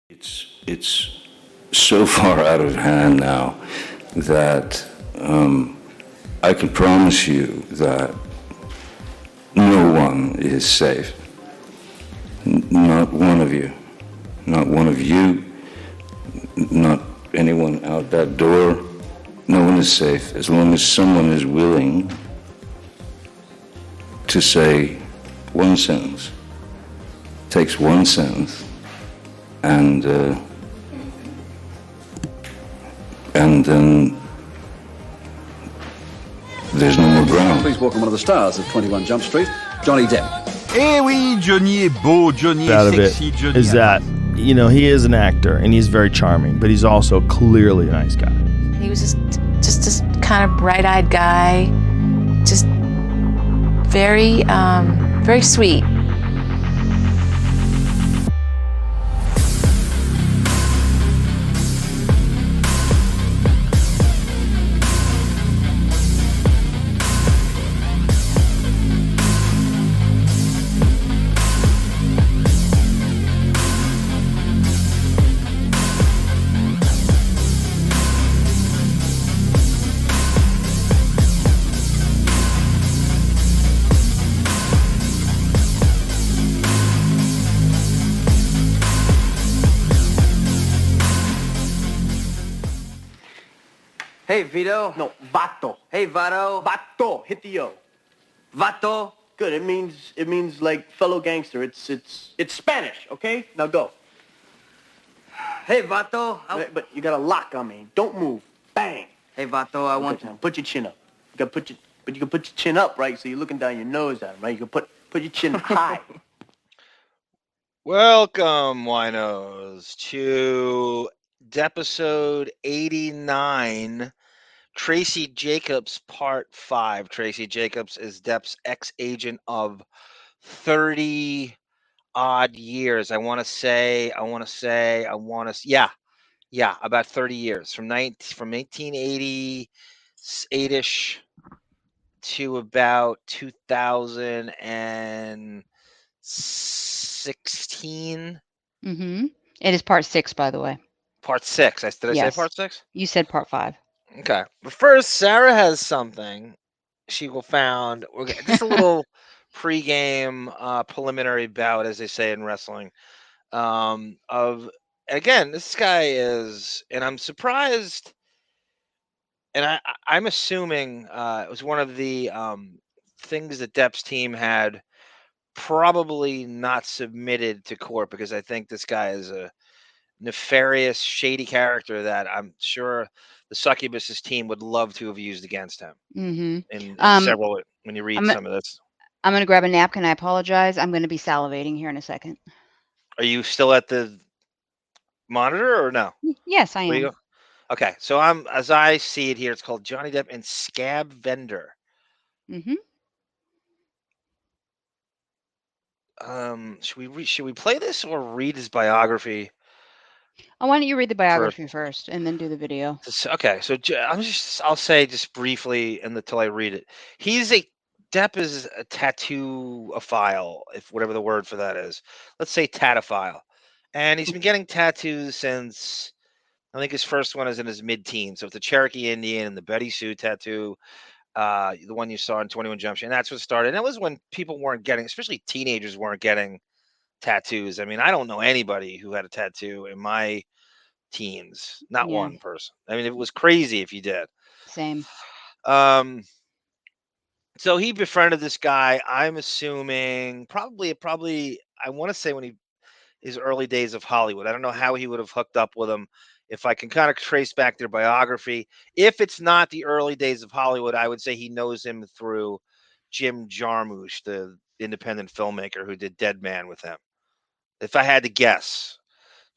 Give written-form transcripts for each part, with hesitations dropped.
It's so far out of hand now that I can promise you that no one is safe. Not one of you. Not one of you. Not anyone out that door. No one is safe as long as someone is willing to say one sentence. Takes one sentence and then there's no more ground. Please welcome one of the stars of 21 Jump Street, Johnny Depp. Eh oui, Johnny est beau, Johnny Out est of it sexy, Johnny is that, you know, he is an actor and he's very charming, but he's also clearly a nice guy. He was just this kind of bright-eyed guy, just very, very sweet. Hey, Vito. No, vato. Hey, vato. Vato. Hit the O. Vato. Good. It means like fellow gangster. It's Spanish. Okay. Now go. Hey, vato. But you got a lock on me. Don't move. Bang. Hey, vato. I want to put your chin up. You got put your, but you can put your chin up, right? So you're looking down your nose at him, right? You can put your chin high. Welcome, winos, to episode 89, Tracey Jacobs, part 5. Tracey Jacobs is Depp's ex-agent of 30 odd years. Yeah, about 30 years from 1888-ish to about 2016. It is part 6, by the way. Part 6. Did I say Yes. part 6? You said part 5. Okay. But first, Sara has something she will found. Just a little pre-game preliminary bout, as they say in wrestling. Again, this guy is, and I'm surprised, and I'm assuming it was one of the things that Depp's team had probably not submitted to court, because I think this guy is a nefarious, shady character that I'm sure the Succubus's team would love to have used against him. In several, when you read some of this. I'm going to grab a napkin. I apologize. I'm going to be salivating here in a second. Are you still at the monitor or no? Yes, I am. Okay, so as I see it here, it's called Johnny Depp and Scab Vendor. Should we play this or read his biography? Why don't you read the biography first and then do the video? Okay, so I'll say just briefly until I read it. Depp is a tattoo-ophile, if whatever the word for that is. Let's say tatophile. And he's been getting tattoos since, I think his first one is in his mid-teens. So it's the Cherokee Indian and the Betty Sue tattoo, the one you saw in 21 Jump Street. And that's what started. And that was when people weren't getting, especially teenagers weren't getting tattoos. I mean, I don't know anybody who had a tattoo in my teens. Not one person. I mean, it was crazy if you did. Same. So he befriended this guy, I'm assuming probably I want to say his early days of Hollywood. I don't know how he would have hooked up with him. If I can kind of trace back their biography, if it's not the early days of Hollywood, I would say he knows him through Jim Jarmusch, the independent filmmaker who did Dead Man with him. If I had to guess,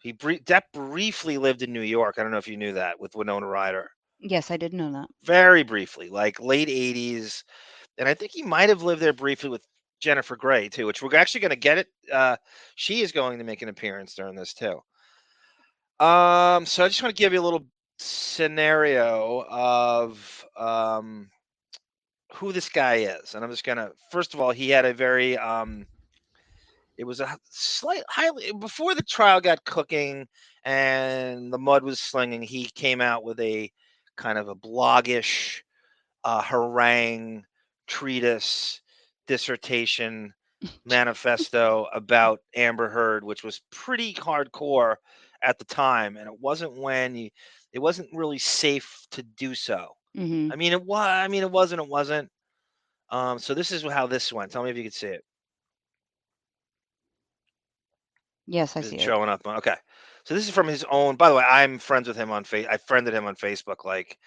Depp briefly lived in New York. I don't know if you knew that, with Winona Ryder. Yes, I did know that. Very briefly, like late 80s. And I think he might have lived there briefly with Jennifer Grey, too, which we're actually going to get it. She is going to make an appearance during this, too. So I just want to give you a little scenario of who this guy is. And I'm just going to, first of all, he had a very It was a slight highly before the trial got cooking and the mud was slinging. He came out with a kind of a bloggish harangue, treatise, dissertation, manifesto about Amber Heard, which was pretty hardcore at the time, and it wasn't really safe to do so. Hmm. I mean, it was. I mean, it was and it wasn't. So this is how this went. Tell me if you could see it. Yes, I Is see it it. showing up? Okay. So this is from his own. By the way, I'm friends with him on I friended him on Facebook. Like,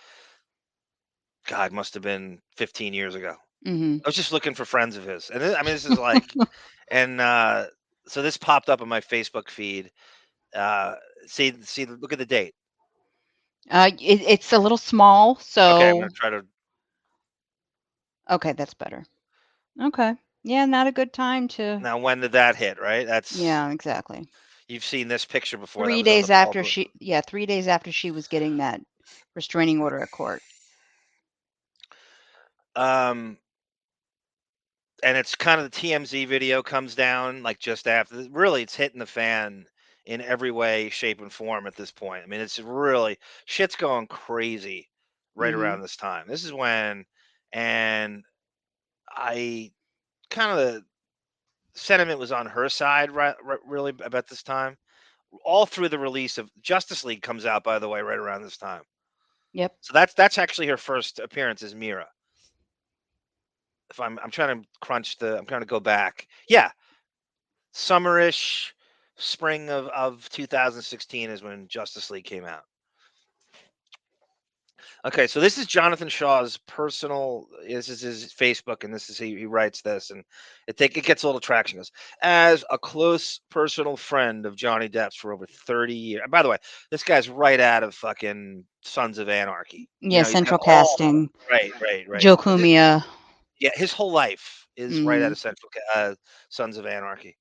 God, must have been 15 years ago. Hmm. I was just looking for friends of his, and I mean, this is like, and so this popped up on my Facebook feed. Uh, see, look at the date. It's a little small, Okay, I'm gonna so try to. okay, that's better. Okay. Yeah, not a good time to. Now, when did that hit? Right, that's Yeah, exactly. you've seen this picture before. That 3 was on the days after public. she, yeah, 3 days after she was getting that restraining order at court. Um, and it's kind of the TMZ video comes down like just after. Really, it's hitting the fan in every way, shape, and form at this point. I mean, it's really shit's going crazy right Mhm. around this time. This is when, and I kind of the sentiment was on her side, right, really about this time. All through the release of Justice League comes out, by the way, right around this time. Yep. So that's actually her first appearance as Mira. If I'm trying to I'm trying to go back. Yeah, summerish, spring of 2016 is when Justice League came out. Okay, so this is Jonathan Shaw's personal. This is his Facebook, and this is he writes this, and it gets a little traction. He goes, as a close personal friend of Johnny Depp's for over 30 years. And by the way, this guy's right out of fucking Sons of Anarchy. You Yeah, know, he's got central all casting. right. Joe Cumia. Yeah, his whole life is right out Mhm. of Sons of Anarchy.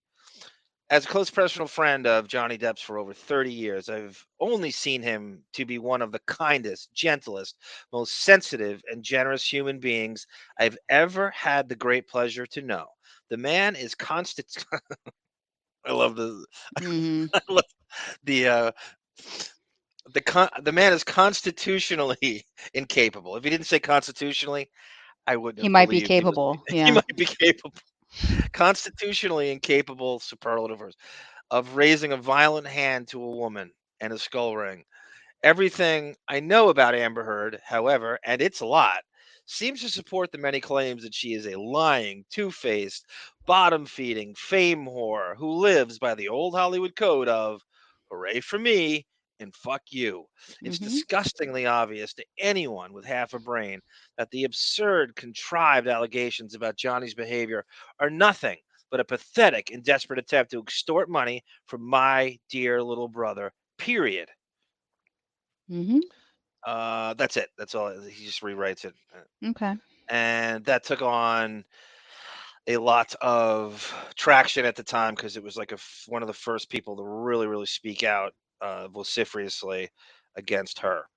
As a close personal friend of Johnny Depp's for over 30 years, I've only seen him to be one of the kindest, gentlest, most sensitive, and generous human beings I've ever had the great pleasure to know. The man is constant. I love the. Mhm. I love the. The man is constitutionally incapable. If he didn't say constitutionally, I wouldn't He have might be believed he was. capable. He Yeah. might be capable. Constitutionally incapable, superlative of raising a violent hand to a woman and a skull ring. Everything I know about Amber Heard, however, and it's a lot, seems to support the many claims that she is a lying, two faced, bottom feeding fame whore who lives by the old Hollywood code of hooray for me and fuck you. It's Mhm. disgustingly obvious to anyone with half a brain that the absurd, contrived allegations about Johnny's behavior are nothing but a pathetic and desperate attempt to extort money from my dear little brother, period. Mhm. That's it. That's all. He just rewrites it, Okay. and that took on a lot of traction at the time because it was like one of the first people to really, really speak out vociferously against her.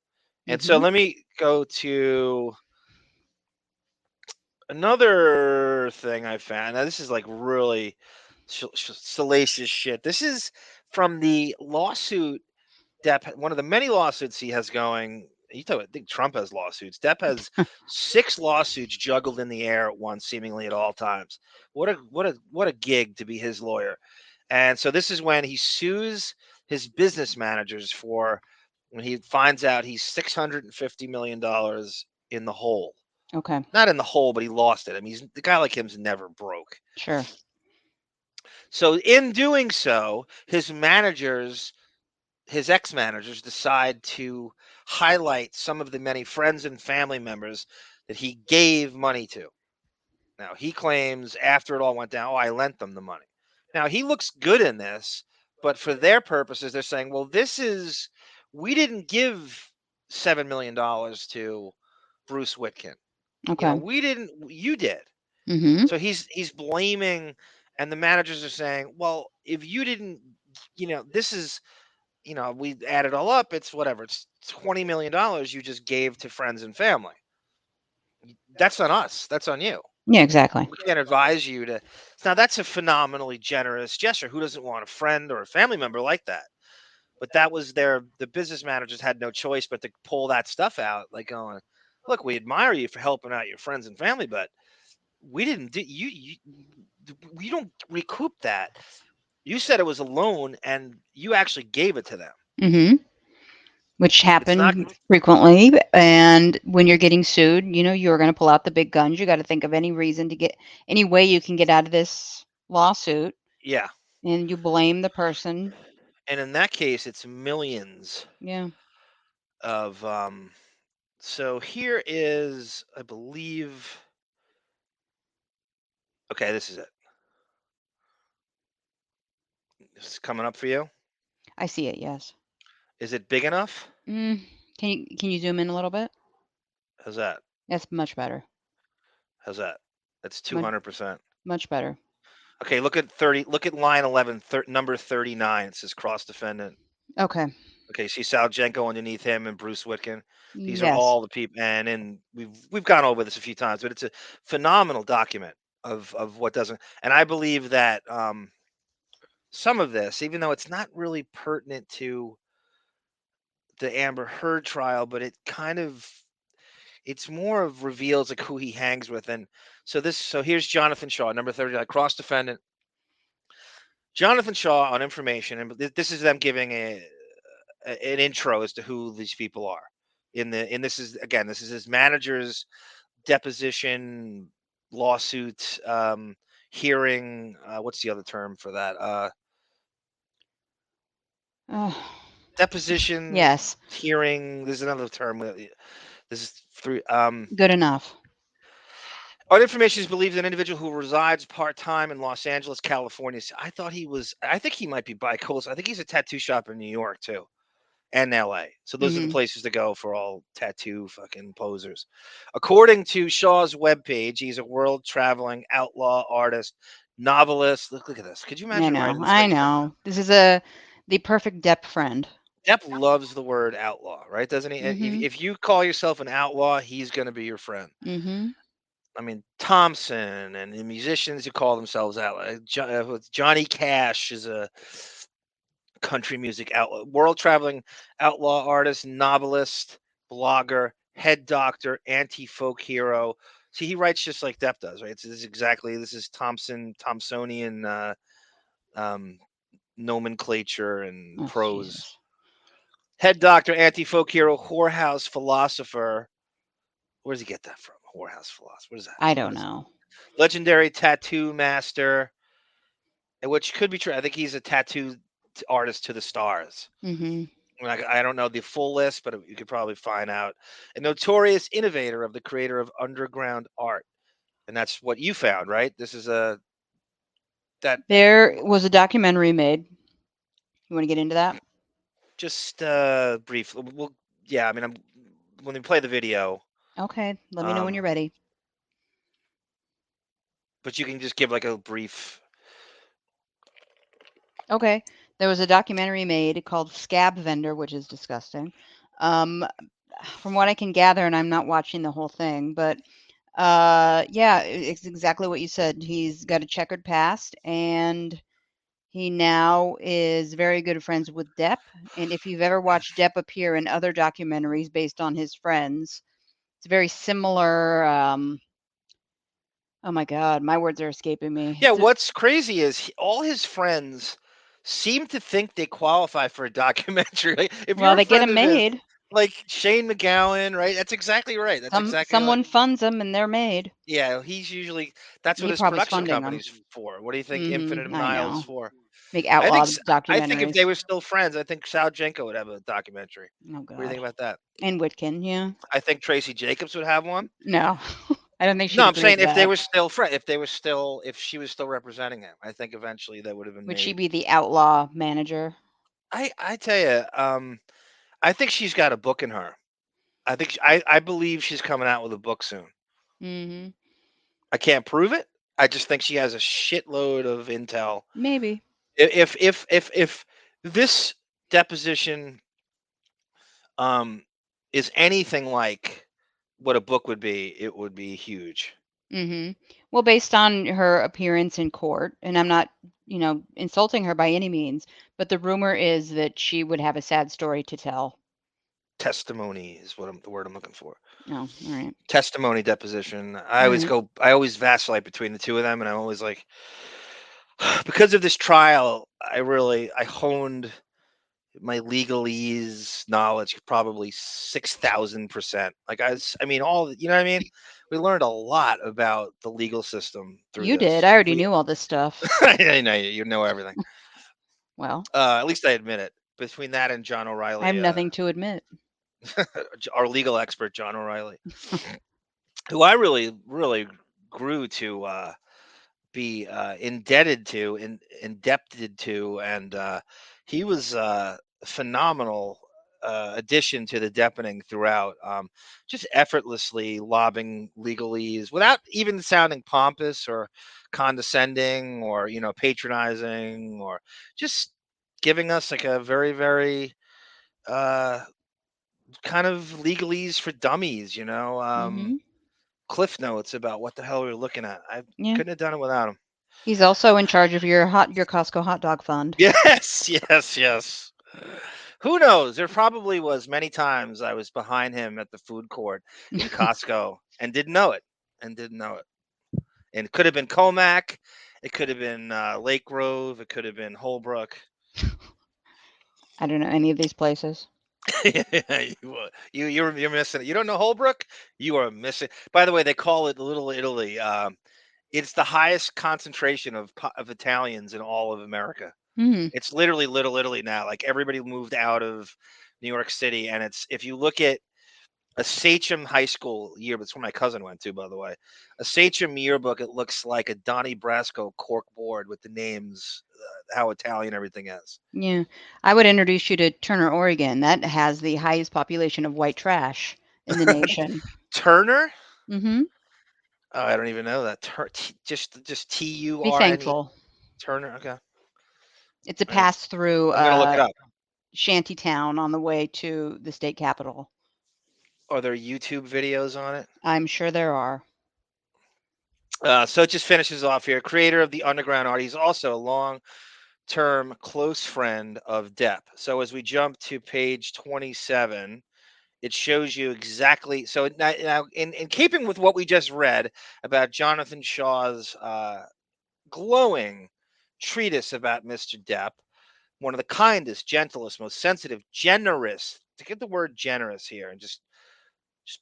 And so Mhm. let me go to another thing I found. Now this is like really salacious shit. This is from the lawsuit Depp, one of the many lawsuits he has going. I think Trump has lawsuits. Depp has 6 lawsuits juggled in the air at once, seemingly at all times. What a gig to be his lawyer. And so this is when he sues his business managers for when he finds out he's $650 million in the hole. Okay. Not in the hole, but he lost it. I mean, the guy like him's never broke. Sure. So in doing so, his ex-managers decide to highlight some of the many friends and family members that he gave money to. Now, he claims after it all went down, oh, I lent them the money. Now, he looks good in this, but for their purposes, they're saying, well, we didn't give $7 million to Bruce Witkin. You know, Okay. you did. Mhm. So he's blaming, and the managers are saying, well, if you didn't, this is we add it all up, it's whatever. It's $20 million you just gave to friends and family. That's on us. That's on you. Yeah, exactly. We can't advise you to. Now that's a phenomenally generous gesture. Who doesn't want a friend or a family member like that? But that was the business managers had no choice but to pull that stuff out, like going, look, we admire you for helping out your friends and family, but we didn't do we don't recoup that. You said it was a loan and you actually gave it to them. Mm-hmm. Which It's not happen frequently. And when you're getting sued, you're going to pull out the big guns. You got to think of any reason to get any way you can get out of this lawsuit, yeah. and you blame the person. And in that case, it's millions Yeah, of so here is, I believe, okay, this is it. This is coming up for you. I see it. Yes. Is it big enough? Mm, can you zoom in a little bit? How's that? That's much better. How's that? That's Much 200%. much better. Okay, look at 30. Look at line 11, number 39. It says cross defendant. Okay. Okay, see Saljenko underneath him and Bruce Witkin. These are Yes. all the people, and we've gone over this a few times, but it's a phenomenal document of what doesn't. And I believe that some of this, even though it's not really pertinent to the Amber Heard trial, but it's more of reveals like who he hangs with. And so here's Jonathan Shaw, number 30, cross defendant. Jonathan Shaw on information, and this is them giving an intro as to who these people are. This is his manager's deposition lawsuit hearing. What's the other term for that? Oh, Deposition yes. hearing. There's another term. This is three. Good enough. On information is believed an individual who resides part-time in Los Angeles, California. I think he might be bicoastal. I think he's a tattoo shop in New York too, and LA. So those are the Hmm. places to go for all tattoo fucking posers. According to Shaw's webpage, he's a world traveling outlaw artist, novelist. Look at this. Could you I imagine know. writing this I like Depp? know. This is the perfect Depp friend. Depp loves the word outlaw, right? Doesn't he? Mm-hmm. If you call yourself an outlaw, he's going to be your friend. Mm-hmm. I mean, Thompson and the musicians who call themselves outlaw. Johnny Cash is a country music outlaw, world traveling outlaw artist, novelist, blogger, head doctor, anti folk hero. See, he writes just like Depp does, right? This is Thompsonian um, nomenclature and Oh, prose. Jesus. Head doctor, anti folk hero, whorehouse philosopher. Where does he get that from? Whorehouse philosopher. What is that? I What don't is know. legendary tattoo master, which could be true. I think he's a tattoo artist to the stars. Mm-hmm. Like, I don't know the full list, but you could probably find out. A notorious innovator of the creator of underground art, and that's what you found, right? This is a that There was a documentary made. You want to get into that? just brief. Well, yeah. I mean, when we play the video, Okay. Let me know when you're um, ready. but you can just give like a brief. Okay. There was a documentary made called Scab Vendor, which is disgusting. Um, from what I can gather, and I'm not watching the whole thing, but yeah, it's exactly what you said. He's got a checkered past, and he now is very good friends with Depp. And if you've ever watched Depp appear in other documentaries based on his friends, it's very similar. Oh my God, my words are escaping me. Yeah, what's crazy is all his friends seem to think they qualify for a documentary. Like, if Well, you're a they get friend them of his, made. like Shane McGowan, right? That's exactly right. That's exactly what. Someone funds them, and they're made. Yeah, he's usually that's what He his probably's production funding them. company's for. What do you think Infinite Mm-hmm. I Mile is know. for? Make I outlaw I think if documentaries. they were still friends, I think Sal Jenko would have a documentary. Oh What do you think God. about that? And Witkin, yeah. I think Tracy Jacobs would have one. No, I don't think No, she'd I'm agree saying to if they that. were still if she was still representing him, I think eventually that would have been Would she made. be the outlaw manager? I tell you, I think she's got a book in her. I believe she's coming out with a book soon. Mm-hmm. I can't prove it. I just think she has a shitload of intel. Maybe. If this deposition um is anything like what a book would be, it would be huge. Well, based on her appearance in court, and I'm not, insulting her by any means, but the rumor is that she would have a sad story to tell. Testimony is the word I'm looking for. Oh, all right. Testimony, deposition. I All right. always vacillate between the two of them, and I'm always like, because of this trial, I honed my legalese knowledge probably 6,000%. Like I mean, you know what I mean? We learned a lot about the legal system through You did. this. I already knew all this stuff. I know you know everything. Well, At least I admit it. Between that and John I have O'Reilly, nothing to admit. our legal expert, John O'Reilly, who I really grew to be indebted to, and he was a phenomenal addition to the Depening throughout. Just effortlessly lobbing legalese without even sounding pompous or condescending or patronizing, or just giving us like a very very uh, kind of legalese for dummies. Hmm. Cliff notes about what the hell we were looking at. I Yeah. couldn't have done it without him. He's also in charge of your Costco hot dog fund. Yes, yes. Who knows? There probably was many times I was behind him at the food court in Costco and didn't know it. And didn't know it. And it could have been Comac. It could have been Lake Grove. It could have been Holbrook. I don't know any of these places. You're missing it. You don't know Holbrook? You are missing. By the way, they call it Little Italy. It's the highest concentration of Italians in all of America. Hmm. It's literally Little Italy now. Like everybody moved out of New York City, and if you look at a Sachem High School yearbook, it's where my cousin went to, by the way. A Sachem yearbook, it looks like a Donnie Brasco cork board with the names, how Italian everything is. Yeah. I would introduce you to Turner, Oregon. That has the highest population of white trash in the nation. Turner? Mm-hmm. Oh, I don't even know that. Just Be Turne. thankful. Turner. Okay, It's a I, I'm pass through gonna look it up. shanty town on the way to the state capitol. Are there YouTube videos on it? I'm sure there are. So it just finishes off here. Creator of the underground art. He's also a long-term close friend of Depp. So as we jump to page 27, it shows you exactly. So now in keeping with what we just read about Jonathan Shaw's glowing treatise about Mr. Depp, one of the kindest, gentlest, most sensitive, generous. To get the word generous here and just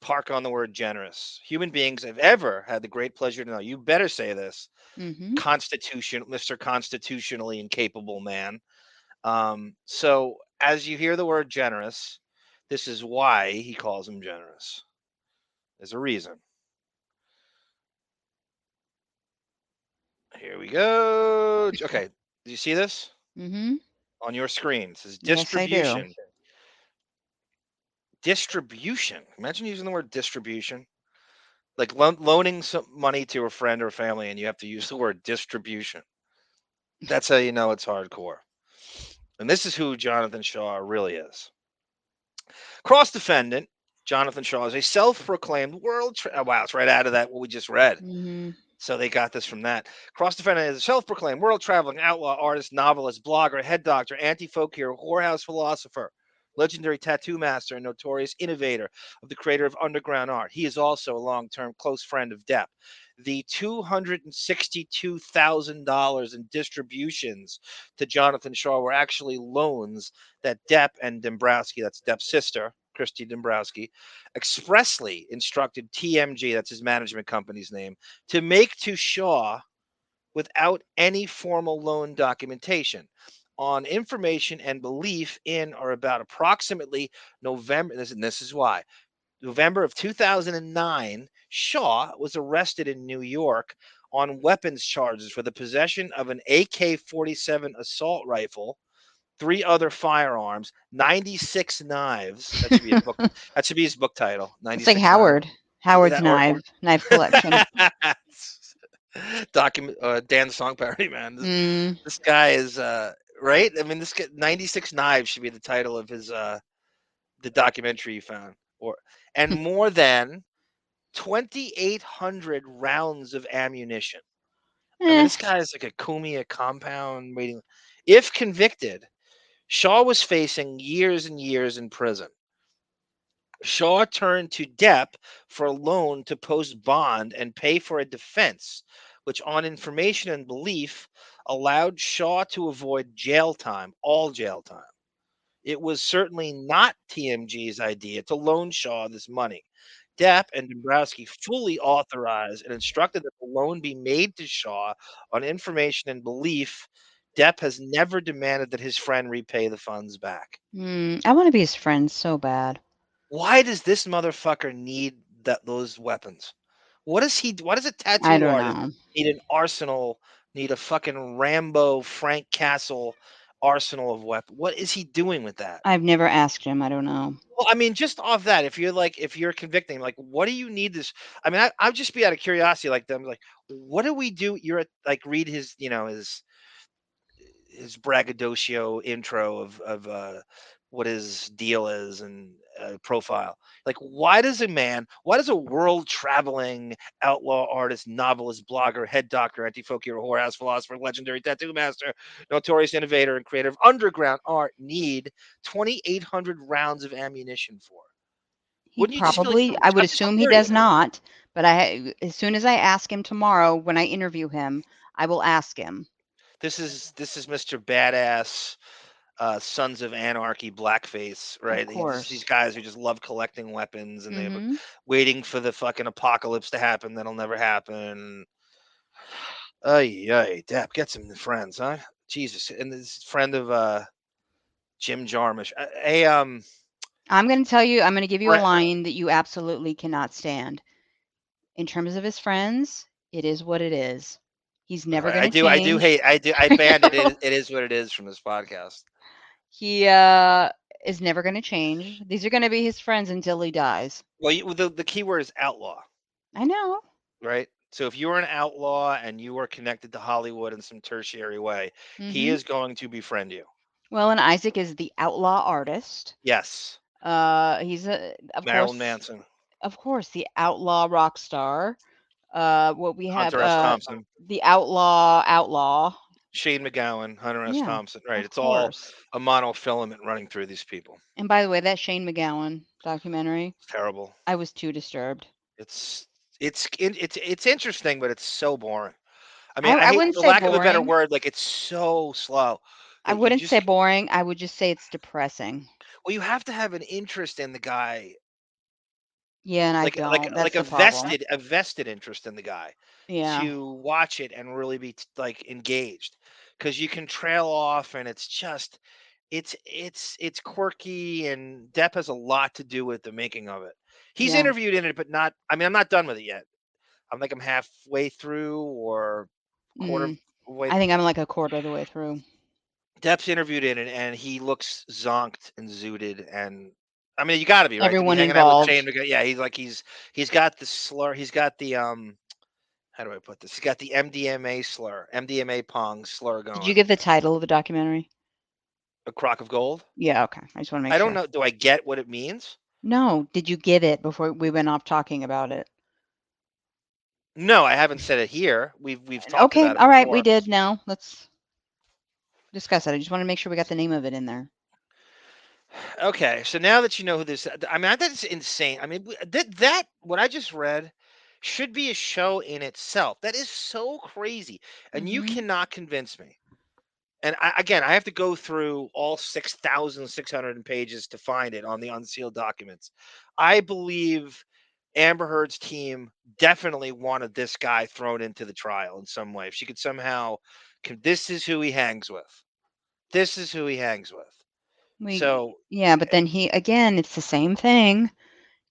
park on the word generous human beings I've ever had the great pleasure to know. You better say this. Mm-hmm. Mr. Constitutionally incapable man. So as you hear the word generous, this is why he calls him generous. There's a reason. Here we go. Okay. Do you see this Mm-hmm. on your screen? It says Yes, I do. Distribution. Imagine using the word distribution. Like loaning some money to a friend or family, and you have to use the word distribution. That's how you know it's hardcore. And this is who Jonathan Shaw really is. Cross defendant Jonathan Shaw is a self-proclaimed world. Wow, it's right out of that what we just read. Mm-hmm. So they got this from that. Cross defendant is a self-proclaimed world traveling outlaw, artist, novelist, blogger, head doctor, anti-folk hero, whorehouse philosopher, legendary tattoo master, and notorious innovator of the creator of underground art. He is also a long-term close friend of Depp. The $262,000 in distributions to Jonathan Shaw were actually loans that Depp and Dombrowski, that's Depp's sister, Christy Dombrowski, expressly instructed TMG, that's his management company's name, to make to Shaw without any formal loan documentation on information and belief in or about approximately November. This is why. November of 2009, Shaw was arrested in New York on weapons charges for the possession of an AK-47 assault rifle, 3 other firearms, 96 knives. That should be a book. That should be his book title. It's like 96 knives. Howard's That, or knife collection. document Dan the song parody man. Mm. This guy is right. I mean, this guy, 96 knives should be the title of his the documentary you found, and more than 2,800 rounds of ammunition. I mean, this guy is like a Kumia compound waiting. If convicted, Shaw was facing years and years in prison. Shaw turned to Depp for a loan to post bond and pay for a defense, which, on information and belief, allowed Shaw to avoid jail time, all jail time. It was certainly not TMG's idea to loan Shaw this money. Depp and Dombrowski fully authorized and instructed that the loan be made to Shaw on information and belief. Depp has never demanded that his friend repay the funds back. I want to be his friend so bad. Why does this motherfucker need those weapons? Why does a I tattoo don't artist know. need an arsenal, need a fucking Rambo Frank Castle arsenal of weapons? What is he doing with that? I've never asked him. I don't know. Well, I mean, just off that, if you're convicting, like, what do you need this? I mean, I'd just be out of curiosity, like them, like, what do we do? Read his, his braggadocio intro of what his deal is and profile. Like, why does a world traveling outlaw artist, novelist, blogger, head doctor, anti folk hero, whorehouse philosopher, legendary tattoo master, notorious innovator, and creator of underground art need 2,800 rounds of ammunition for? He Wouldn't you just be like, probably, I would I'm just assume he curious. does not, but as soon as I ask him tomorrow when I interview him, I will ask him. This is Mr. Badass, Sons of Anarchy blackface, Of right? These course. guys who just love collecting weapons and they're Mhm. waiting for the fucking apocalypse to happen. That'll never happen. Ay, ay, Depp, get some friends, huh? Jesus, and this friend of Jim Jarmusch. I'm going to tell you, I'm going to give you a Brett, line that you absolutely cannot stand. In terms of his friends, it is what it is. He's all never right, going to I do change. hate, I banned it. It is what it is from this podcast. He is never going to change. These are going to be his friends until he dies. Well, the key word is outlaw, I know. right? So if you are an outlaw and you are connected to Hollywood in some tertiary way, he Mhm. is going to befriend you. Well, and Isaac is the outlaw artist. Yes, He's Marilyn Manson, of course, the outlaw rock star. What we have, Hunter S. Thompson, the outlaw. Shane McGowan, Hunter S. Yeah, Thompson. Right, of it's all course. a monofilament running through these people. And by the way, that Shane McGowan documentary, It's terrible. I was too disturbed. It's it's interesting, but it's so boring. I mean, I I hate, wouldn't for say lack of a better boring. word, like, it's so slow I that you wouldn't say just, boring. I would just say it's depressing. well, you have to have an interest in the guy, Yeah, and I like don't. That's like the problem. a vested interest in the guy Yeah. to watch it and really be like engaged, because you can trail off and it's just it's quirky, and Depp has a lot to do with the making of it. He's Yeah. interviewed in it, but not. I mean, I'm not done with it yet. I'm halfway through or quarter Mm. way. I think I'm like a quarter of the way through. Depp's interviewed in it, and he looks zonked and zooted, and I mean, you got to be right to be Everyone hanging out with Shane involved. McGowan. Yeah, he's got the slur. He's got the how do I put this? He's got the MDMA pong slur Did you going. get the title of the documentary? A crock of gold. Yeah, okay. I just want to make I don't sure. know. Do I get what it means? No, did you get it before we went off talking about it? No, I haven't said it here. We've talked Okay, about it all right, we before. did. Now let's discuss it. I just want to make sure we got the name of it in there. Okay, so now that you know who this, I mean, that's insane. I mean, that what I just read should be a show in itself. That is so crazy, and you Hmm. cannot convince me. And again, I have to go through all 6,600 pages to find it on the unsealed documents. I believe Amber Heard's team definitely wanted this guy thrown into the trial in some way. If she could somehow, this is who he hangs with. This is who he hangs with. So, Yeah, but then it's the same thing.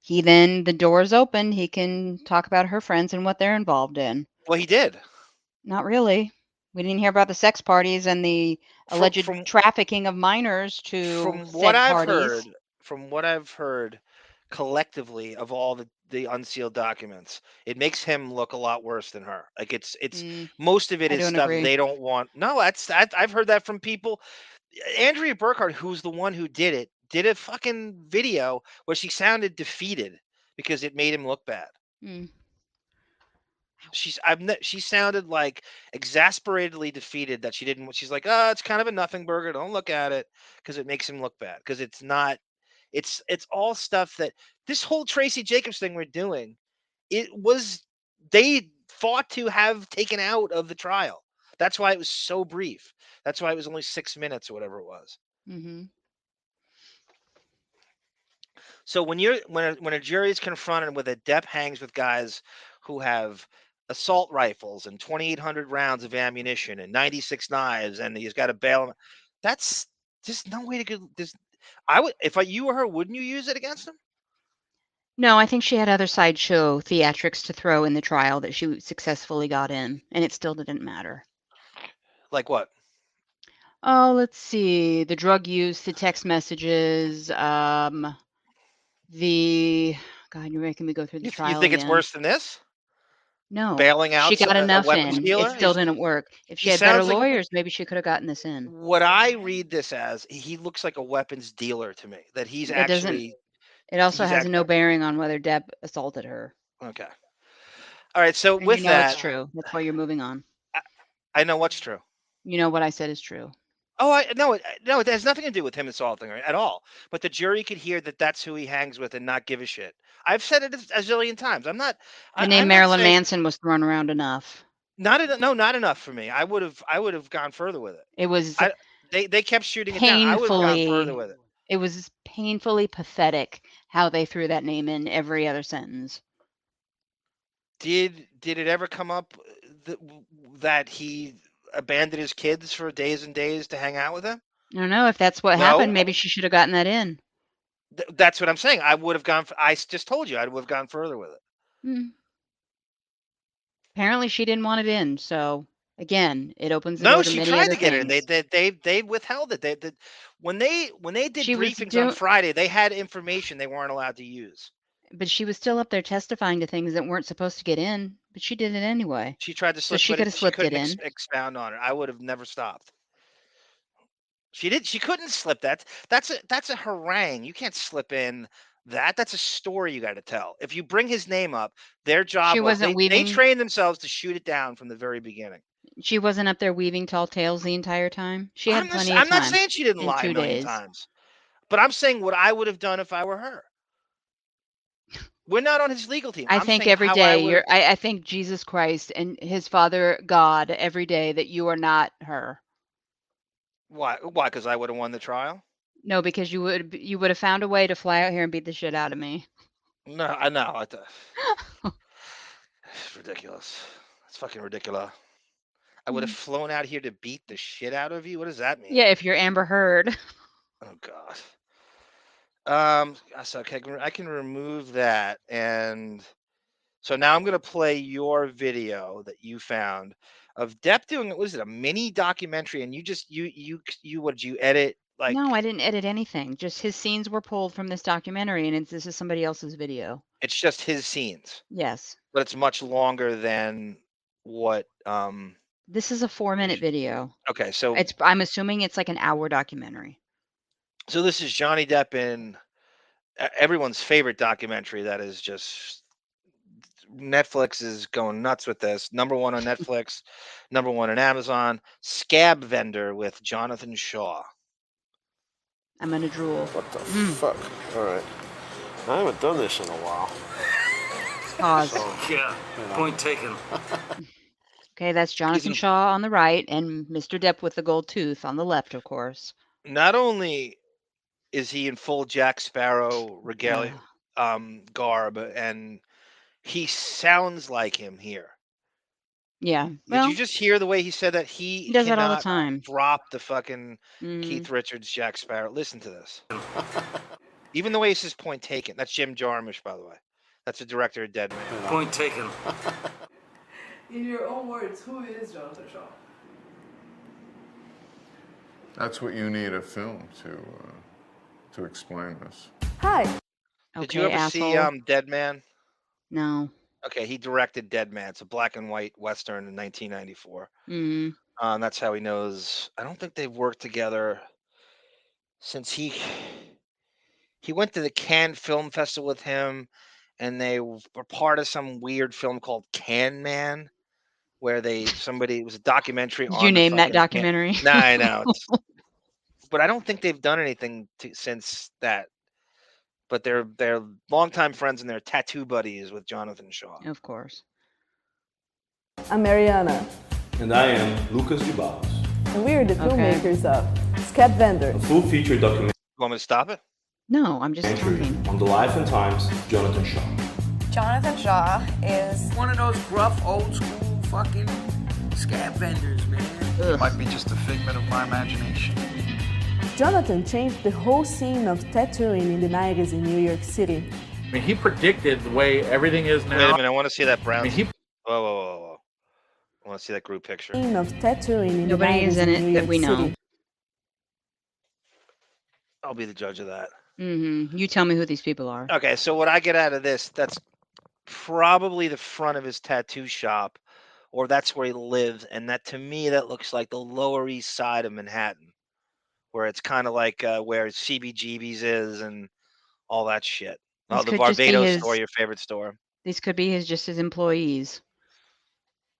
The door's open. He can talk about her friends and what they're involved in. well, he did. Not really. We didn't hear about the sex parties and the From alleged from trafficking of minors to from what said I've parties. heard, from what I've heard collectively of all the unsealed documents, it makes him look a lot worse than her. Like, it's Mm, most of it I is don't stuff agree. they don't want. No, I've heard that from people. Andrea Burkhardt, who's the one who did it, did a fucking video where she sounded defeated because it made him look bad. Mm. She sounded like exasperatedly defeated that she didn't. She's like, oh, it's kind of a nothing burger. Don't look at it because it makes him look bad. Because it's not. It's all stuff that this whole Tracey Jacobs thing we're doing. It was they fought to have taken out of the trial. That's why it was so brief. That's why it was only 6 minutes or whatever it was. Mm-hmm. So when a jury is confronted with a Depp hangs with guys who have assault rifles and 2,800 rounds of ammunition and 96 knives, and he's got to bail him. That's just no way to go. I would, if you were her, wouldn't you use it against him? No, I think she had other sideshow theatrics to throw in the trial that she successfully got in, and it still didn't matter. Like what? Oh, let's see. The drug use, the text messages, the God, you're making me go through the You trial think it's again. worse than this? No, Bailing out she got a enough weapons in. It dealer? still didn't work. If she He had better sounds like lawyers, maybe she could have gotten this in. what I read this as. He looks like a weapons dealer to me. That he's It doesn't. actually It also he's has act no bearing on whether Depp assaulted her. okay. All right. So And you with know it's that, true. That's why you're moving on. I know what's true. You know what I said is true. Oh, I no, no, it has nothing to do with him assaulting her at all. But the jury could hear that that's who he hangs with and not give a shit. I've said it a zillion times. I'm not. The name I'm not Marilyn saying Manson was thrown around enough. not enough for me. I would have gone further with it. It was They kept shooting it down. I would have gone further with it. It was painfully pathetic how they threw that name in every other sentence. Did it ever come up that he abandoned his kids for days and days to hang out with them? I don't know if that's what No. happened. Maybe she should have gotten that in. That's what I'm saying. I would have gone. I just told you I would have gone further with it. Hmm. Apparently, she didn't want it in. So again, it opens the No, door to she many tried other to get it in. things. They withheld it. They when they did She was briefings on doing, Friday, they had information they weren't allowed to use. but she was still up there testifying to things that weren't supposed to get in. But she did it anyway. She tried to So slip, she but could have she slipped it couldn't in. expound on it. I would have never stopped. She did. She couldn't slip that. That's a harangue. You can't slip in that. That's a story you got to tell. If you bring his name up, their She job was wasn't they weaving. trained themselves to shoot it down from the very beginning. She wasn't up there weaving tall tales the entire time. She had plenty of I'm not time saying she didn't in lie a 2 million days. times, but I'm saying what I would have done if I were her. We're not on his legal team. I I'm think saying every how I day would have. I think Jesus Christ and his Father God every day that you are not her. Why? Why? Because I would have won the trial. No, because you would have found a way to fly out here and beat the shit out of me. No, I know. It's ridiculous. It's fucking ridiculous. I would have flown out here to beat the shit out of you. What does that mean? Yeah, if you're Amber Heard. Oh God. So okay, I can remove that, and so now I'm gonna play your video that you found of Depp doing. What was it, a mini documentary? And you just what did you edit? Like No, I didn't edit anything. Just his scenes were pulled from this documentary, and this is somebody else's video. it's just his scenes, Yes. but it's much longer than what. This is a 4-minute video. Okay, so I'm assuming it's like an hour documentary. this is Johnny Depp in everyone's favorite documentary. That is just Netflix is going nuts with this. Number 1 on Netflix, number 1 on Amazon. Scab Vendor with Jonathan Shaw. I'm gonna drool. What the fuck? All right. I haven't done this in a while. Pause. Yeah, point taken. Okay, that's Jonathan Shaw on the right and Mr. Depp with the gold tooth on the left, of course. Not only is he in full Jack Sparrow regalia garb, and he sounds like him here. Yeah. Did Well, you just hear the way he said that he does that all the cannot time. drop the fucking Keith Richards Jack Sparrow? Listen to this. Even the way he says point taken. That's Jim Jarmusch, by the way. That's the director of Dead Man. Point taken. In your own words, who is Jonathan Shaw? That's what you need a film to explain this. Hi. Did you ever see Dead Man? No. Okay, he directed Dead Man. It's a black and white Western in 1994. That's how he knows. I don't think they've worked together since he went to the Cannes Film Festival with him, and they were part of some weird film called Can Man, where it was a documentary Did on you the name that fucking documentary? Nah, I know. But I don't think they've done anything since that. But they're longtime friends and they're tattoo buddies with Jonathan Shaw. Of course. I'm Mariana, And I am Lucas Dubaus. and we are the filmmakers of Scab Vendor, A full-feature documentary You want me to stop it? No, I'm just talking. on the life and times of Jonathan Shaw. Jonathan Shaw is One of those gruff, old school fucking scab vendors, man. Ugh. Might be just a figment of my imagination. Jonathan changed the whole scene of tattooing in the 90s in New York City. I mean, he predicted the way everything is now. Wait a minute, I want to see that brown. I mean, he Whoa. I want to see that group picture. Scene of tattooing in the Nobody 90s is in in it New that York we know. City. I'll be the judge of that. You tell me who these people are. Okay, so what I get out of this, that's probably the front of his tattoo shop, or that's where he lives, and that to me that looks like the Lower East Side of Manhattan, where it's kind of like where CBGB's is and all that shit. This Oh, the could just be Barbados his- store, your favorite store. These could be just his employees.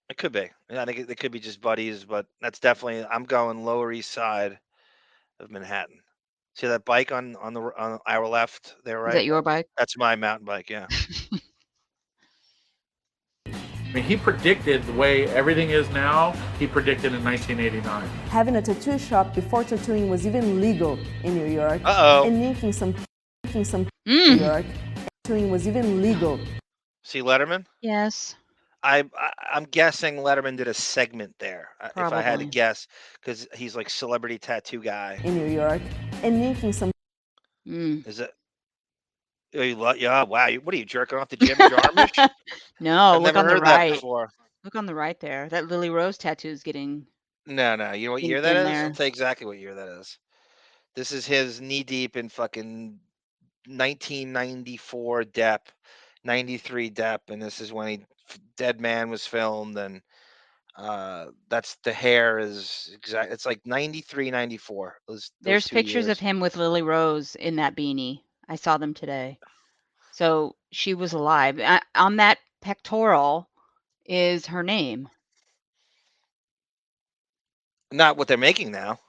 It could be. Yeah, I think it could be just buddies, but that's definitely. I'm going Lower East Side of Manhattan. See that bike on our left there, right? Is that your bike? That's my mountain bike. Yeah. I mean, he predicted the way everything is now. He predicted in 1989. Having a tattoo shop before tattooing was even legal in New York. Uh-oh. And making some New York, tattooing was even legal. See Letterman? Yes. I'm guessing Letterman did a segment there, if I had to Probably. guess, because he's like celebrity tattoo guy. In New York, and making some. Is it? Oh, yeah, wow. What are you jerking off to Jim Jarmusch? No, I've look never on the heard that right. before. Look on the right there. That Lily Rose tattoo is getting. No. You know what year In that is? there. I'll tell you exactly what year that is. This is his knee deep in fucking 1994 Depp, 93 Depp, and this is when Dead Man was filmed, and that's the hair is exact. It's like 93, 94. There's 2 pictures years. of him with Lily Rose in that beanie. I saw them today. So she was alive. On that pectoral is her name. Not what they're making now.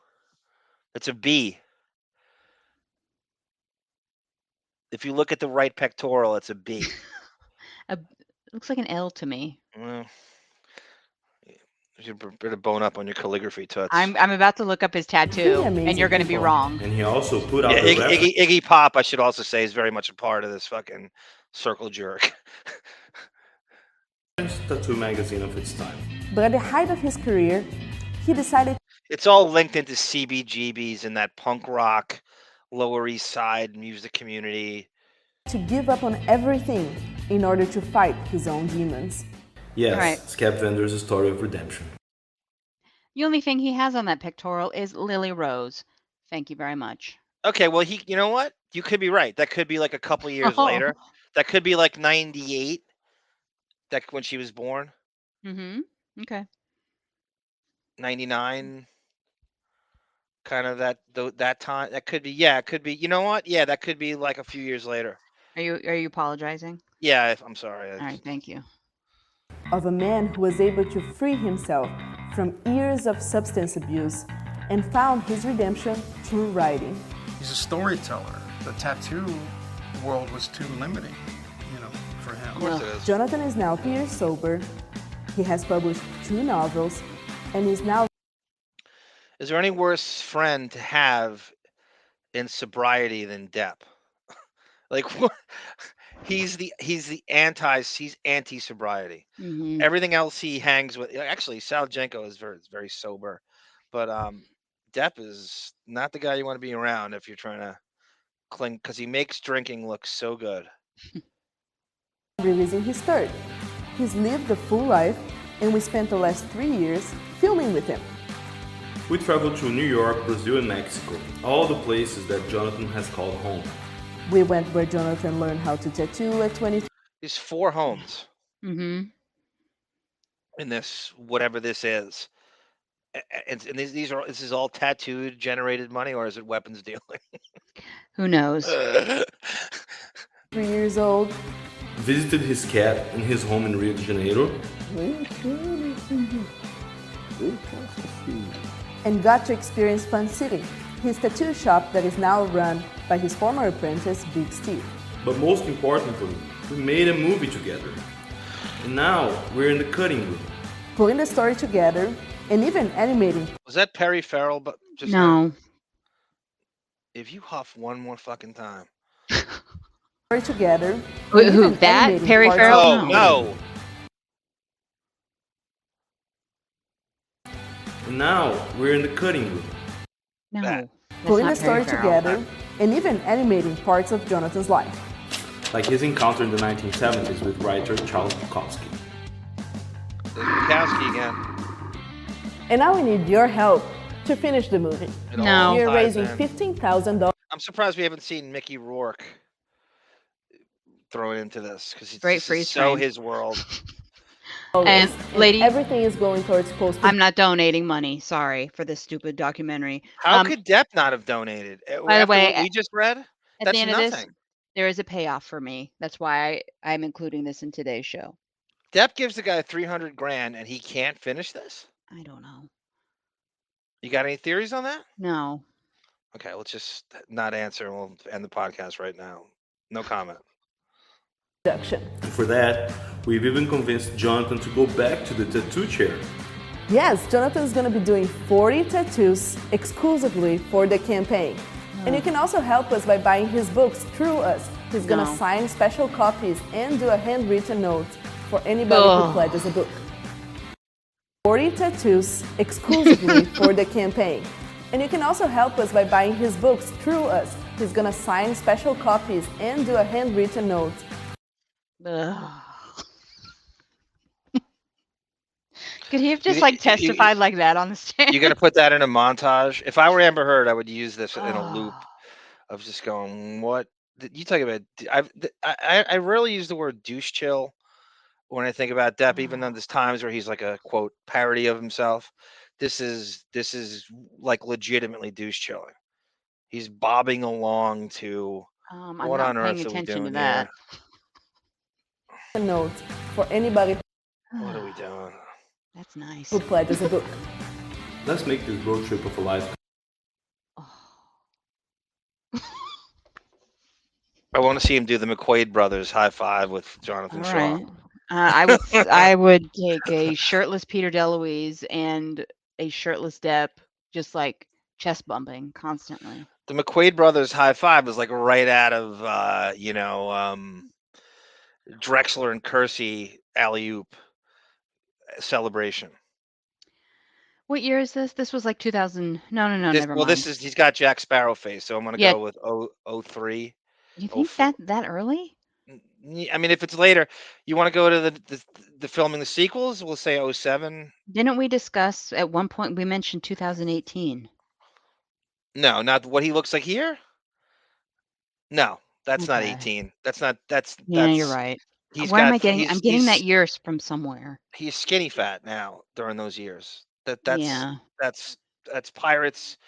It's a B. If you look at the right pectoral, it's a B. Looks like an L to me. Well, you should better bone up on your calligraphy, Toots. I'm about to look up his tattoo, and you're going to be wrong. And he also put out Yeah, the reference. Iggy Pop, I should also say, is very much a part of this fucking circle jerk. Tattoo magazine of its time. But at the height of his career, he decided It's all linked into CBGBs and that punk rock, Lower East Side music community. to give up on everything in order to fight his own demons. Yes, Right. Scab Vendor is a story of redemption. The only thing he has on that pectoral is Lily Rose. Thank you very much. Okay, well, you know what? You could be right. That could be like a couple years Oh. later. That could be like 98. That when she was born. Okay. 99. Kind of that time. That could be. Yeah, it could be. You know what? Yeah, that could be like a few years later. Are you apologizing? Yeah, I'm sorry. All right, thank you. Of a man who was able to free himself from years of substance abuse and found his redemption through writing. He's a storyteller. The tattoo world was too limiting, for him. Of course it is. Jonathan is now 2 years sober. He has published 2 novels and is now Is there any worse friend to have in sobriety than Depp? Like what? He's anti-sobriety. Everything else he hangs with. Actually, Sal Jenko is very sober, but Depp is not the guy you want to be around if you're trying to cling, because he makes drinking look so good. releasing his third. He's lived a full life, and we spent the last 3 years filming with him. We traveled to New York, Brazil, and Mexico, all the places that Jonathan has called home. We went where Jonathan learned how to tattoo at 23. There's 4 homes Mm-hmm. in this, whatever this is. And this is all tattooed, generated money, or is it weapons dealing? Who knows? 3 years old, visited his cat in his home in Rio de Janeiro, and got to experience Fun City, his tattoo shop that is now run by his former apprentice, Big Steve. but most importantly, we made a movie together. And now we're in the cutting room. Putting the story together and even animating. Was that Perry Farrell? But just No. now? If you huff one more fucking time. Story together. Who? and even That? animating Perry parts Farrell? of- Oh no! And now we're in the cutting room. No. That's Putting the not story Perry Farrell. together and even animating parts of Jonathan's life. Like his encounter in the 1970s with writer Charles Bukowski. There's Bukowski again. And now we need your help to finish the movie. It all No. We're ties raising in. $15,000. I'm surprised we haven't seen Mickey Rourke thrown into this because Great this is freeze so frame. his world. And lady, everything is going towards post. I'm not donating money. Sorry for this stupid documentary. How could Depp not have donated? By the After way, what we just read, at that's the end nothing. of this, there is a payoff for me. That's why I'm including this in today's show. Depp gives the guy 300 grand and he can't finish this? I don't know. You got any theories on that? No. Okay, let's just not answer and we'll end the podcast right now. No comment. Production. And for that, we've even convinced Jonathan to go back to the tattoo chair. Yes, Jonathan's going to be doing 40 tattoos exclusively for the campaign. And you can also help us by buying his books through us. He's going to No. sign special copies and do a handwritten note for anybody who Ugh. pledges a book. 40 tattoos exclusively for the campaign. And you can also help us by buying his books through us. He's going to sign special copies and do a handwritten note. Ugh. Could he have just like testified like that on the stand? You're gonna put that in a montage. If I were Amber Heard, I would use this in a loop of just going, "What you talk about?" I rarely use the word douche chill when I think about Depp, even though there's times where he's like a quote parody of himself. This is like legitimately douche chilling. He's bobbing along to I'm what not on paying earth are we attention to doing that. A note for anybody here? What are we doing? That's nice. who pledges a book. Let's make this road trip of a lifetime. I want to see him do the McQuaid brothers high five with Jonathan All Shaw. right. I would take a shirtless Peter DeLuise and a shirtless Depp, just like chest bumping constantly. The McQuaid brothers high five is like right out of Drexler and Kersey alley oop celebration. What year is this? This was like 2000. No, never mind. This is he's got Jack Sparrow face, so I'm gonna go with 03. You think that early? I mean, if it's later, you want to go to the filming the sequels? We'll say 07. Didn't we discuss at one point? We mentioned 2018. No, not what he looks like here. No, that's not Okay. 18. That's Yeah, you're right. He's Where am got. I getting? I'm getting that years from somewhere. He's skinny fat now during those years. Yeah. That's Pirates.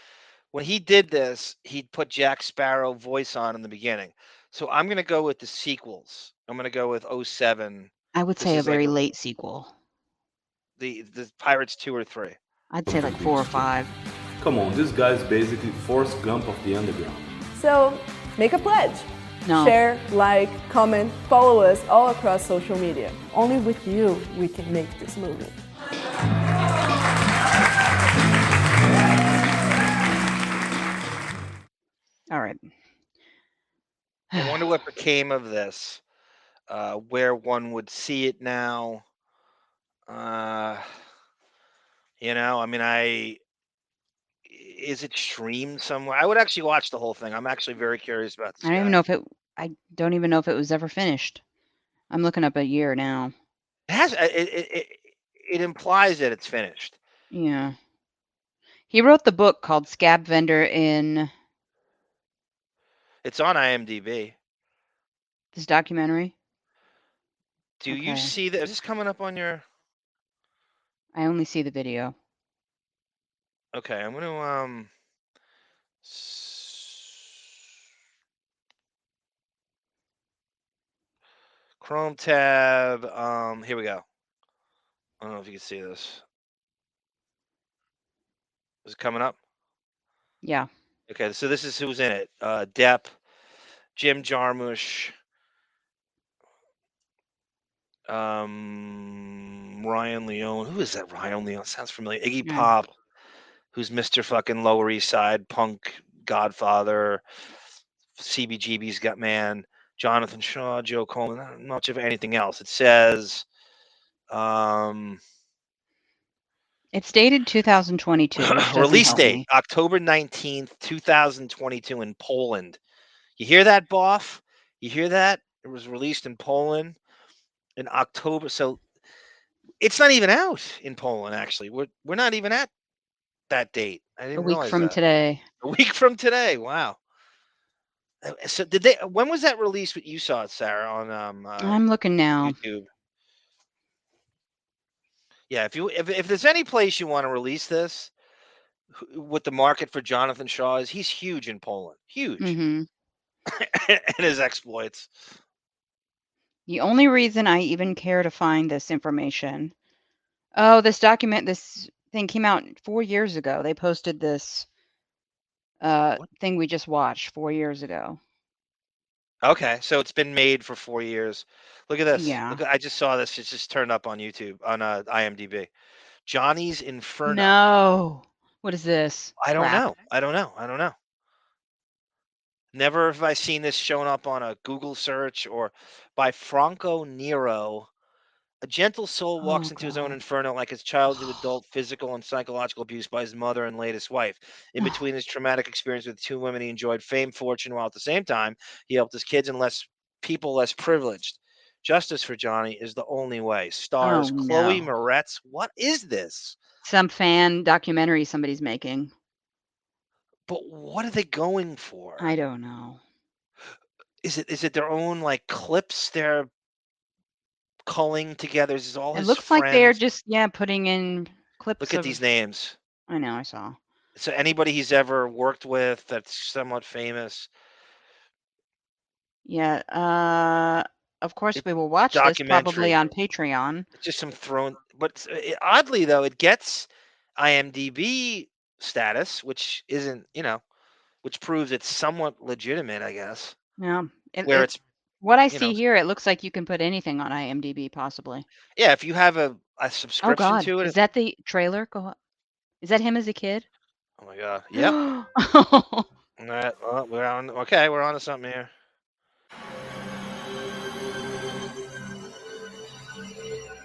When he did this, he put Jack Sparrow voice on in the beginning. So I'm gonna go with the sequels. I'm gonna go with 07. I would This say a is like very late sequel. the Pirates 2 or 3. I'd say like 4 or 5. Come on, this guy's basically Forrest Gump of the underground. So make a pledge. No. Share, like, comment, follow us all across social media. Only with you we can make this movie. All right. I wonder what became of this. Where one would see it now. I mean, is it streamed somewhere? I would actually watch the whole thing. I'm actually very curious about this. I don't even know if it. I don't even know if it was ever finished. I'm looking up a year now. It implies that it's finished. Yeah. He wrote the book called Scab Vendor in It's on IMDb. this documentary. Do you see that? Is this coming up on your? I only see the video. Okay, I'm gonna Chrome tab. Here we go. I don't know if you can see this. Is it coming up? Yeah. Okay, so this is who's in it. Depp, Jim Jarmusch, Ryan Leone. Who is that? Ryan Leone sounds familiar. Iggy Yeah. Pop, who's Mr. fucking Lower East Side punk Godfather. CBGB's got man. Jonathan Shaw, Joe Coleman. Not much of anything else. It says, It's dated 2022, which doesn't release help date me. October 19th, 2022 in Poland. You hear that, Boff? You hear that? It was released in Poland in October. So it's not even out in Poland. Actually, we're not even at that date. I A didn't week realize from that. today. A week from today. Wow. So did they? When was that released? You saw it, Sarah, on I'm looking now. YouTube. Yeah, if there's any place you want to release this, what the market for Jonathan Shaw is, he's huge in Poland. Huge. Mm-hmm. And his exploits. The only reason I even care to find this information. Oh, this thing came out 4 years ago. They posted this thing we just watched 4 years ago. Okay, so it's been made for 4 years. Look at this. Yeah. Look, I just saw this. It's just turned up on YouTube, on IMDb. Johnny's Inferno. No. What is this? I don't Crap. know. I don't know. Never have I seen this shown up on a Google search or by Franco Nero. A gentle soul walks Oh, into his own God. inferno like his childhood adult physical and psychological abuse by his mother and latest wife. In between his traumatic experience with two women, he enjoyed fame, fortune, while at the same time he helped his kids and people less privileged. Justice for Johnny is the only way. Stars Oh, Chloe no. Moretz. What is this? Some fan documentary somebody's making. But what are they going for? I don't know. Is it their own like clips they're culling together? Is this all It his looks like they're friends? just, putting in clips Look at of. these names. I know, I saw. So anybody he's ever worked with that's somewhat famous. Yeah. Of course, we will watch this probably Documentary. on Patreon. It's just some thrown, but oddly though, it gets IMDb status, which isn't, which proves it's somewhat legitimate, I guess. Yeah. Where it's, what I see here, it looks like you can put anything on IMDb, possibly. yeah, if you have a Oh, subscription God. to it. Is that the trailer? Is that him as a kid? Oh my God. Yep. All right. Well, we're on to something here.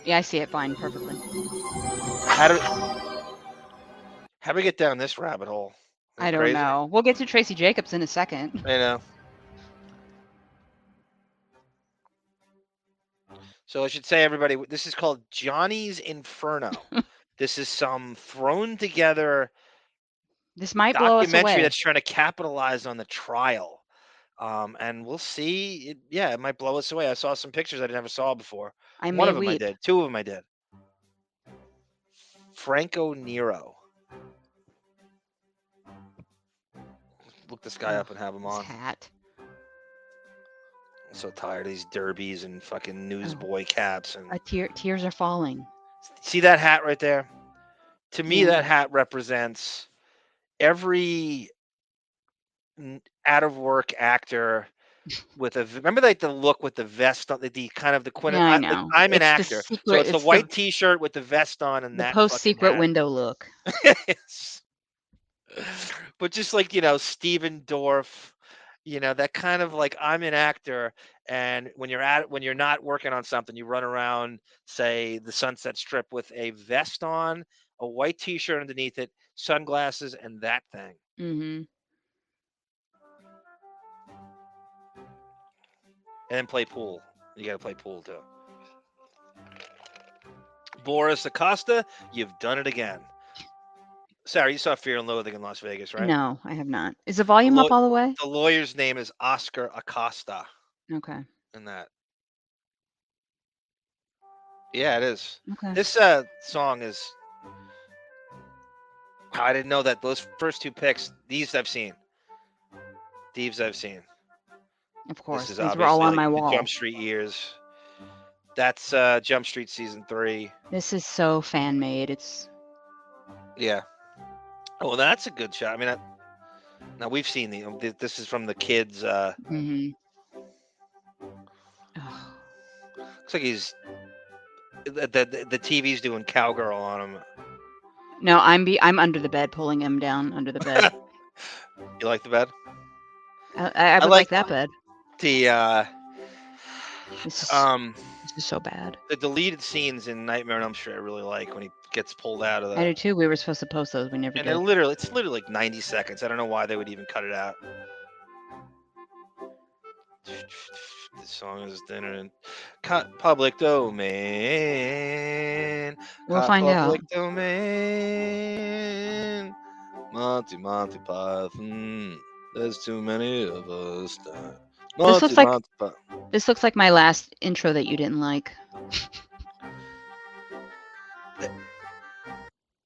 Yeah, I see it fine, perfectly. How do we get down this rabbit hole? I don't know. We'll get to Tracey Jacobs in a second. I know. So I should say, everybody, this is called Johnny's Inferno. This is some thrown together This might blow us documentary away. that's trying to capitalize on the trial. And we'll see. It might blow us away. I saw some pictures I never saw before. One of them I did. Two of them I did. Franco Nero. Look this guy up and have him on. Hat. I'm so tired of these derbies and fucking newsboy caps. And tears are falling. See that hat right there? To me, that hat represents every out of work actor with remember like the look with the vest on, the kind of the I know. I'm an It's the actor. secret, So it's the white t-shirt with the vest on and the that post-secret window look. But just like, Steven Dorff, that kind of like, I'm an actor, and when you're not working on something, you run around, say, the Sunset Strip with a vest on, a white t-shirt underneath it, sunglasses, and that thing. Mm-hmm. And then play pool. You got to play pool too. Boris Acosta, you've done it again. Sarah, you saw Fear and Loathing in Las Vegas, right? No, I have not. Is the volume up all the way? The lawyer's name is Oscar Acosta. Okay. In that. Yeah, it is. Okay. This song is. I didn't know that those first two picks. These I've seen. Of course, This is these were all on obviously my like the wall. Jump Street years. That's Jump Street season 3. This is so fan made. It's Yeah. Oh, that's a good shot. I mean, now we've seen this is from the kids. mhm. Looks like he's the TV's doing cowgirl on him. No, I'm under the bed, pulling him down under the bed. You like the bed? I would like that bed. The This is so bad. the deleted scenes in Nightmare on Elm Street I really like when he gets pulled out of I do the. too. We were supposed to post those. We never And did. it's literally like 90 seconds. I don't know why they would even cut it out. The song is dinner and cut public domain. We'll Cut find out. public domain. Monty Python. There's too many of us. This looks like my last intro that you didn't like.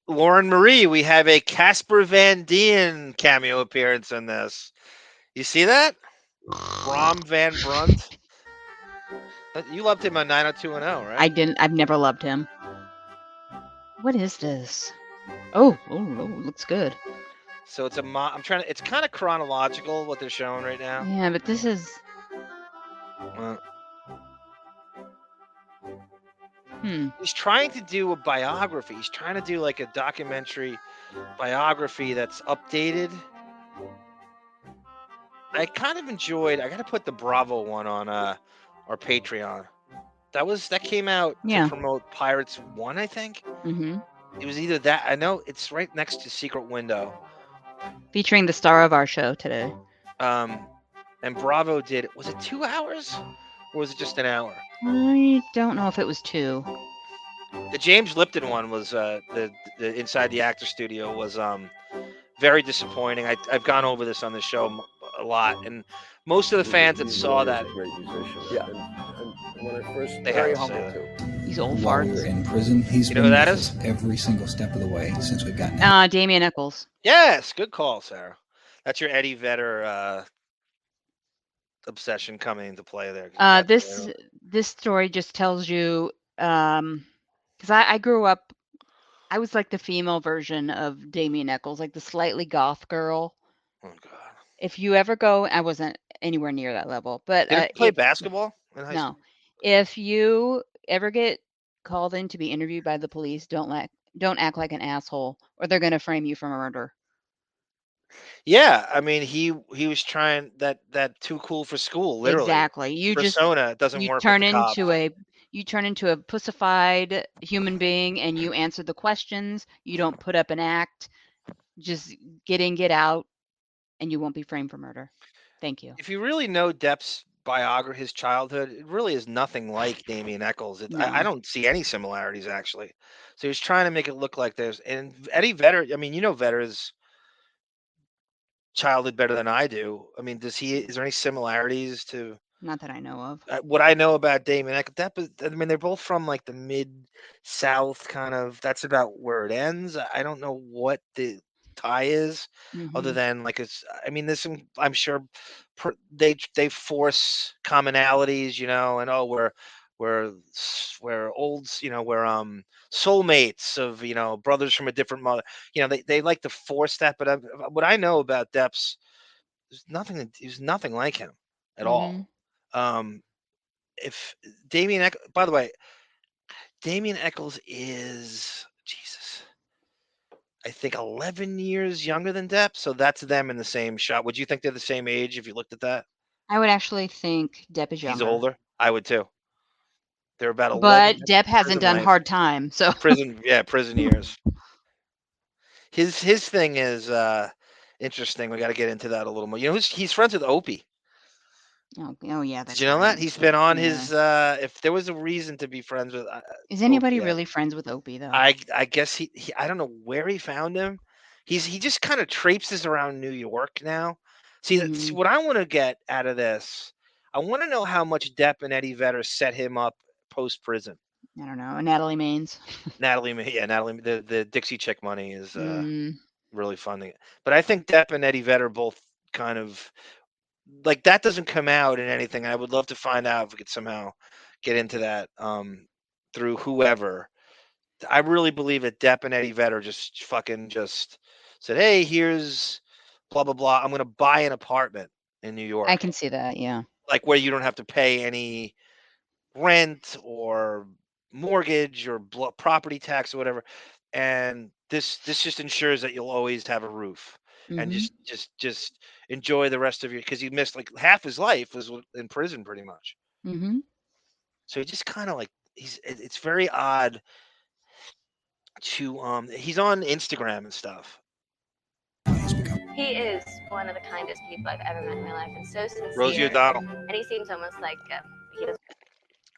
Lauren Marie, we have a Casper Van Dien cameo appearance in this. You see that? Brom Van Brunt. You loved him on 90210, right? I didn't. I've never loved him. What is this? Oh, looks good. So it's I'm trying to. It's kind of chronological what they're showing right now. Yeah, but this is. He's trying to do a biography. He's trying to do like a documentary biography that's updated. I kind of enjoyed. I got to put the Bravo one on our Patreon. That came out to promote Pirates 1, I think. Mm-hmm. It was either that. I know it's right next to Secret Window. Featuring the star of our show today. And Bravo did. Was it 2 hours, or was it just an hour? I don't know if it was 2. The James Lipton one was the Inside the Actor Studio was very disappointing. I've gone over this on the show a lot, and most of the fans that saw that, Yeah. And when I first they very have to humble say too. He's old While farts. we're in prison, he's You know been who that with is? us every single step of the way since we've gotten out. Damian Eccles. Yes, good call, Sarah. That's your Eddie Vedder obsession coming into play there. This story just tells you, because I grew up, I was like the female version of Damian Eccles, like the slightly goth girl. Oh God! If you ever go, I wasn't anywhere near that level, but Did you play basketball in high school? no, if you ever get called in to be interviewed by the police, don't act like an asshole, or they're gonna frame you for murder. Yeah, I mean he was trying that too cool for school, literally. Exactly. Persona doesn't work with the cops. You turn into a pussified human being, and you answer the questions. You don't put up an act. Just get in, get out, and you won't be framed for murder. Thank you. If you really know Depp's biography, his childhood, it really is nothing like Damian Eccles. I don't see any similarities actually. So he's trying to make it look like there's. And Eddie Vedder, I mean, you know Vedder's childhood better than I do. I mean, is there any similarities to? Not that I know of. What I know about Damian Eccles, I mean, they're both from like the mid-South kind of. That's about where it ends. I don't know what the tie is, other than like it's. I mean, there's some. I'm sure they force commonalities, you know, and we're old, you know, we're soulmates of, you know, brothers from a different mother. You know, they like to force that, but what I know about Depp's, there's nothing like him at all. If Damian by the way, Damian Eccles is Jesus, I think 11 years younger than Depp, so that's them in the same shot. Would you think they're the same age if you looked at that? I would actually think Depp is younger. He's older. I would too. They're about 11. But Depp hasn't done life. hard time, so prison years. His thing is interesting. We got to get into that a little more. You know, he's friends with Opie. Oh yeah. Did you know that? He's been on his. If there was a reason to be friends with. Is anybody really friends with Opie though? I guess he. I don't know where he found him. He just kind of traipses around New York now. See, that's what I want to get out of this. I want to know how much Depp and Eddie Vedder set him up post prison. I don't know. Natalie Maines. Natalie, the Dixie Chick money is really funny. But I think Depp and Eddie Vedder both kind of like that doesn't come out in anything. I would love to find out if we could somehow get into that through whoever. I really believe that Depp and Eddie Vedder just fucking just said, "Hey, here's blah blah blah. I'm gonna buy an apartment in New York." I can see that. Yeah. Like where you don't have to pay any rent or mortgage or property tax or whatever, and this just ensures that you'll always have a roof and Mhm. just enjoy the rest of your, because he missed like half his life was in prison pretty much. Mhm. So he just kind of like it's very odd to he's on Instagram and stuff. He is one of the kindest people I've ever met in my life, and so sincere. Rosie O'Donnell. And he seems almost like he doesn't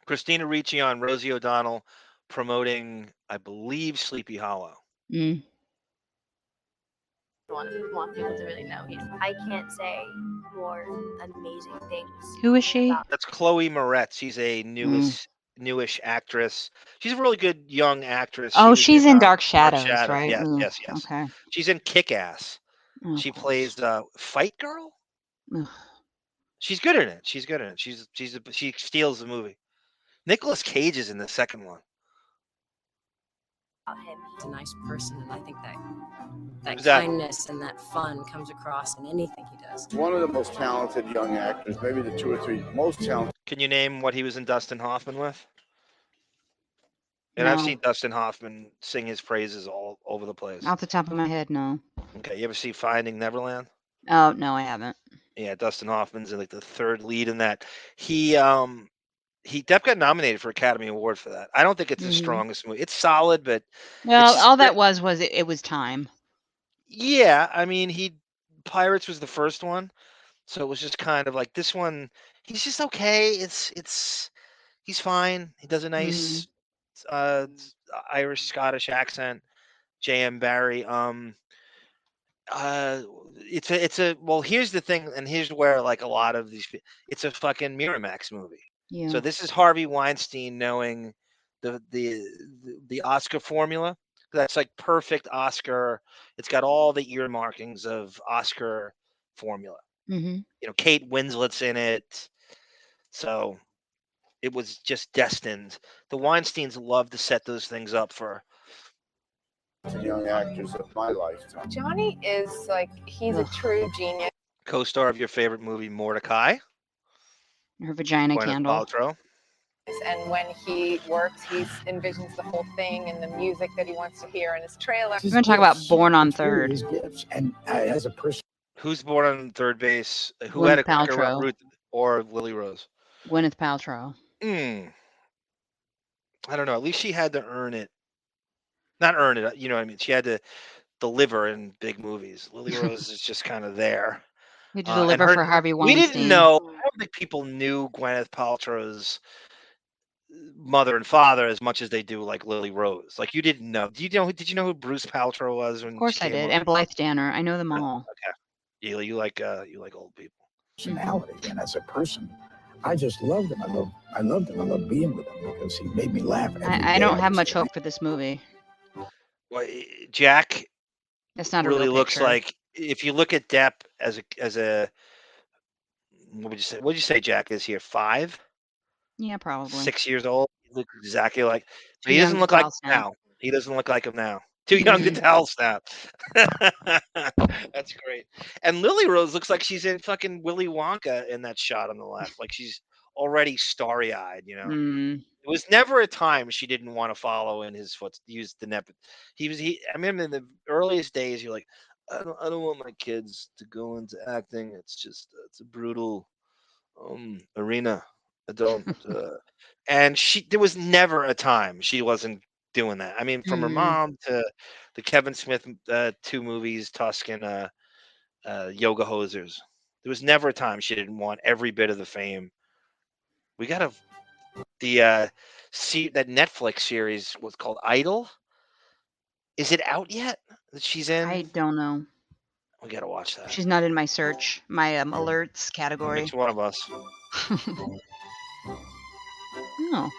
Christina Ricci on Rosie O'Donnell promoting, I believe, Sleepy Hollow. Mm. want people to really know. I can't say more amazing things. Who is she? That's Chloe Moretz. She's a newish actress. She's a really good young actress. Oh, was she's in Dark Shadows, right? Yes, Ugh, yes, yes. Okay. She's in Kick-Ass. Oh, She plays Fight Girl. Ugh. She's good in it. She's good in it. She steals the movie. Nicolas Cage is in the second one. Him. He's a nice person, and I think that Who's that? kindness and that fun comes across in anything he does. One of the most talented young actors, maybe the 2 or 3 most talented. Can you name what he was in Dustin Hoffman with? And I've No. seen Dustin Hoffman sing his praises all over the place. Off the top of my head, no. Okay, you ever see Finding Neverland? Oh no, I haven't. Yeah, Dustin Hoffman's like the third lead in that. Depp got nominated for Academy Award for that. I don't think it's the strongest movie. It's solid, but Well, it's all that was it was time. yeah. I mean, Pirates was the first one, so it was just kind of like this one. He's just okay. He's fine. He does a nice Irish Scottish accent. J.M. Barrie. It's a well. Here's the thing, and here's where like a lot of these. It's a fucking Miramax movie. Yeah. So this is Harvey Weinstein knowing the Oscar formula. That's like perfect Oscar. It's got all the earmarkings of Oscar formula. Mhm. You know, Kate Winslet's in it. So it was just destined. The Weinsteins love to set those things up for young actors of my lifetime. Johnny is like, he's a true genius. co-star of your favorite movie, Mordecai. Her vagina Gwyneth candle. Paltrow. And when he works, he envisions the whole thing and the music that he wants to hear in his trailer. We're going to talk about Born on Third. And as a person, Who's born on third base? Who Gwyneth had a quicker Paltrow. route, or Lily Rose? Gwyneth Paltrow. I don't know. At least she had to earn it. Not earn it. You know what I mean? She had to deliver in big movies. Lily Rose is just kind of there. We had to deliver for Harvey We Weinstein. didn't know. I don't think people knew Gwyneth Paltrow's mother and father as much as they do like Lily Rose. Like you didn't know. Did you know who Bruce Paltrow was when Of course she I came did. up? And Blythe Danner. I know them all. Okay. You like old people. personality, and as a person, I just loved him. I loved him. I loved being with him because he made me laugh. I don't have much hope for this movie. Well, Jack It's not a really real looks picture. like, if you look at Depp as a what would you say? What would you say Jack is here? 5? Yeah, probably. 6 years old. He looks exactly like. But Too he young doesn't to look like tell him snap. now. He doesn't look like him now. Too young to tell snap. That's great. And Lily Rose looks like she's in fucking Willy Wonka in that shot on the left. Like she's already starry-eyed, you know. Mm. It was never a time she didn't want to follow in his foot. Use the net. I mean, in the earliest days, you're like, I don't want my kids to go into acting. It's a brutal arena. I don't. And there was never a time she wasn't doing that. I mean, from her mom to the Kevin Smith 2 movies, Tusk and Yoga Hosers. There was never a time she didn't want every bit of the fame. We got that Netflix series was called Idol. Is it out yet that she's in? I don't know. We gotta watch that. She's not in my search, my alerts category. It's one of us. Oh,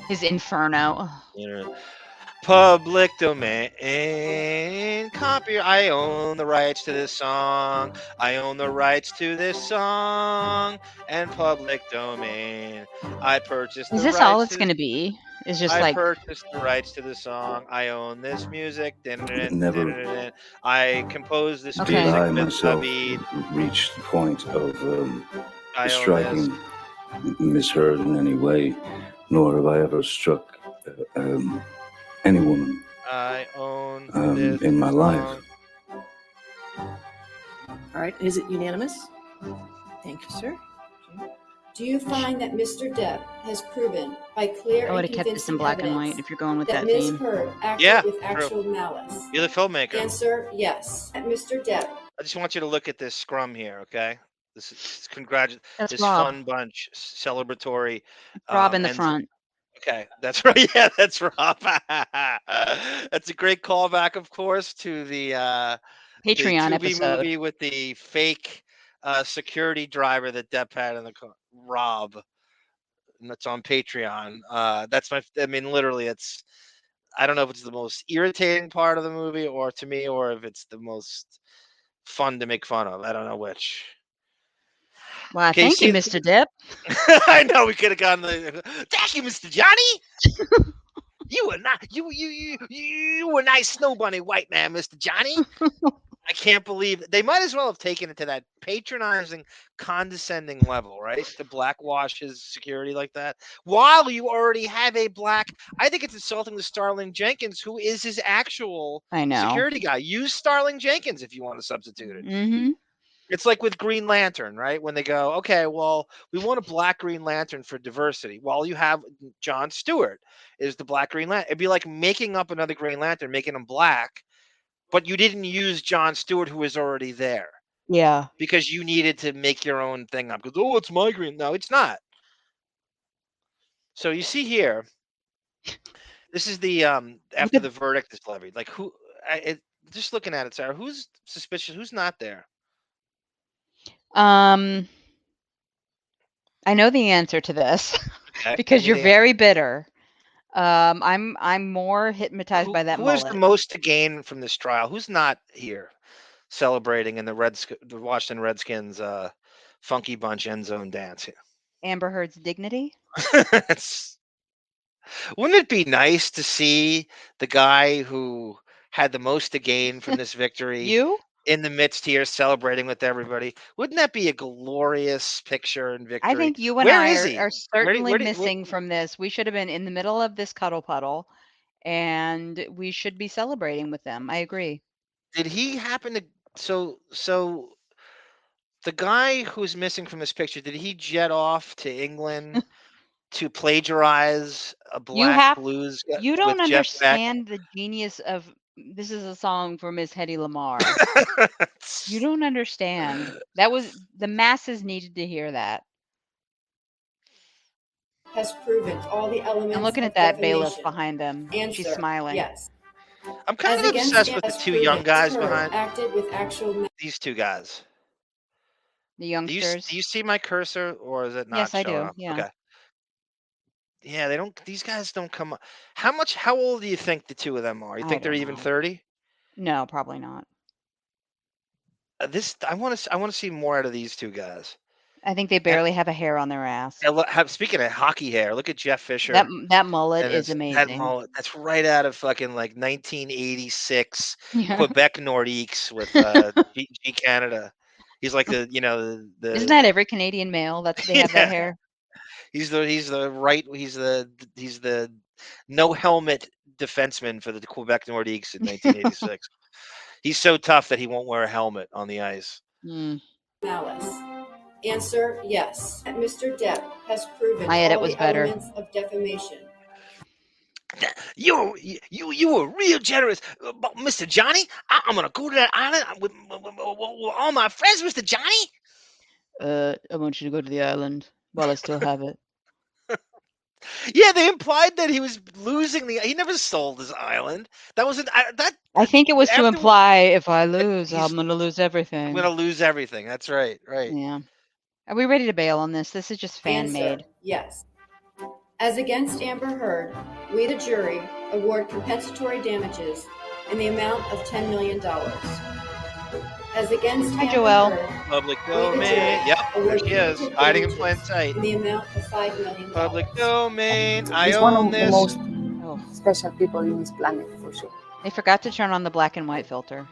his Inferno. Oh. You know, Public domain. Copy. I own the rights to this song. I own the rights to this song. And public domain. I purchased Is the this all rights it's to going this. to be? Is just I like purchased the rights to the song. I own this music. Never I composed this did music I with myself David. reach the point of I own this. striking Miss Heard in any way, nor have I ever struck any woman I own this in my life. song. All right, is it unanimous? Thank you, sir. Do you find that Mr. Depp has proven by clear I would and have kept this in convincing black and evidence white if you're going with that that Ms. theme. Heard acted Yeah, with true. actual malice? You're the filmmaker. Answer, yes. That Mr. Depp. I just want you to look at this scrum here, okay? This is That's this Rob. fun bunch, celebratory. Rob in the ends- front. Okay, that's right. Yeah, that's Rob. That's a great callback, of course, to the Patreon Tubi episode. movie with the fake security driver that Depp had in the car, Rob, and that's on Patreon. That's my. I mean, literally, it's. I don't know if it's the most irritating part of the movie, or to me, or if it's the most fun to make fun of. I don't know which. Wow, Okay, thank you, see- Mr. Depp. I know we could have gone. Thank you, Mr. Johnny. You were not. You were nice snow bunny white man, Mr. Johnny. I can't believe they might as well have taken it to that patronizing, condescending level, right? To blackwash his security like that, while you already have a black. I think it's insulting to Starling Jenkins, who is his actual I know. security guy. Use Starling Jenkins if you want to substitute it. Mm-hmm. It's like with Green Lantern, right? When they go, okay, well, we want a black Green Lantern for diversity. Well, you have John Stewart is the black Green Lantern. It'd be like making up another Green Lantern, making him black, but you didn't use John Stewart, who was already there, Yeah. because you needed to make your own thing up. Because, oh, it's my Green. No, it's not. So you see here, this is the after the verdict is levied. Like just looking at it, Sarah, who's suspicious? Who's not there? I know the answer to this Okay, because give you're me the very bitter. I'm more hypnotized by that Who has mullet. the most to gain from this trial? Who's not here celebrating in the Washington Redskins funky bunch end zone dance? Amber Heard's dignity. Wouldn't it be nice to see the guy who had the most to gain from this victory You? in the midst here celebrating with everybody? Wouldn't that be a glorious picture and victory? I think you and Where I is he? are certainly where do- missing from this. We should have been in the middle of this cuddle puddle, and we should be celebrating with them. I agree. Did he happen to so the guy who's missing from this picture, did he jet off to England to plagiarize a Black Blues You with don't Jeff Beck? understand the genius of this is a song for Miss Hedy Lamarr. You don't understand. That was the masses needed to hear that. Has proven all the elements. I'm looking of at that bailiff defamation. behind him. She's Answer, smiling. Yes. I'm kind As of against obsessed with the has two proven young guys Heard behind acted with actual. these two guys. The Do youngsters. you see my cursor, or is it not Yes, I showing do. up? Yeah. Okay. Yeah, they don't. These guys don't come up. How old do you think the two of them are? You I think they're don't even know. 30? No, probably not. I want to see more out of these two guys. I think they barely have a hair on their ass. Speaking of hockey hair, look at Jeff Fisher. That mullet and is that amazing. mullet. That's right out of fucking like 1986 Yeah. Quebec Nordiques with G Canada. He's like the Isn't that every Canadian male that they have that hair? He's the no helmet defenseman for the Quebec Nordiques in 1986. He's so tough that he won't wear a helmet on the ice. Malice. Answer, yes. Mr. Depp has proven My edit all was the better. elements of defamation. You were real generous, Mr. Johnny. I'm gonna go to that island with all my friends, Mr. Johnny. I want you to go to the island while I still have it. Yeah, they implied that he was losing he never sold his island. That wasn't that. I think it was to after- imply if I lose, I'm going to lose everything. I'm gonna lose everything. That's right. Yeah. Are we ready to bail on this? This is just fan made. Answer, yes. As against Amber Heard, we, the jury, award compensatory damages in the amount of $10 million. As against Hi, Amber Joelle. Heard, Public we, the domain. jury, Yep, there award she is, punitive hiding in plain damages sight. in the amount of $5 million. Public domain. I He's one own of the this. most Oh. special people in this planet, for sure. They forgot to turn on the black and white filter.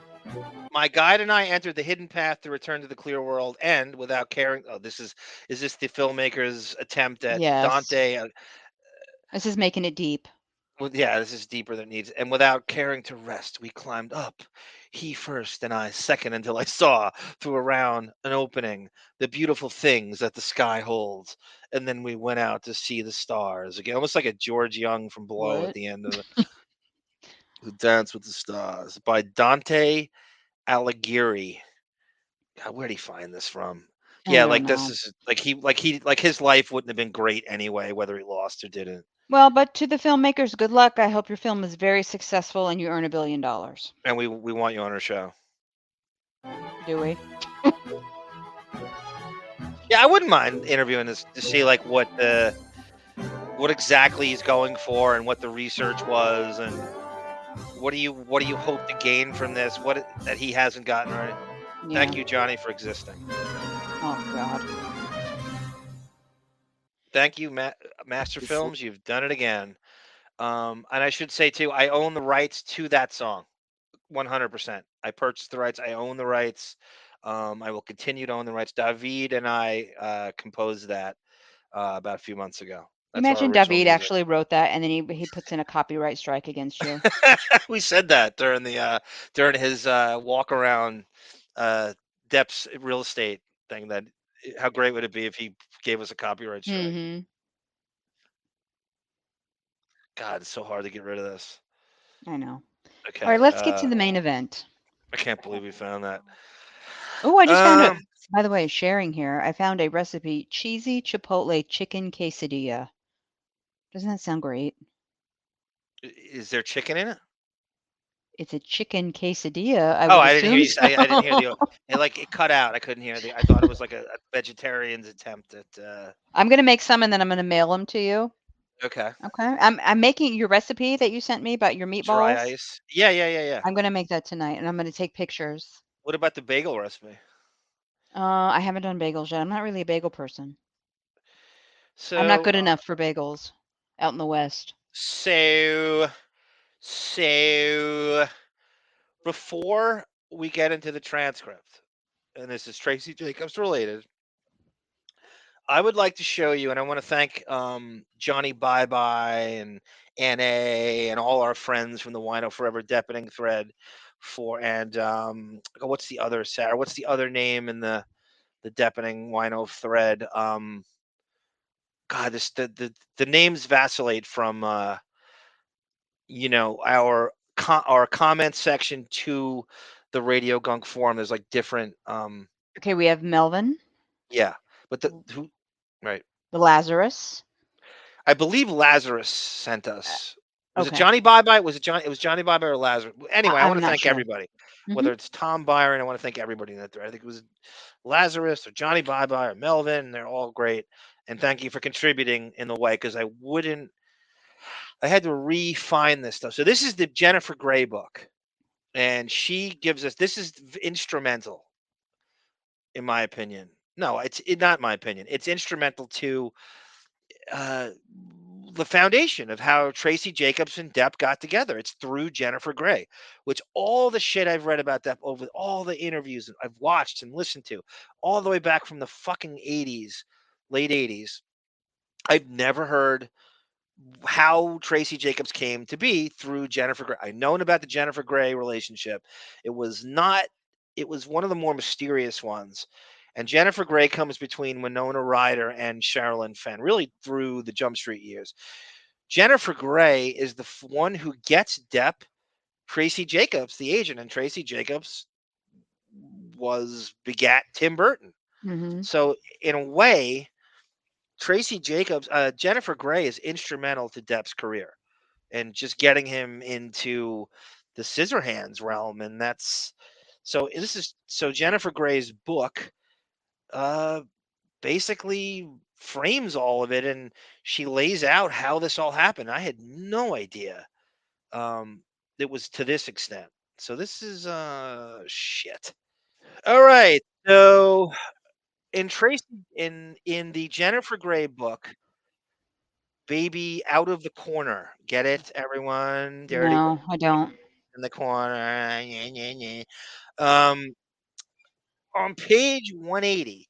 My guide and I entered the hidden path to return to the clear world, and without caring. Oh, is this the filmmaker's attempt at Yes. Dante? This is making it deep. Well, yeah, this is deeper than it needs. And without caring to rest, we climbed up. He first and I second, until I saw through around an opening the beautiful things that the sky holds. And then we went out to see the stars again, almost like a George Young from Below at What? the end of the Dance with the Stars by Dante Alighieri. God, where'd he find this from? I Yeah, don't like this know. is like his life wouldn't have been great anyway, whether he lost or didn't. Well, but to the filmmakers, good luck. I hope your film is very successful and you earn $1 billion. And we want you on our show. Do we? Yeah, I wouldn't mind interviewing this to see like what exactly he's going for and what the research was, and what do you hope to gain from this? What that he hasn't gotten right. Yeah. Thank you, Johnny, for existing. Oh God. Thank you, Master Films. You've done it again. And I should say too, I own the rights to that song, 100%. I purchased the rights. I own the rights. I will continue to own the rights. David and I composed that about a few months ago. That's our Imagine original David music. actually wrote that and then he puts in a copyright strike against you. We said that during the during his walk around Depp's real estate thing. That how great would it be if he gave us a copyright strike? Mm-hmm. God, it's so hard to get rid of this. I know. Okay. All right, let's get to the main event. I can't believe we found that. Oh, I just found it. By the way, sharing here, I found a recipe: cheesy chipotle chicken quesadilla. Doesn't that sound great? Is there chicken in it? It's a chicken quesadilla. I Oh, would I didn't hear you. assume I didn't hear so. it cut out. I couldn't hear I thought it was like a vegetarian's attempt at. I'm gonna make some and then I'm gonna mail them to you. Okay. Okay. I'm making your recipe that you sent me about your meatballs. Dry ice. Yeah. I'm gonna make that tonight and I'm gonna take pictures. What about the bagel recipe? I haven't done bagels yet. I'm not really a bagel person. So I'm not good enough for bagels out in the West. So before we get into the transcript, and this is Tracey Jacobs related, I would like to show you, and I want to thank Johnny Bye Bye and Anna and all our friends from the WINO Forever Depening thread and what's the other, Sara? What's the other name in the Depening WINO thread? God, the names vacillate from our comment section to the Radio Gunk forum. There's like different Okay, we have Melvin. Yeah, but who right? The Lazarus. I believe Lazarus sent us. Was it okay. Johnny Bye Bye? Was it Johnny? It was Johnny Bye Bye or Lazarus. Anyway, I I'm want to not thank sure. everybody. Whether it's Tom Byron, I want to thank everybody in that thread. I think it was Lazarus or Johnny Bye Bye or Melvin. They're all great, and thank you for contributing in the way, because I had to refine this stuff. So this is the Jennifer Grey book, and she gives us. This is instrumental, in my opinion. No, it's not my opinion. It's instrumental to the foundation of how Tracey Jacobs and Depp got together. It's through Jennifer Grey, which all the shit I've read about Depp over all the interviews I've watched and listened to, all the way back from the fucking 80s, late 80s, I've never heard how Tracey Jacobs came to be through Jennifer Grey. I've known about the Jennifer Grey relationship. It was one of the more mysterious ones. And Jennifer Grey comes between Winona Ryder and Sherilyn Fenn, really through the Jump Street years. Jennifer Grey is the one who gets Depp, Tracey Jacobs, the agent, and Tracey Jacobs begat Tim Burton. Mm-hmm. So in a way, Tracey Jacobs, Jennifer Grey is instrumental to Depp's career and just getting him into the Scissorhands realm. And so Jennifer Grey's book basically frames all of it, and she lays out how this all happened. I had no idea it was to this extent. So this is shit. All right. So in Tracy in the Jennifer Grey book, Baby Out of the Corner. Get it, everyone? Dirty No, I don't. in the corner. Nyeh, nyeh, nyeh. On page 180,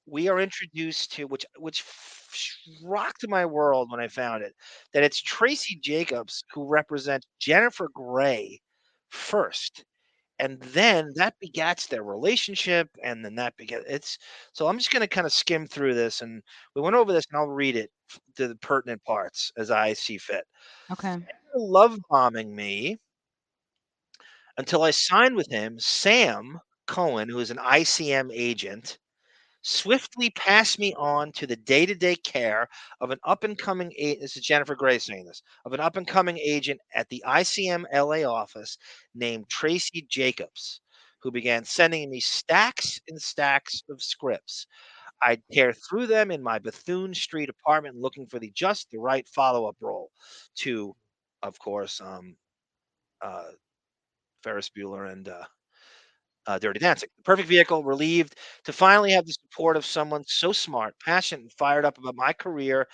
we are introduced to rocked my world when I found it, that it's Tracey Jacobs who represents Jennifer Grey first. And then that begats their relationship, and then that begat it's so I'm just gonna kind of skim through this, and we went over this, and I'll read it to the pertinent parts as I see fit. Okay. Love bombing me until I signed with him, Sam Cohen, who is an ICM agent, swiftly passed me on to the day-to-day care of an up-and-coming this is Jennifer Grey saying this, of an up-and-coming agent at the ICM LA office named Tracey Jacobs, who began sending me stacks and stacks of scripts. I'd tear through them in my Bethune Street apartment looking for just the right follow-up role to, of course, uh, Ferris Bueller and Dirty Dancing. The perfect vehicle, relieved to finally have the support of someone so smart, passionate, and fired up about my career's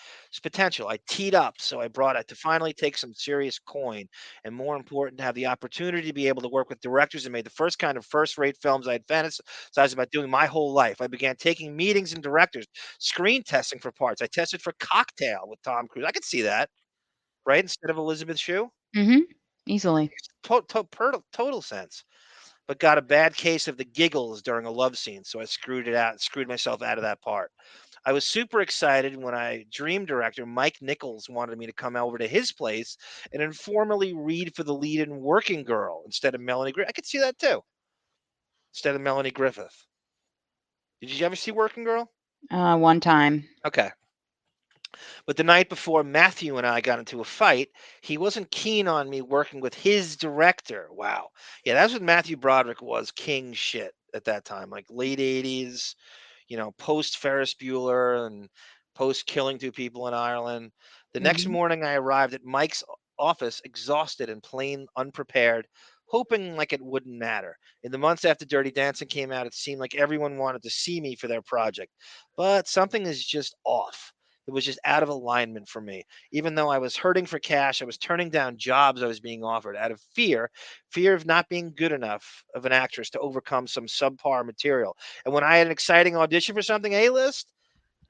potential. I teed up, so I brought it to finally take some serious coin, and more important, to have the opportunity to be able to work with directors and made the first kind of first-rate films I had fantasized about doing my whole life. I began taking meetings and directors, screen testing for parts. I tested for Cocktail with Tom Cruise. I could see that, right? Instead of Elizabeth Shue. Mm-hmm. Easily. Total sense, but got a bad case of the giggles during a love scene, so I screwed myself out of that part. I was super excited when dream director Mike Nichols wanted me to come over to his place and informally read for the lead in Working Girl instead of Melanie Griffith. I could see that too. Instead of Melanie Griffith. Did you ever see Working Girl? One time. Okay. But the night before Matthew and I got into a fight, he wasn't keen on me working with his director. Wow. Yeah, that's what Matthew Broderick was, king shit at that time, like late 80s, post Ferris Bueller and post killing two people in Ireland. The next Mhm. morning, I arrived at Mike's office, exhausted and plain unprepared, hoping like it wouldn't matter. In the months after Dirty Dancing came out, it seemed like everyone wanted to see me for their project, but something is just off. It was just out of alignment for me. Even though I was hurting for cash, I was turning down jobs I was being offered out of fear of not being good enough of an actress to overcome some subpar material. And when I had an exciting audition for something A-list,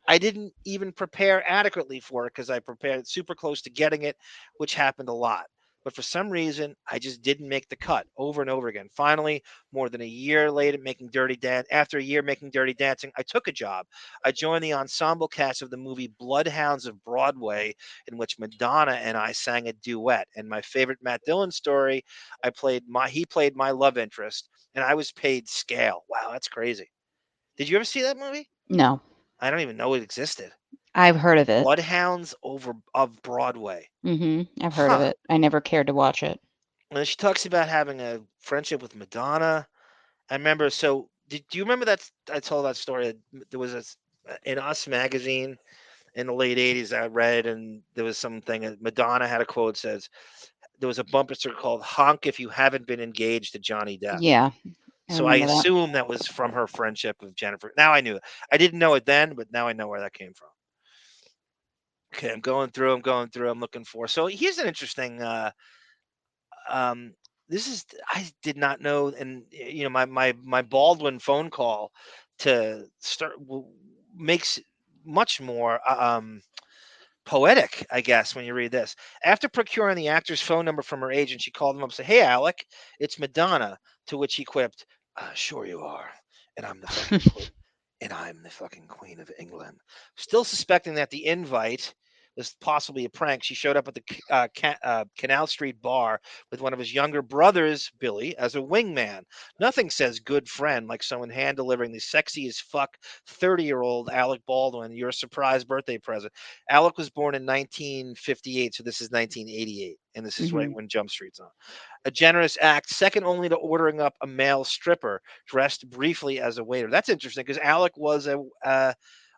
I didn't even prepare adequately for it because I prepared super close to getting it, which happened a lot. But for some reason, I just didn't make the cut over and over again. Finally, more than a year later, after a year making Dirty Dancing, I took a job. I joined the ensemble cast of the movie Bloodhounds of Broadway, in which Madonna and I sang a duet. And my favorite Matt Dillon story, he played my love interest, and I was paid scale. Wow, that's crazy. Did you ever see that movie? No. I don't even know it existed. I've heard of it. Bloodhounds of Broadway. I've heard of Huh. it. I never cared to watch it. And then she talks about having a friendship with Madonna. I remember. So, do you remember that? I told that story. There was in Us magazine in the late '80s. I read, and there was something. Madonna had a quote says, "There was a bumper sticker called Honk if you haven't been engaged to Johnny Depp." Yeah. I So I remember that. assume that was from her friendship with Jennifer. Now I knew it. I didn't know it then, but now I know where that came from. Okay, I'm going through. I'm looking for. So here's an interesting. Um, this is I did not know, and my Baldwin phone call to start makes much more poetic, I guess, when you read this. After procuring the actor's phone number from her agent, she called him up and said, "Hey, Alec, it's Madonna." To which he quipped, "Sure you are, and I'm the fucking queen, and I'm the fucking queen of England." Still suspecting that the invite was possibly a prank, she showed up at the Canal Street bar with one of his younger brothers, Billy, as a wingman. Nothing says good friend like someone hand delivering the sexy as fuck 30-year-old Alec Baldwin your surprise birthday present. Alec was born in 1958, so this is 1988, and this is right when Jump Street's on. A generous act, second only to ordering up a male stripper dressed briefly as a waiter. That's interesting because Alec was a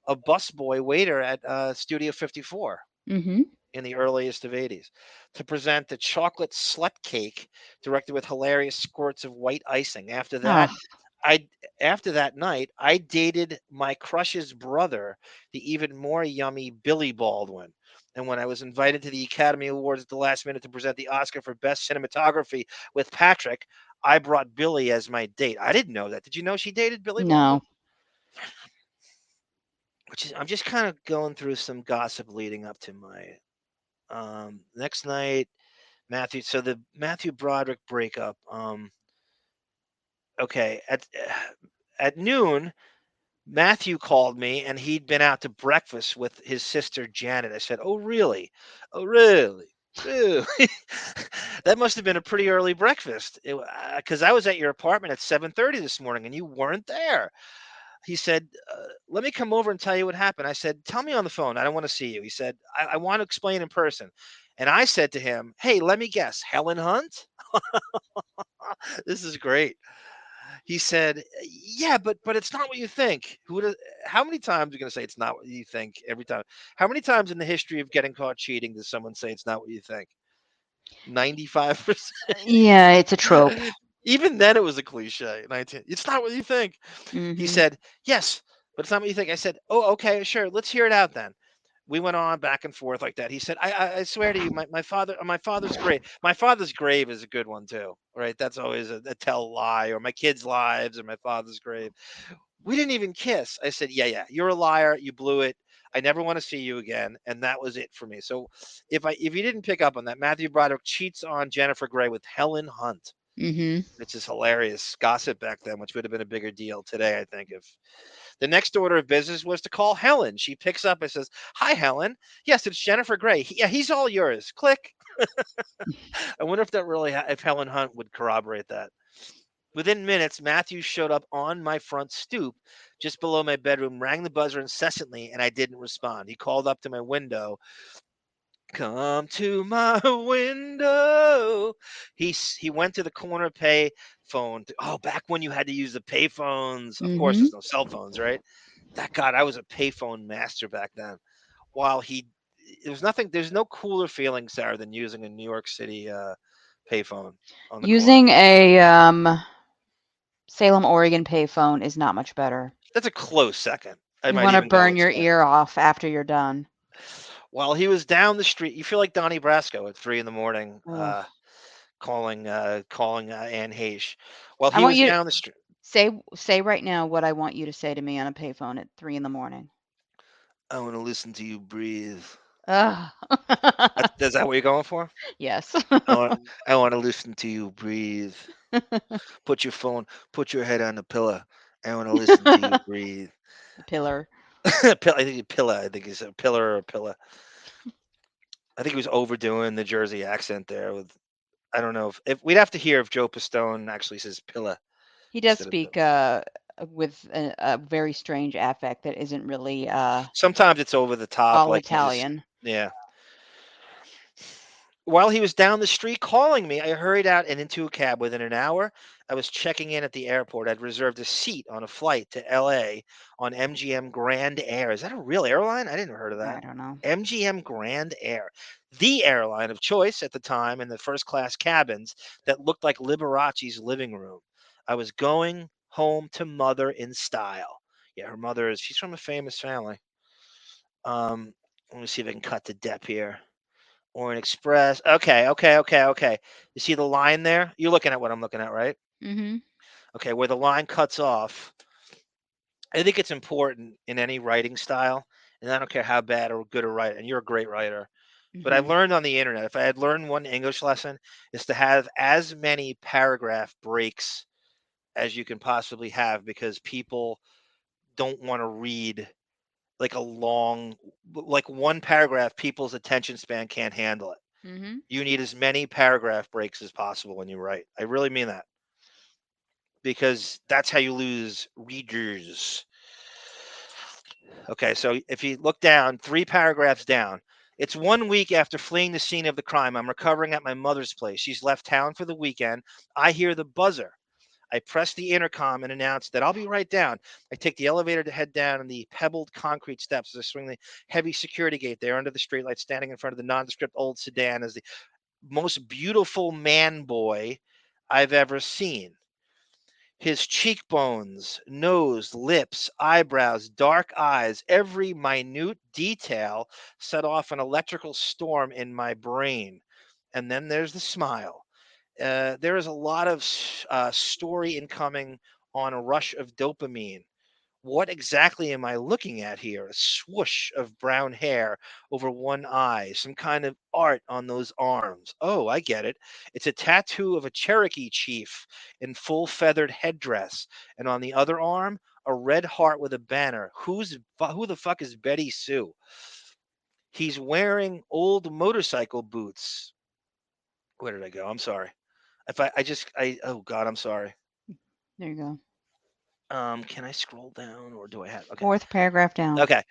a busboy waiter at Studio 54 Mm-hmm. in the earliest of 80s to present the chocolate slut cake directed with hilarious squirts of white icing. After that, after that night, I dated my crush's brother, the even more yummy Billy Baldwin. And when I was invited to the Academy Awards at the last minute to present the Oscar for Best Cinematography with Patrick, I brought Billy as my date. I didn't know that. Did you know she dated Billy Baldwin? No. I'm just kind of going through some gossip leading up to my next night. Matthew. So the Matthew Broderick breakup. Okay, at noon, Matthew called me and he'd been out to breakfast with his sister Janet. I said, "Oh, really? Oh, really? Really?" That must have been a pretty early breakfast, because I was at your apartment at 7:30 this morning and you weren't there. He said, "Let me come over and tell you what happened." I said, "Tell me on the phone. I don't want to see you." He said, I want to explain in person." And I said to him, "Hey, let me guess, Helen Hunt?" This is great. He said, "Yeah, but it's not what you think." How many times are you going to say it's not what you think every time? How many times in the history of getting caught cheating does someone say it's not what you think? 95%. Yeah, it's a trope. Even then, it was a cliche. It's not what you think. He Mm-hmm. said, "Yes, but it's not what you think." I said, "Oh, okay, sure. Let's hear it out then." We went on back and forth like that. He said, I swear to you, my father's grave. My father's grave is a good one too, right? That's always a tell lie, or my kids' lives, or my father's grave. We didn't even kiss." I said, yeah, you're a liar. You blew it. I never want to see you again. And that was it for me. So if you didn't pick up on that, Matthew Broderick cheats on Jennifer Grey with Helen Hunt. Mm-hmm. Which is hilarious gossip back then, which would have been a bigger deal today, I think. If the next order of business was to call Helen, she picks up and says, "Hi, Helen. Yes, it's Jennifer Grey. Yeah, he's all yours." Click. I wonder if if Helen Hunt would corroborate that. Within minutes, Matthew showed up on my front stoop, just below my bedroom, rang the buzzer incessantly, and I didn't respond. He called up to my window. "Come to my window." He went to the corner pay phone. Back when you had to use the pay phones. Of course, Mm-hmm. there's no cell phones, right? God, I was a payphone master back then. While there's no cooler feeling, Sarah, than using a New York City payphone on the corner. Using a Salem, Oregon payphone is not much better. That's a close second. I You might want to even go burn with your second. ear off after you're done. While he was down the street, you feel like Donnie Brasco at 3 a.m, Ugh. calling Anne Heche. While I he want was you down the street. say right now what I want you to say to me on a payphone at 3 a.m. "I want to listen to you breathe." Ugh. Is that what you're going for? Yes. I want to listen to you breathe. Put your head on the pillow. I want to listen to you breathe. The pillar. I think pillow. I think he's a pillar or a pillow. I think he was overdoing the Jersey accent there. I don't know if we'd have to hear if Joe Pistone actually says pillow He does instead of speak pillow. with a very strange affect that isn't really Sometimes it's over the top, all like he just Italian. yeah. While he was down the street calling me, I hurried out and into a cab. Within an hour, I was checking in at the airport. I'd reserved a seat on a flight to LA on MGM Grand Air. Is that a real airline? I didn't heard of I that. don't know. MGM Grand Air, the airline of choice at the time, in the first class cabins that looked like Liberace's living room. I was going home to mother in style. Yeah, her mother she's from a famous family. Let me see if I can cut to Depp here. Or an express. Okay. You see the line there? You're looking at what I'm looking at, right? Mm-hmm. Okay, where the line cuts off. I think it's important in any writing style, and I don't care how bad or good a writer, and you're a great writer. But I Mm-hmm. learned on the internet, if I had learned one English lesson, is to have as many paragraph breaks as you can possibly have, because people don't want to read like a long, like one paragraph. People's attention span can't handle it. Mm-hmm. You need as many paragraph breaks as possible when you write. I really mean that, because that's how you lose readers. Okay, so if you look down, 3 paragraphs down, it's 1 week after fleeing the scene of the crime. I'm recovering at my mother's place. She's left town for the weekend. I hear the buzzer. I press the intercom and announce that I'll be right down. I take the elevator to head down the pebbled concrete steps as I swing the heavy security gate there under the streetlight, standing in front of the nondescript old sedan as the most beautiful man boy I've ever seen. His cheekbones, nose, lips, eyebrows, dark eyes, every minute detail set off an electrical storm in my brain. And then there's the smile. There is a lot of story incoming on a rush of dopamine. What exactly am I looking at here? A swoosh of brown hair over one eye, some kind of art on those arms. Oh, I get it. It's a tattoo of a Cherokee chief in full feathered headdress, and on the other arm, a red heart with a banner. Who the fuck is Betty Sue? He's wearing old motorcycle boots. Where did I go? I'm sorry. If I oh God, I'm sorry. There you go. Can I scroll down or do I have? Okay. 4th paragraph down. Okay.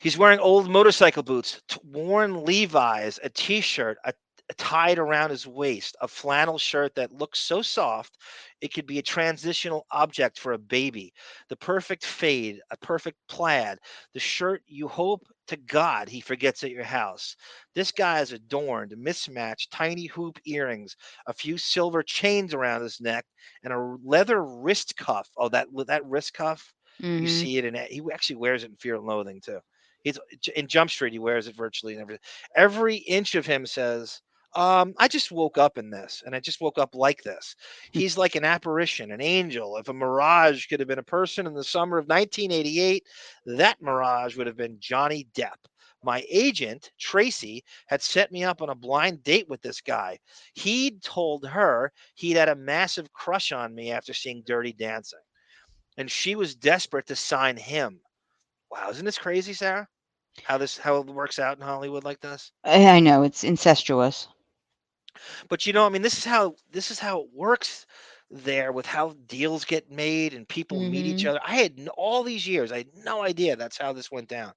He's wearing old motorcycle boots, worn Levi's, a t-shirt tied around his waist, a flannel shirt that looks so soft it could be a transitional object for a baby. The perfect fade, a perfect plaid, the shirt you hope to God he forgets at your house. This guy is adorned, mismatched, tiny hoop earrings, a few silver chains around his neck, and a leather wrist cuff. Oh, that wrist cuff. You Mhm. see it in he actually wears it in Fear and Loathing too. He's in Jump Street. He wears it virtually and everything. Every inch of him says, I just woke up in this, and I just woke up like this. He's like an apparition, an angel. If a mirage could have been a person in the summer of 1988, that mirage would have been Johnny Depp. My agent, Tracy, had set me up on a blind date with this guy. He'd told her he'd had a massive crush on me after seeing Dirty Dancing, and she was desperate to sign him. Wow, isn't this crazy, Sarah? How it works out in Hollywood like this? I know, it's incestuous. But I mean, this is how it works there with how deals get made and people meet each Mhm. other. All these years, I had no idea that's how this went down.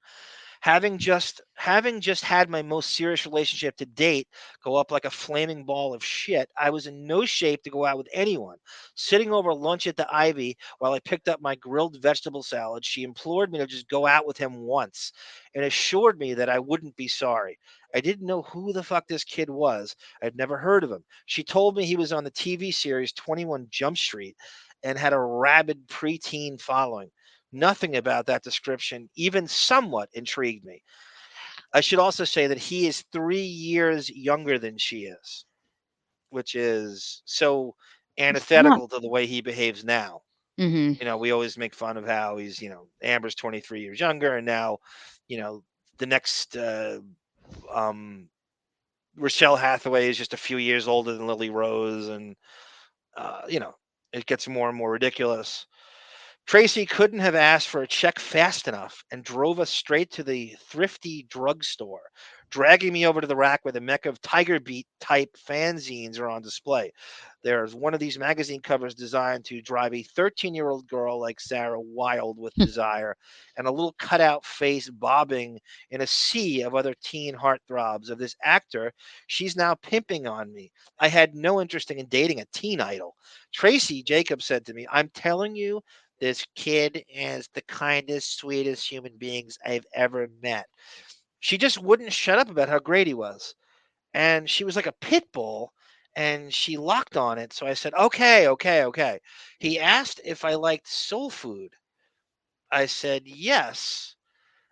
Having just had my most serious relationship to date go up like a flaming ball of shit, I was in no shape to go out with anyone. Sitting over lunch at the Ivy while I picked up my grilled vegetable salad, she implored me to just go out with him once and assured me that I wouldn't be sorry. I didn't know who the fuck this kid was. I'd never heard of him. She told me he was on the TV series 21 Jump Street and had a rabid preteen following. Nothing about that description even somewhat intrigued me. I should also say that he is 3 years younger than she is, which is so It's not antithetical to the way he behaves now. Mhm. We always make fun of how he's, Amber's 23 years younger, and now, the next um, Rochelle Hathaway is just a few years older than Lily Rose, and it gets more and more ridiculous. Tracy couldn't have asked for a check fast enough and drove us straight to the thrifty drugstore, dragging me over to the rack where the mecca of Tiger Beat type fanzines are on display. There's one of these magazine covers designed to drive a 13-year-old girl like Sara wild with desire, and a little cutout face bobbing in a sea of other teen heartthrobs of this actor she's now pimping on me. I had no interest in dating a teen idol. Tracey Jacobs said to me, "I'm telling you, this kid is the kindest, sweetest human beings I've ever met." She just wouldn't shut up about how great he was. And she was like a pit bull, and she locked on it. So I said, okay, okay, okay. He asked if I liked soul food. I said, yes.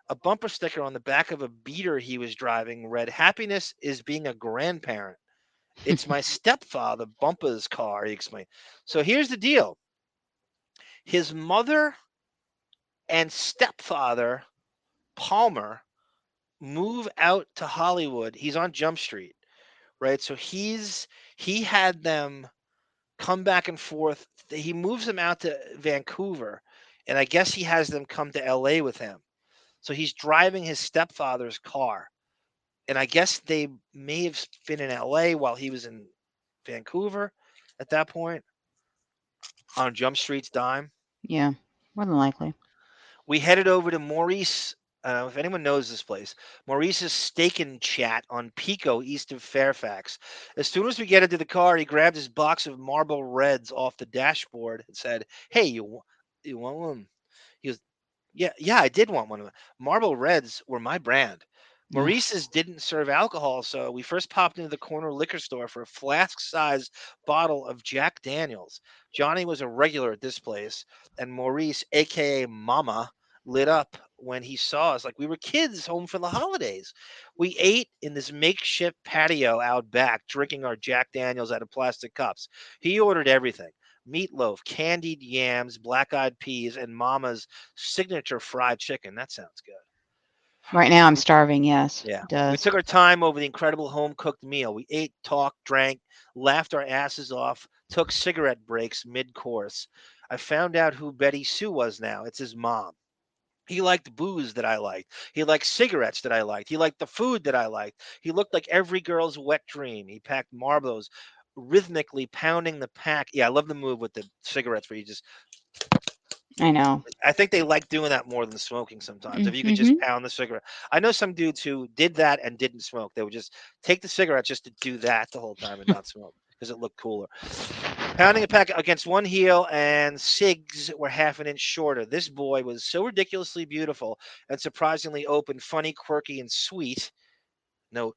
A bumper sticker on the back of a beater he was driving read, "Happiness is being a grandparent." It's my stepfather, Bumpa's car, he explained. So here's the deal. His mother and stepfather, Palmer, move out to Hollywood. He's on Jump Street, right? So he had them come back and forth. He moves them out to Vancouver, and I guess he has them come to LA with him. So he's driving his stepfather's car. And I guess they may have been in LA while he was in Vancouver at that point on Jump Street's dime. Yeah, more than likely. We headed over to Maurice If anyone knows this place, Maurice's Steak and Chat on Pico, east of Fairfax. As soon as we get into the car, he grabbed his box of Marble Reds off the dashboard and said, "Hey, you want one?" He goes, "Yeah, I did want one of them." Marble Reds were my brand. Ugh. Maurice's didn't serve alcohol, so we first popped into the corner liquor store for a flask-sized bottle of Jack Daniels. Johnny was a regular at this place, and Maurice, aka Mama, lit up when he saw us like we were kids home for the holidays. We ate in this makeshift patio out back, drinking our Jack Daniels out of plastic cups. He ordered everything: meatloaf, candied yams, black eyed peas, and Mama's signature fried chicken. That sounds good. Right now, I'm starving. Yes, Yeah. it We does. took our time over the incredible home cooked meal. We ate, talked, drank, laughed our asses off, took cigarette breaks mid course. I found out who Betty Sue was now. It's his mom. He liked booze that I liked. He liked cigarettes that I liked. He liked the food that I liked. He looked like every girl's wet dream. He packed Marlboros, rhythmically pounding the pack. Yeah, I love the move with the cigarettes where you just. I know. I think they like doing that more than smoking sometimes. If you could just Mm-hmm. pound the cigarette. I know some dudes who did that and didn't smoke. They would just take the cigarette just to do that the whole time and not smoke because it looked cooler. Pounding a pack against one heel, and cigs were half an inch shorter. This boy was so ridiculously beautiful and surprisingly open, funny, quirky, and sweet. Note,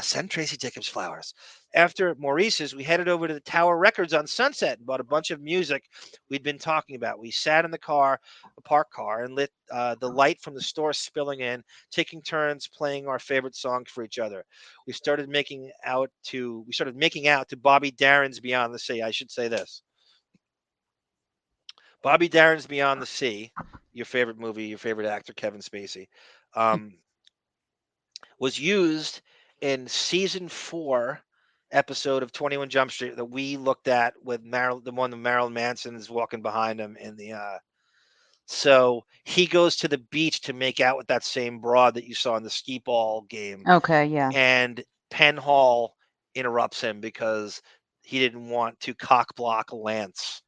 send Tracey Jacobs flowers. After Maurice's, we headed over to the Tower Records on Sunset and bought a bunch of music we'd been talking about. We sat in the car, a parked car, and lit the light from the store spilling in, taking turns playing our favorite songs for each other. We started making out to Bobby Darin's Beyond the Sea. I should say this. Bobby Darin's Beyond the Sea, your favorite movie, your favorite actor, Kevin Spacey, um, was used in season 4 episode of 21 Jump Street that we looked at with the one that Marilyn Manson is walking behind him in the so he goes to the beach to make out with that same broad that you saw in the skee ball game, Okay. Yeah. and Penn Hall interrupts him because he didn't want to cock block Lance.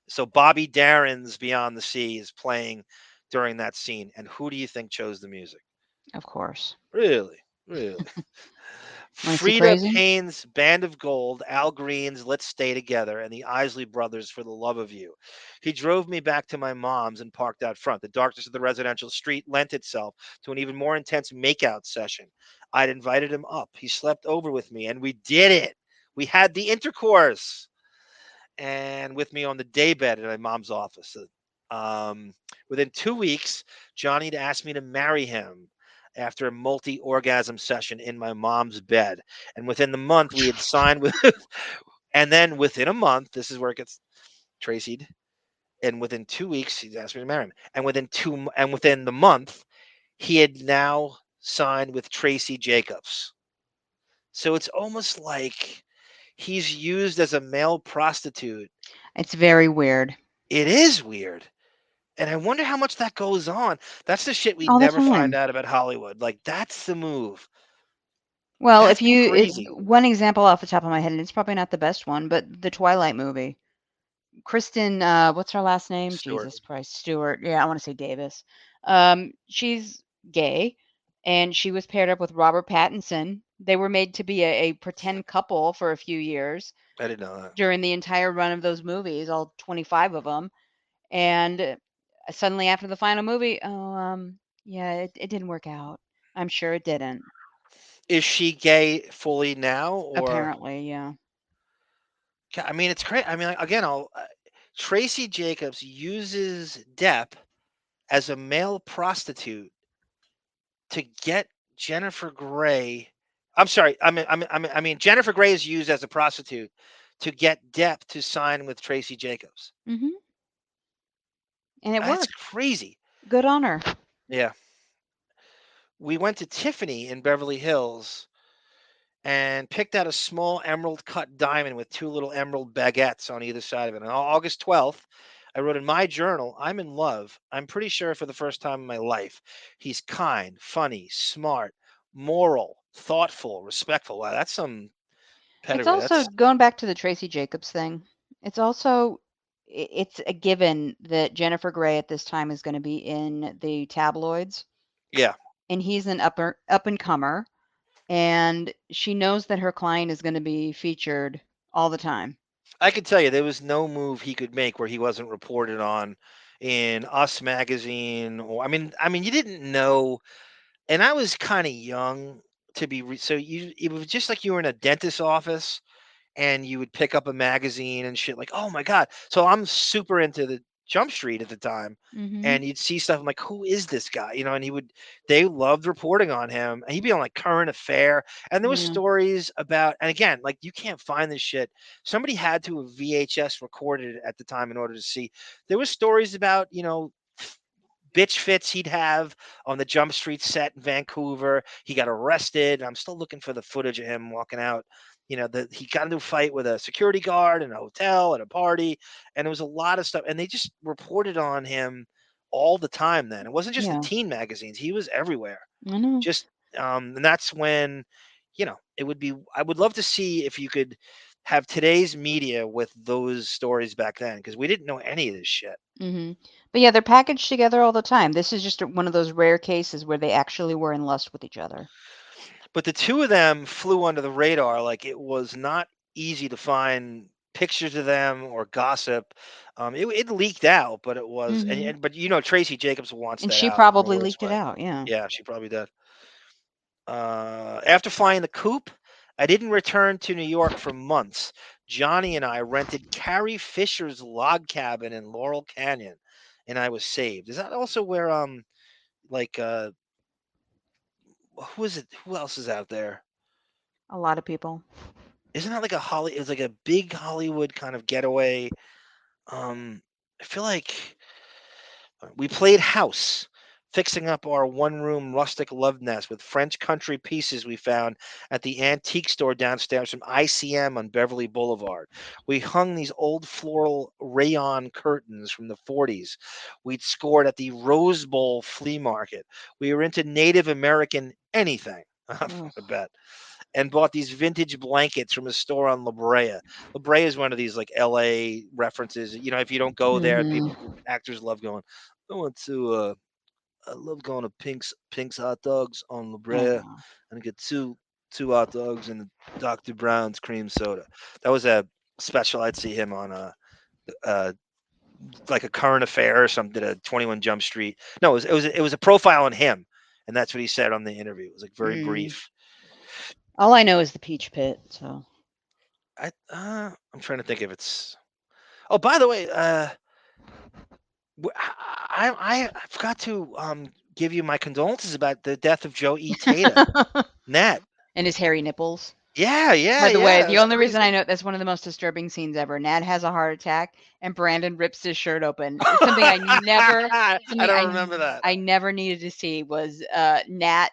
So Bobby Darin's Beyond the Sea is playing during that scene, and who do you think chose the music? Of course. Really? Really? Want to see Frida crazy? Payne's Band of Gold, Al Green's Let's Stay Together, and the Isley Brothers For the Love of You. He drove me back to my mom's and parked out front. The darkness of the residential street lent itself to an even more intense makeout session. I'd invited him up. He slept over with me, and we did it. We had the intercourse. And with me on the daybed in my mom's office. Within 2 weeks, Johnny had asked me to marry him after a multi-orgasm session in my mom's bed. And within the month, we had signed with, and then within a month, this is where it gets Tracy'd. And within 2 weeks, he asked me to marry him. And within the month, he had now signed with Tracey Jacobs. So it's almost like he's used as a male prostitute. It's very weird. It is weird. And I wonder how much that goes on. That's the shit we All the never find time. out about Hollywood. Like, that's the move. Well, That's crazy. one example off the top of my head, and it's probably not the best one, but the Twilight movie. Kristen, what's her last name? Stewart. Jesus Christ, Stewart. Yeah, I want to say Davis. She's gay, and she was paired up with Robert Pattinson. They were made to be a pretend couple for a few years I didn't know that. during the entire run of those movies, all 25 of them. And suddenly, after the final movie, yeah, it didn't work out. I'm sure it didn't. Is she gay fully now, or? Apparently, yeah. I mean, it's crazy. I mean, again, Tracy Jacobs uses Depp as a male prostitute to get Jennifer Grey. I'm sorry. I mean, Jennifer Grey is used as a prostitute to get Depp to sign with Tracy Jacobs. Mm-hmm. And it That's worked. crazy. Good on her. Yeah. We went to Tiffany in Beverly Hills and picked out a small emerald cut diamond with 2 little emerald baguettes on either side of it. On August 12th, I wrote in my journal, "I'm in love. I'm pretty sure for the first time in my life. He's kind, funny, smart, moral, thoughtful, respectful." Wow, that's some It's pedigree. also That's going back to the Tracy Jacobs thing. It's also it's a given that Jennifer Grey at this time is going to be in the tabloids. Yeah. and he's an up and comer, and she knows that her client is going to be featured all the time. I can tell you there was no move he could make where he wasn't reported on in Us magazine. Or I mean, you didn't know, and I was kind of young to be. So it was just like you were in a dentist's office and you would pick up a magazine and shit like, oh my god. So I'm super into the Jump Street at the time, Mm-hmm. and you'd see stuff. I'm like, who is this guy? And they loved reporting on him. And he'd be on like Current Affair, and there was Yeah. stories about. And again, like you can't find this shit. Somebody had to have VHS recorded it at the time in order to see. There was stories about bitch fits he'd have on the Jump Street set in Vancouver. He got arrested. I'm still looking for the footage of him walking out. That he got into a fight with a security guard in a hotel at a party, and there was a lot of stuff. And they just reported on him all the time. Then it wasn't just the Yeah. teen magazines; he was everywhere. I know. Just and that's when, it would be. I would love to see if you could have today's media with those stories back then, because we didn't know any of this shit. Mm-hmm. But yeah, they're packaged together all the time. This is just one of those rare cases where they actually were in lust with each other. But the two of them flew under the radar. Like it was not easy to find pictures of them or gossip. It leaked out, but it was, Mm-hmm. but Tracey Jacobs wants And that she out in the probably worst leaked it way. out. Yeah. Yeah, she probably did. After flying the coop, I didn't return to New York for months. Johnny and I rented Carrie Fisher's log cabin in Laurel Canyon, and I was saved. Is that also where like who is it? Who else is out there? A lot of people. Isn't that like it's like a big Hollywood kind of getaway? I feel like we played house, fixing up our one-room rustic love nest with French country pieces we found at the antique store downstairs from ICM on Beverly Boulevard. We hung these old floral rayon curtains from the 40s. We'd scored at the Rose Bowl flea market. We were into Native American anything. I bet. And bought these vintage blankets from a store on La Brea. La Brea is one of these like LA references. If you don't go there, actors love going. I love going to Pink's Hot Dogs on La Brea, and get two hot dogs and a Dr. Brown's cream soda. That was a special. I'd see him on like a Current Affair or something, a 21 Jump Street. No, it was a profile on him, and that's what he said on the interview. It was like very brief. All I know is the Peach Pit. So I'm trying to think if it's. Oh, by the way, I forgot to give you my condolences about the death of Joe E. Tata. Nat. And his hairy nipples. Yeah. By the way, the that's only reason crazy. I know that's one of the most disturbing scenes ever. Nat has a heart attack, and Brandon rips his shirt open. It's something I never. I don't remember that. I never needed to see was Nat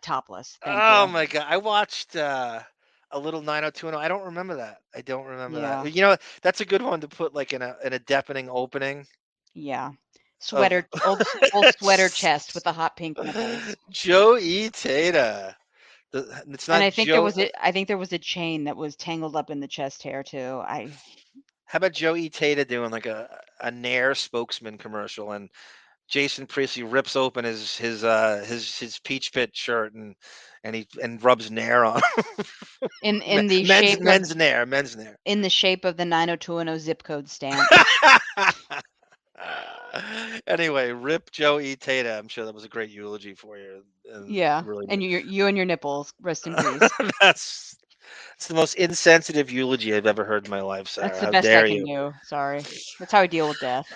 topless. Thank Oh you. my god! I watched a little 90210. I don't remember that. I don't remember Yeah. that. That's a good one to put like in a deafening opening. Yeah. Sweater, old sweater chest with the hot pink nipples. Joe E. Tata. It's not. And I think Joe. I think there was a chain that was tangled up in the chest hair too. How about Joe E. Tata doing like a Nair spokesman commercial, and Jason Priestley rips open his Peach Pit shirt and rubs Nair on in the men's Nair. In the shape of the 90210 zip code stamp. Anyway, rip Joe E. Tata. I'm sure that was a great eulogy for you. Yeah, really and you and your nipples. Rest in peace. That's the most insensitive eulogy I've ever heard in my life, Sarah. That's the How best dare I can you? do. Sorry. That's how I deal with death.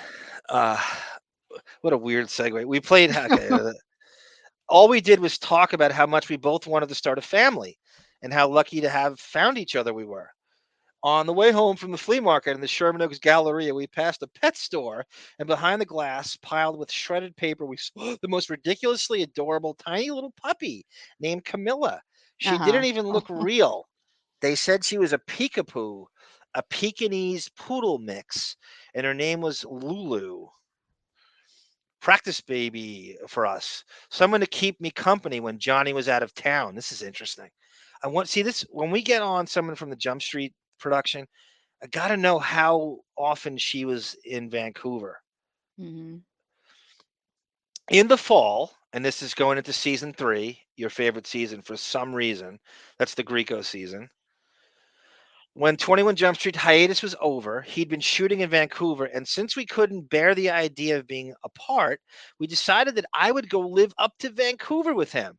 What a weird segue. We played. Okay, all we did was talk about how much we both wanted to start a family, and how lucky to have found each other we were. On the way home from the flea market in the Sherman Oaks Galleria, we passed a pet store, and behind the glass, piled with shredded paper, we saw the most ridiculously adorable tiny little puppy named Camilla. She didn't even look real. They said she was a peekapoo, a Pekingese poodle mix, and her name was Lulu. Practice baby for us. Someone to keep me company when Johnny was out of town. This is interesting. I want see this when we get on someone from the Jump Street production. I got to know how often she was in Vancouver. Mm-hmm. In the fall, and this is going into season 3, your favorite season for some reason. That's the Greco season. When 21 Jump Street hiatus was over, he'd been shooting in Vancouver, and since we couldn't bear the idea of being apart, we decided that I would go live up to Vancouver with him.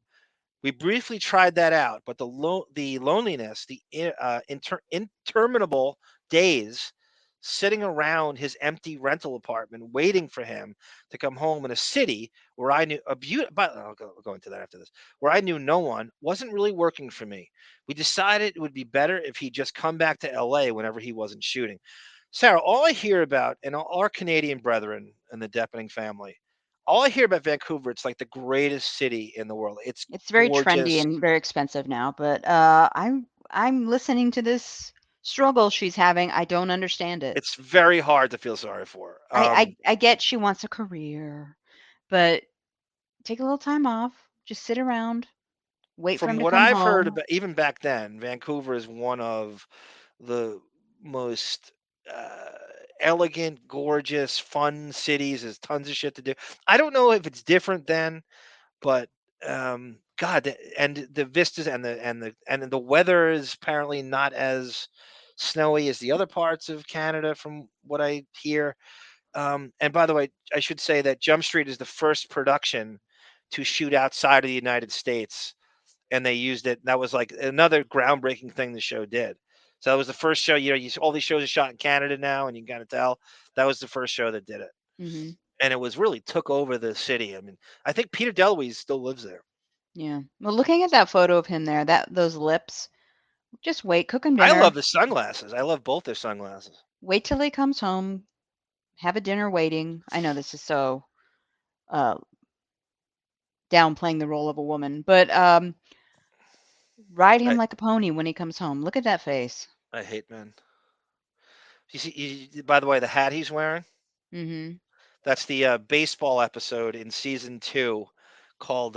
We briefly tried that out, but the loneliness, the interminable days sitting around his empty rental apartment waiting for him to come home in a city where I knew but I'll go into that after this, where I knew no one, wasn't really working for me. We decided it would be better if he'd just come back to LA whenever he wasn't shooting. Sarah, all I hear about, and all our Canadian brethren in the Deppening family, all I hear about Vancouver, it's like the greatest city in the world. It's very trendy gorgeous. and very expensive now, but I'm listening to this struggle she's having. I don't understand it. It's very hard to feel sorry for. I get she wants a career, but take a little time off. Just sit around, wait for From him to what come I've heard home. about, even back then, Vancouver is one of the most elegant, gorgeous, fun cities. There's tons of shit to do. I don't know if it's different then, but God, and the vistas and the weather is apparently not as snowy as the other parts of Canada, from what I hear. And by the way, I should say that Jump Street is the first production to shoot outside of the United States, and they used it. That was like another groundbreaking thing the show did. So that was the first show. All these shows are shot in Canada now, and you can kind of tell that was the first show that did it. Mm-hmm. And it was really took over the city. I mean, I think Peter DeLuise still lives there. Yeah. Well, looking at that photo of him there, those lips, just wait, cook him I dinner. love the sunglasses. I love both their sunglasses. Wait till he comes home. Have a dinner waiting. I know this is so downplaying the role of a woman, but ride him like a pony when he comes home. Look at that face. I hate men. You see, by the way, the hat he's wearing, Mm-hmm. that's the baseball episode in season 2 called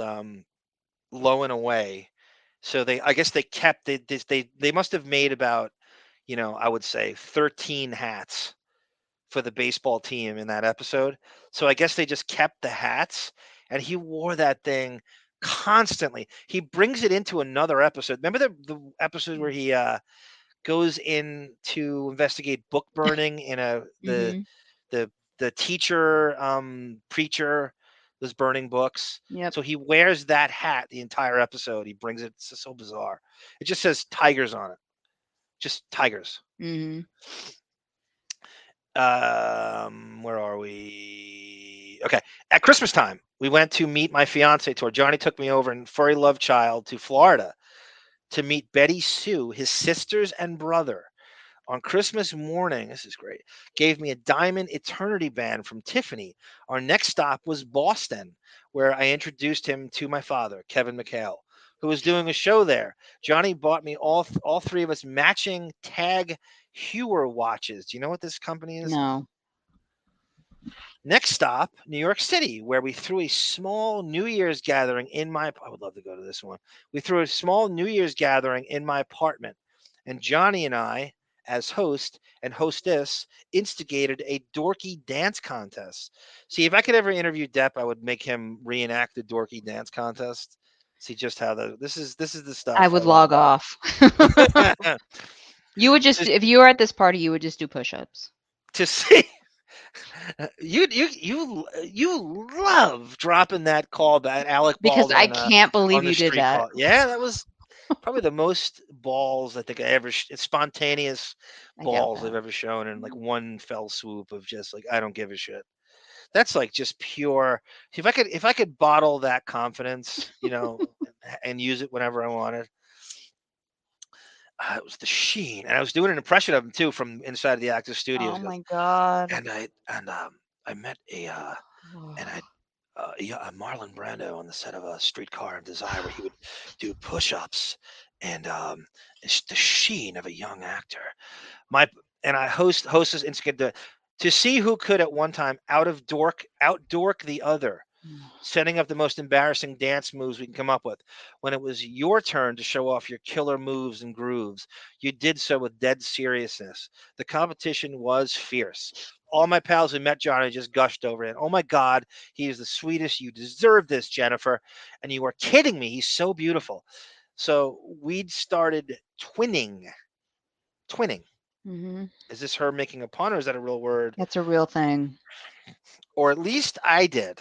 Low and Away. So I guess they kept they must have made about, I would say 13 hats for the baseball team in that episode. So I guess they just kept the hats, and he wore that thing constantly. He brings it into another episode. Remember the episode where he goes in to investigate book burning in Mm-hmm. the teacher preacher was burning books. Yep. So he wears that hat the entire episode. He brings it. It's so bizarre. It just says tigers on it. Just tigers. Mm-hmm. Where are we? Okay. At Christmas time, we went to meet my fiance tour. Johnny took me over in furry love child to Florida to meet Betty Sue, his sisters and brother. On Christmas morning, this is great, gave me a diamond eternity band from Tiffany. Our next stop was Boston, where I introduced him to my father, Kevin McHale, who was doing a show there. Johnny bought me all three of us matching Tag Heuer watches. Do you know what this company is? No. Next stop, New York City, where we threw a small New Year's gathering in my. I would love to go to this one. We threw a small New Year's gathering in my apartment, and Johnny and I, as host and hostess, instigated a dorky dance contest. See, if I could ever interview Depp, I would make him reenact the dorky dance contest. See just how this is the stuff. I would log off. You would just, if you were at this party, you would just do push-ups. To see. You love dropping that call back, Alec Because Baldwin. I can't believe you did that. Call. Yeah, that was probably the most balls I think I ever. Spontaneous balls I've ever shown in like one fell swoop of just like I don't give a shit. That's like just pure. If I could bottle that confidence, and use it whenever I wanted. It was the Sheen, and I was doing an impression of him too from inside of the Actors Studios. Oh my god! And I met a Marlon Brando on the set of a Streetcar of Desire, where he would do push-ups, and it's the sheen of a young actor. I hostess instigate to see who could at one time outdork the other. setting up the most embarrassing dance moves we can come up with. When it was your turn to show off your killer moves and grooves, you did so with dead seriousness. The competition was fierce. All my pals who met Johnny just gushed over it. Oh my God, he is the sweetest. You deserve this, Jennifer. And you are kidding me. He's so beautiful. So we'd started twinning. Twinning. Mm-hmm. Is this her making a pun, or is that a real word? That's a real thing. Or at least I did.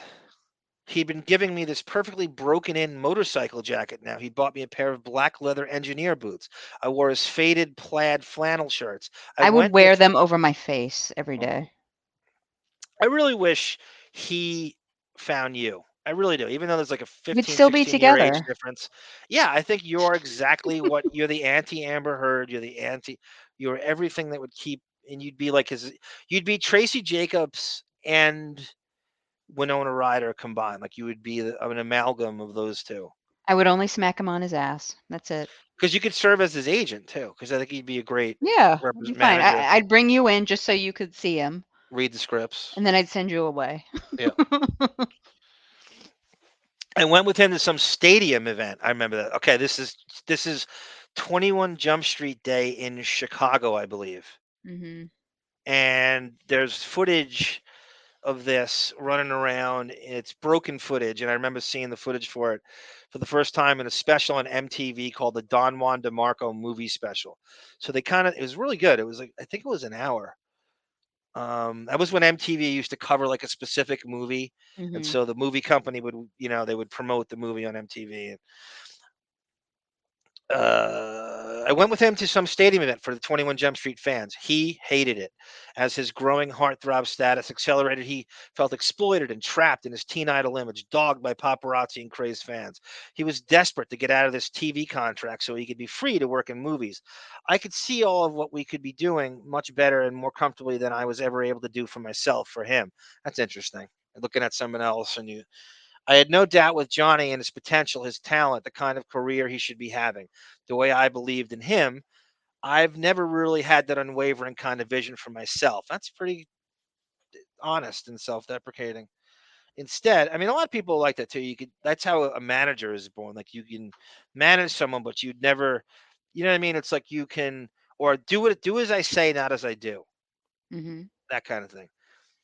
He'd been giving me this perfectly broken in motorcycle jacket now. He bought me a pair of black leather engineer boots. I wore his faded plaid flannel shirts. I would wear them over my face every day. I really wish he found you. I really do. Even though there's like a We'd 15, still be 16-year age together. difference. Yeah, I think you're exactly what you're the anti Amber Heard. You're everything that would keep, and you'd be like you'd be Tracey Jacobs and Winona Ryder combined. Like you would be an amalgam of those two. I would only smack him on his ass. That's it. Because you could serve as his agent too. Because I think he'd be a great Yeah, it'd be fine. manager. I'd bring you in just so you could see him. Read the scripts. And then I'd send you away. Yeah. I went with him to some stadium event. I remember that. Okay, this is 21 Jump Street Day in Chicago, I believe. Mm-hmm. And there's footage of this running around. It's broken footage, and I remember seeing the footage for it for the first time in a special on MTV called the Don Juan DeMarco movie special. So it was really good. It was like, I think it was an hour. That was when MTV used to cover like a specific movie, and so the movie company would, they would promote the movie on MTV. I went with him to some stadium event for the 21 Jump Street fans. He hated it. As his growing heartthrob status accelerated, he felt exploited and trapped in his teen idol image, dogged by paparazzi and crazed fans. He was desperate to get out of this TV contract so he could be free to work in movies. I could see all of what we could be doing much better and more comfortably than I was ever able to do for myself, for him. That's interesting. Looking at someone else, and I had no doubt with Johnny and his potential, his talent, the kind of career he should be having. The way I believed in him, I've never really had that unwavering kind of vision for myself. That's pretty honest and self-deprecating. Instead, I mean, a lot of people like that too. That's how a manager is born. Like you can manage someone, but you'd never, you know what I mean? It's like you can, or do as I say, not as I do. Mm-hmm. That kind of thing.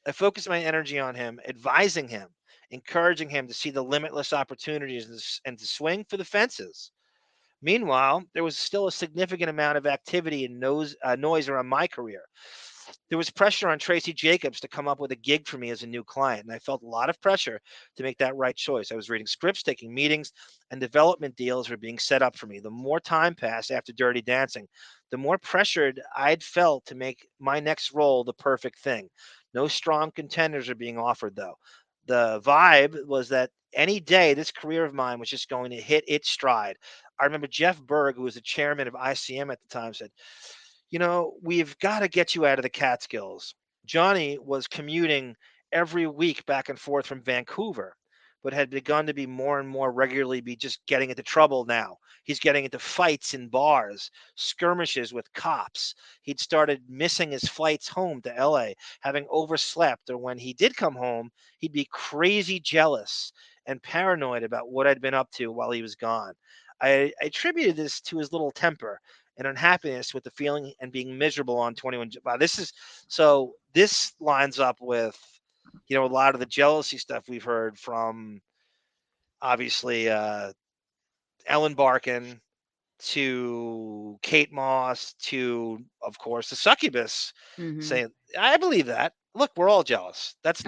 I focused my energy on him, advising him, encouraging him to see the limitless opportunities and to swing for the fences. Meanwhile, there was still a significant amount of activity and noise around my career. There was pressure on Tracey Jacobs to come up with a gig for me as a new client, and I felt a lot of pressure to make that right choice. I was reading scripts, taking meetings, and development deals were being set up for me. The more time passed after Dirty Dancing, the more pressured I'd felt to make my next role the perfect thing. No strong contenders are being offered, though. The vibe was that any day this career of mine was just going to hit its stride. I remember Jeff Berg, who was the chairman of ICM at the time, said, we've got to get you out of the Catskills. Johnny was commuting every week back and forth from Vancouver, but had begun to be more and more regularly be just getting into trouble now. He's getting into fights in bars, skirmishes with cops. He'd started missing his flights home to LA, having overslept, or when he did come home, he'd be crazy jealous and paranoid about what I'd been up to while he was gone. I attributed this to his little temper and unhappiness with the feeling and being miserable on 21. Wow, this lines up with, a lot of the jealousy stuff we've heard from, obviously, Ellen Barkin to Kate Moss to, of course, the succubus saying, I believe that. Look, we're all jealous. That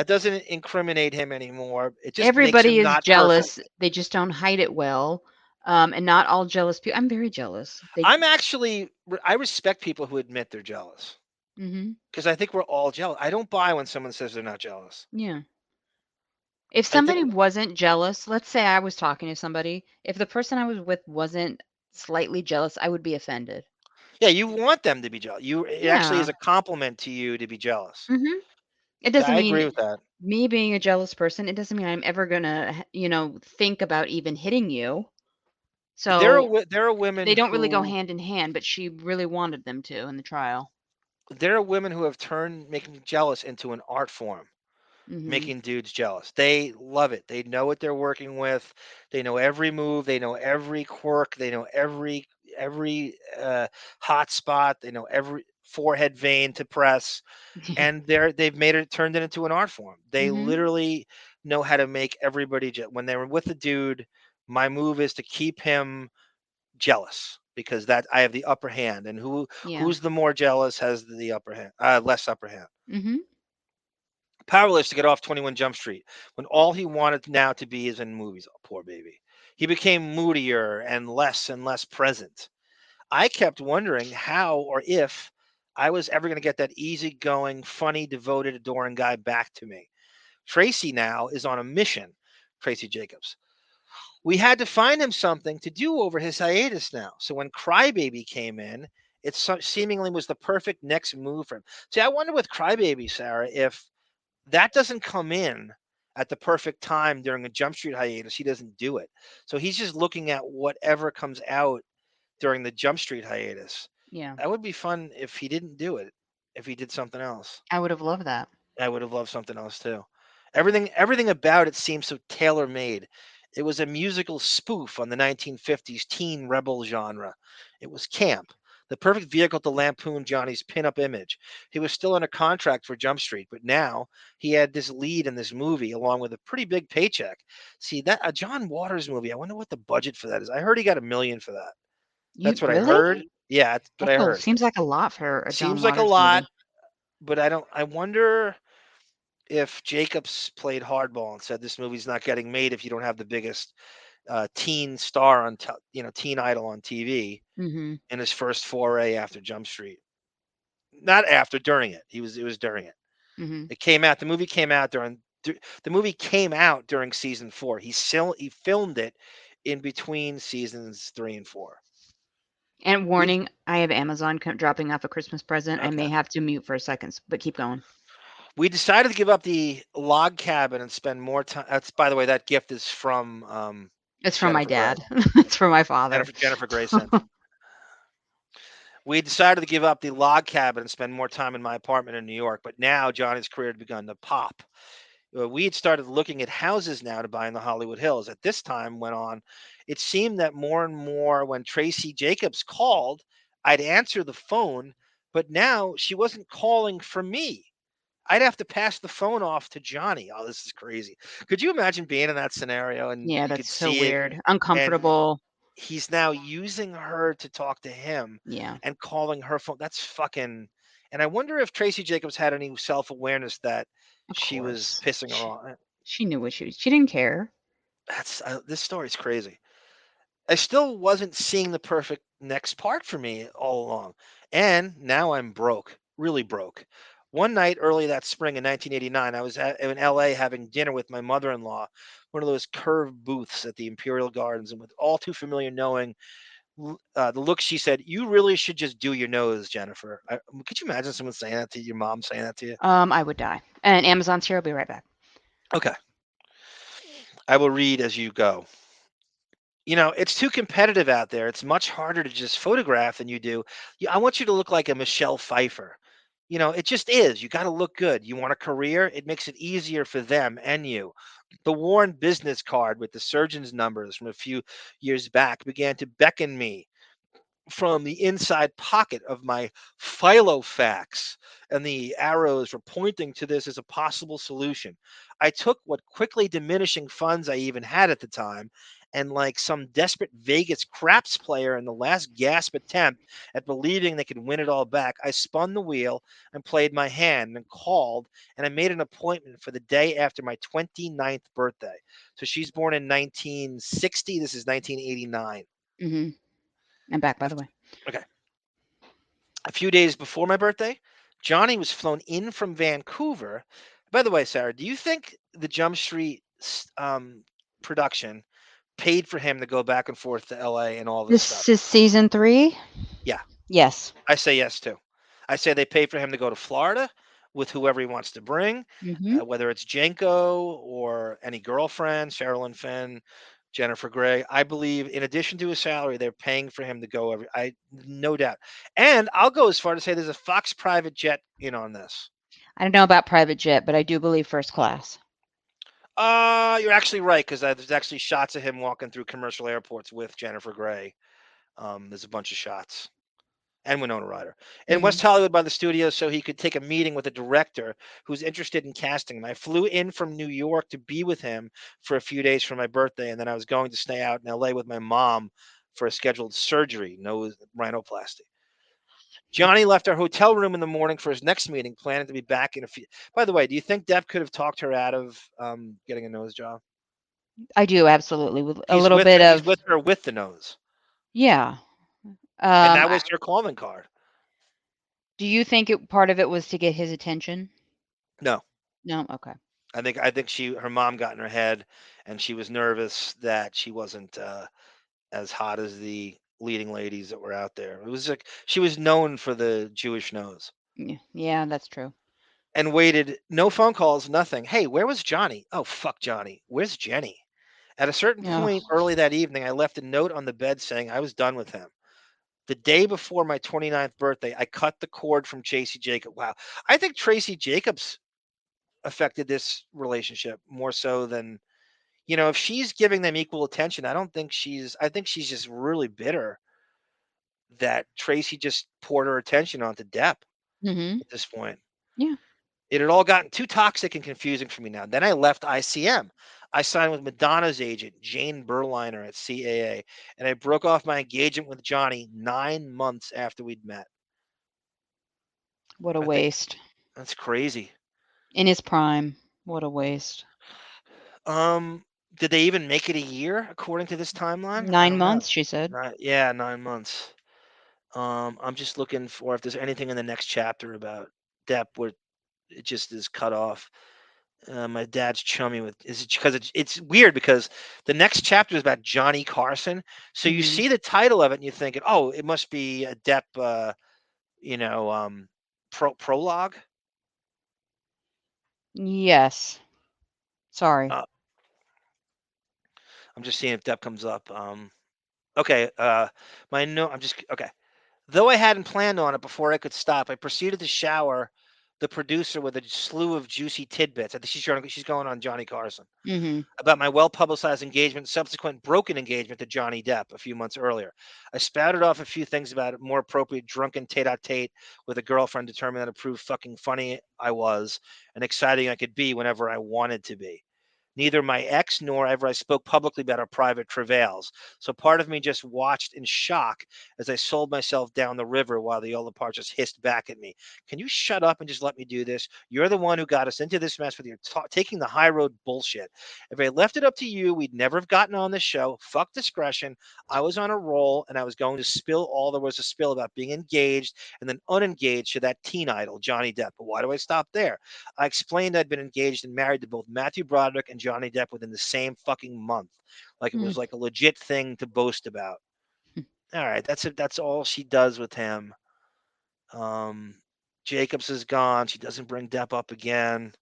doesn't incriminate him anymore. It just makes him Everybody is not jealous. perfect. They just don't hide it well. And not all jealous people. I'm very jealous. I respect people who admit they're jealous. Mm-hmm. Because I think we're all jealous. I don't buy when someone says they're not jealous. Yeah. If somebody wasn't jealous, let's say I was talking to somebody, if the person I was with wasn't slightly jealous, I would be offended. Yeah, you want them to be jealous. It actually is a compliment to you to be jealous. Mm-hmm. It Yeah, doesn't I mean agree with that. me being a jealous person, it doesn't mean I'm ever gonna, think about even hitting you. There So are women they don't really go who hand in hand, but she really wanted them to in the trial. there are women who have turned making jealous into an art form. making dudes jealous. They love it. They know what they're working with. They know every move. They know every quirk. They know every hot spot. They know every forehead vein to press, and they've made it turned it into an art form. They literally know how to make everybody when they were with the dude. My move is to keep him jealous because that I have the upper hand, and who's the more jealous has the upper hand, less upper hand. Mm-hmm. Powerless to get off 21 Jump Street when all he wanted now to be is in movies. Oh, poor baby. He became moodier and less present. I kept wondering how or if I was ever going to get that easygoing, funny, devoted, adoring guy back to me. Tracy now is on a mission, Tracey Jacobs. We had to find him something to do over his hiatus now. So when Crybaby came in, it seemingly was the perfect next move for him. See, I wonder with Crybaby, Sarah, if that doesn't come in at the perfect time during a Jump Street hiatus, he doesn't do it. So he's just looking at whatever comes out during the Jump Street hiatus. Yeah. That would be fun if he didn't do it, if he did something else. I would have loved that. I would have loved something else too. Everything about it seems so tailor-made. It was a musical spoof on the 1950s teen rebel genre. It was camp, the perfect vehicle to lampoon Johnny's pinup image. He was still under contract for Jump Street, but now he had this lead in this movie along with a pretty big paycheck. See, that a John Waters movie, I wonder what the budget for that is. I heard he got $1 million for that. You That's what I really? heard. Yeah, that's what I heard. Seems like a lot for a John Seems like a Waters lot, movie. but I wonder if Jacobs played hardball and said this movie's not getting made if you don't have the biggest teen star on teen idol on TV Mm-hmm. in his first foray after Jump Street. Not after, during it. It was during it. Mm-hmm. It came out. The movie came out during season 4. He filmed it in between seasons 3 and 4. And warning, I have Amazon dropping off a Christmas present. I Okay. may have to mute for a second, but keep going. We decided to give up the log cabin and spend more time. That's, by the way, that gift is from It's from my Jennifer dad. It's from my father. Jennifer Gray sent it. We decided to give up the log cabin and spend more time in my apartment in New York, but now Johnny's career had begun to pop. We had started looking at houses now to buy in the Hollywood Hills. At this time went on, it seemed that more and more when Tracey Jacobs called, I'd answer the phone, but now she wasn't calling for me. I'd have to pass the phone off to Johnny. Oh, this is crazy. Could you imagine being in that scenario and Yeah, you that's could so see it, weird. and Uncomfortable. he's now using her to talk to him Yeah. and calling her phone. That's fucking. And I wonder if Tracey Jacobs had any self-awareness that Of she was course. pissing her off. She knew what she didn't care. That's this story's crazy. I still wasn't seeing the perfect next part for me all along. And now I'm broke, really broke. One night early that spring in 1989, I was in LA having dinner with my mother in law, one of those curved booths at the Imperial Gardens, and with all too familiar knowing the look, she said, "You really should just do your nose, Jennifer." Could you imagine someone saying that to your mom, saying that to you? I would die. And Amazon's here. I'll be right back. Okay. I will read as you go. It's too competitive out there. It's much harder to just photograph than you do. I want you to look like a Michelle Pfeiffer. It just is. You got to look good. You want a career? It makes it easier for them and you. The worn business card with the surgeon's numbers from a few years back began to beckon me from the inside pocket of my Filofax, and the arrows were pointing to this as a possible solution. I took what quickly diminishing funds I even had at the time, and like some desperate Vegas craps player in the last gasp attempt at believing they could win it all back, I spun the wheel and played my hand and called, and I made an appointment for the day after my 29th birthday. So she's born in 1960. This is 1989. Mm-hmm. I'm back, by the way. Okay. A few days before my birthday, Johnny was flown in from Vancouver. By the way, Sarah, do you think the Jump Street production paid for him to go back and forth to LA and all this stuff? This is season 3? Yeah. Yes. I say yes too. I say they pay for him to go to Florida with whoever he wants to bring, Mm-hmm. whether it's Jenko or any girlfriend, Sherilyn Fenn, Jennifer Gray. I believe in addition to his salary, they're paying for him to go no doubt. And I'll go as far to say there's a Fox private jet in on this. I don't know about private jet, but I do believe first class. You're actually right, because there's actually shots of him walking through commercial airports with Jennifer Grey. There's a bunch of shots. And Winona Ryder. In West Hollywood by the studio so he could take a meeting with a director who's interested in casting him. I flew in from New York to be with him for a few days for my birthday, and then I was going to stay out in LA with my mom for a scheduled surgery, nose rhinoplasty. Johnny left our hotel room in the morning for his next meeting, planning to be back in a few. By the way, do you think Depp could have talked her out of getting a nose job? I do, absolutely, with a He's little with bit her. He's of with her with the nose, yeah. and that I was her calling card. do you think part of it was to get his attention? No. No? Okay. I think her mom got in her head, and she was nervous that she wasn't as hot as the leading ladies that were out there. It was like she was known for the Jewish nose. Yeah, that's true. And waited, no phone calls, nothing. Hey, where was Johnny? Oh, fuck Johnny. Where's Jenny? At a certain point early that evening, I left a note on the bed saying I was done with him. The day before my 29th birthday, I cut the cord from Tracey Jacobs. Wow. I think Tracey Jacobs affected this relationship more so than, if she's giving them equal attention. I think she's just really bitter that Tracey just poured her attention onto Depp Mhm. at this point. Yeah. It had all gotten too toxic and confusing for me now. Then I left ICM. I signed with Madonna's agent, Jane Berliner at CAA, and I broke off my engagement with Johnny 9 months after we'd met. What a I think waste. that's crazy. In his prime. What a waste. Did they even make it a year according to this timeline? I 9 don't know. months, she said. Yeah, 9 months. I'm just looking for if there's anything in the next chapter about Depp where it just is cut off. My dad's chummy with is it because it's weird because the next chapter is about Johnny Carson. So you Mhm. see the title of it and you think, oh, it must be a Depp, prologue. Yes. Sorry. I'm just seeing if Depp comes up. Okay. I'm just okay. Though I hadn't planned on it before I could stop, I proceeded to shower the producer with a slew of juicy tidbits. I think she's going on Johnny Carson Mhm. about my well-publicized engagement, subsequent broken engagement to Johnny Depp a few months earlier. I spouted off a few things about it, more appropriate drunken tete-a-tete with a girlfriend determined to prove fucking funny I was and exciting I could be whenever I wanted to be. Neither my ex nor ever I spoke publicly about our private travails. So part of me just watched in shock as I sold myself down the river while the other part just hissed back at me. Can you shut up and just let me do this? You're the one who got us into this mess with your taking the high road bullshit. If I left it up to you, we'd never have gotten on this show. Fuck discretion. I was on a roll and I was going to spill all there was to spill about being engaged and then unengaged to that teen idol, Johnny Depp. But why do I stop there? I explained I'd been engaged and married to both Matthew Broderick and Johnny Depp within the same fucking month. Like it was like a legit thing to boast about. All right, that's it. That's all she does with him. Jacobs is gone. She doesn't bring Depp up again.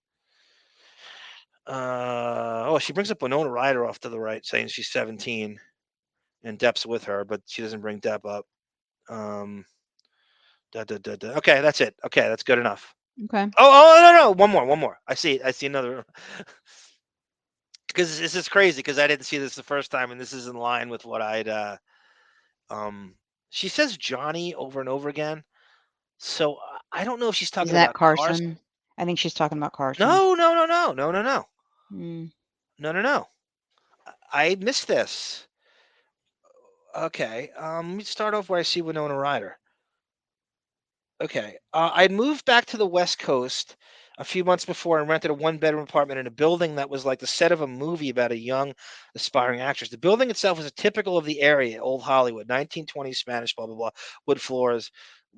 She brings up Winona Ryder off to the right, saying she's 17 and Depp's with her, but she doesn't bring Depp up. Okay, that's it. Okay, that's good enough. Okay. Oh, no, one more. I see another. Because this is crazy because I didn't see this the first time, and this is in line with what I'd. She says Johnny over and over again, so I don't know if she's Is talking that about Carson. Carson? I think she's talking about Carson. No. Mm. No. I missed this. Okay, let me start off where I see Winona Ryder. Okay, I'd moved back to the West Coast a few months before and rented a one-bedroom apartment in a building that was like the set of a movie about a young, aspiring actress. The building itself was a typical of the area, old Hollywood, 1920s Spanish, blah, blah, blah, wood floors,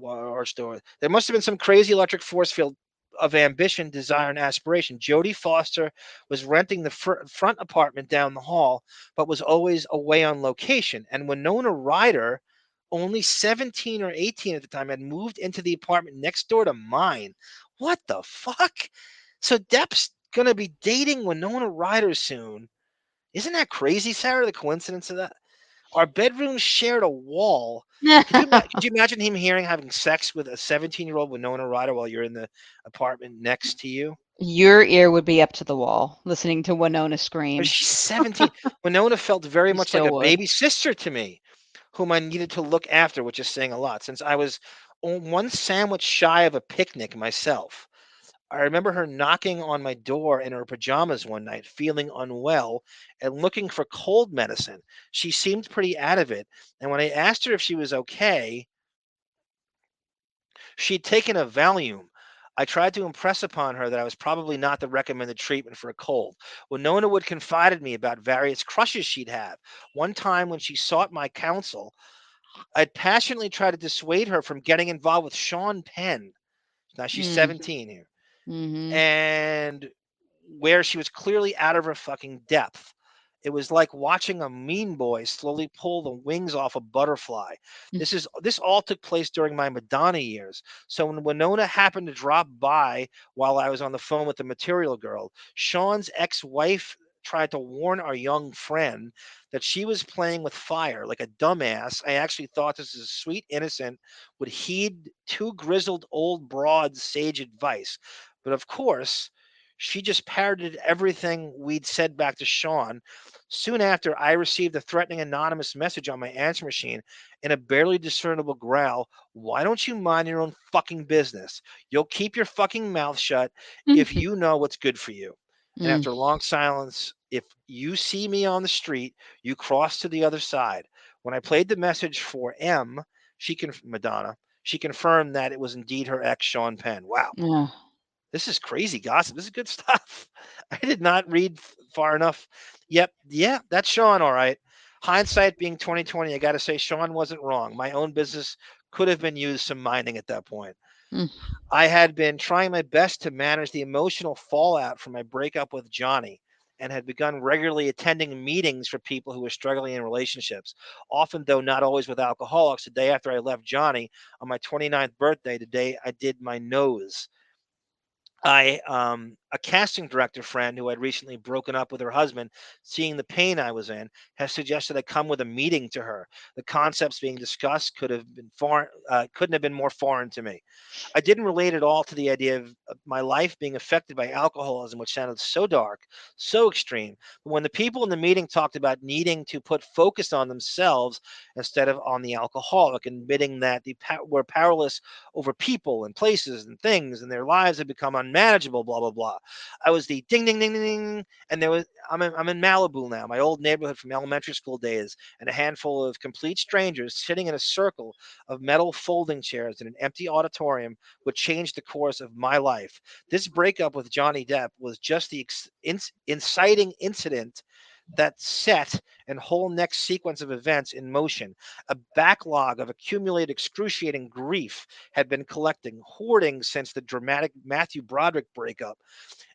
arched door. There must have been some crazy electric force field of ambition, desire, and aspiration. Jodie Foster was renting the front apartment down the hall, but was always away on location. And Winona Ryder, only 17 or 18 at the time, had moved into the apartment next door to mine. What the fuck? So Depp's gonna be dating Winona Ryder soon. Isn't that crazy, Sarah? The coincidence of that. Our bedrooms shared a wall. Could you imagine him having sex with a 17-year-old Winona Ryder while you're in the apartment next to you? Your ear would be up to the wall listening to Winona But scream. she's 17. Winona felt very You much like still a would. baby sister to me, whom I needed to look after, which is saying a lot, since I was one sandwich shy of a picnic myself. I remember her knocking on my door in her pajamas one night, feeling unwell and looking for cold medicine. She seemed pretty out of it, and when I asked her if she was okay, she'd taken a Valium. I tried to impress upon her that I was probably not the recommended treatment for a cold. Winona would confided me about various crushes she'd have. One time when she sought my counsel, I'd passionately tried to dissuade her from getting involved with Sean Penn. Now she's 17 here. Mm-hmm. And where she was clearly out of her fucking depth. It was like watching a mean boy slowly pull the wings off a butterfly. This all took place during my Madonna years. So when Winona happened to drop by while I was on the phone with the Material Girl, Sean's ex-wife tried to warn our young friend that she was playing with fire like a dumbass. I actually thought this is sweet, innocent, would heed two grizzled old broads' sage advice. But of course, she just parroted everything we'd said back to Sean. Soon after, I received a threatening anonymous message on my answer machine in a barely discernible growl. Why don't you mind your own fucking business? You'll keep your fucking mouth shut if you know what's good for you. And after a long silence, if you see me on the street, you cross to the other side. When I played the message for M, Madonna, she confirmed that it was indeed her ex, Sean Penn. Wow. Yeah. This is crazy gossip. This is good stuff. I did not read far enough. Yep. Yeah, that's Sean. All right. Hindsight being 2020, I got to say Sean wasn't wrong. My own business could have been used some mining at that point. Mm. I had been trying my best to manage the emotional fallout from my breakup with Johnny and had begun regularly attending meetings for people who were struggling in relationships, often, though not always, with alcoholics. The day after I left Johnny, on my 29th birthday, the day I did my nose, a casting director friend who had recently broken up with her husband, seeing the pain I was in, has suggested I come with a meeting to her. The concepts being discussed couldn't have been more foreign to me. I didn't relate at all to the idea of my life being affected by alcoholism, which sounded so dark, so extreme. But when the people in the meeting talked about needing to put focus on themselves instead of on the alcoholic, admitting that we're powerless over people and places and things, and their lives have become unmanageable, blah blah blah. I was the ding ding ding ding ding, and I'm in Malibu now, my old neighborhood from elementary school days, and a handful of complete strangers sitting in a circle of metal folding chairs in an empty auditorium would change the course of my life. This breakup with Johnny Depp was just the inciting incident that set and whole next sequence of events in motion. A backlog of accumulated excruciating grief had been hoarding since the dramatic Matthew Broderick breakup,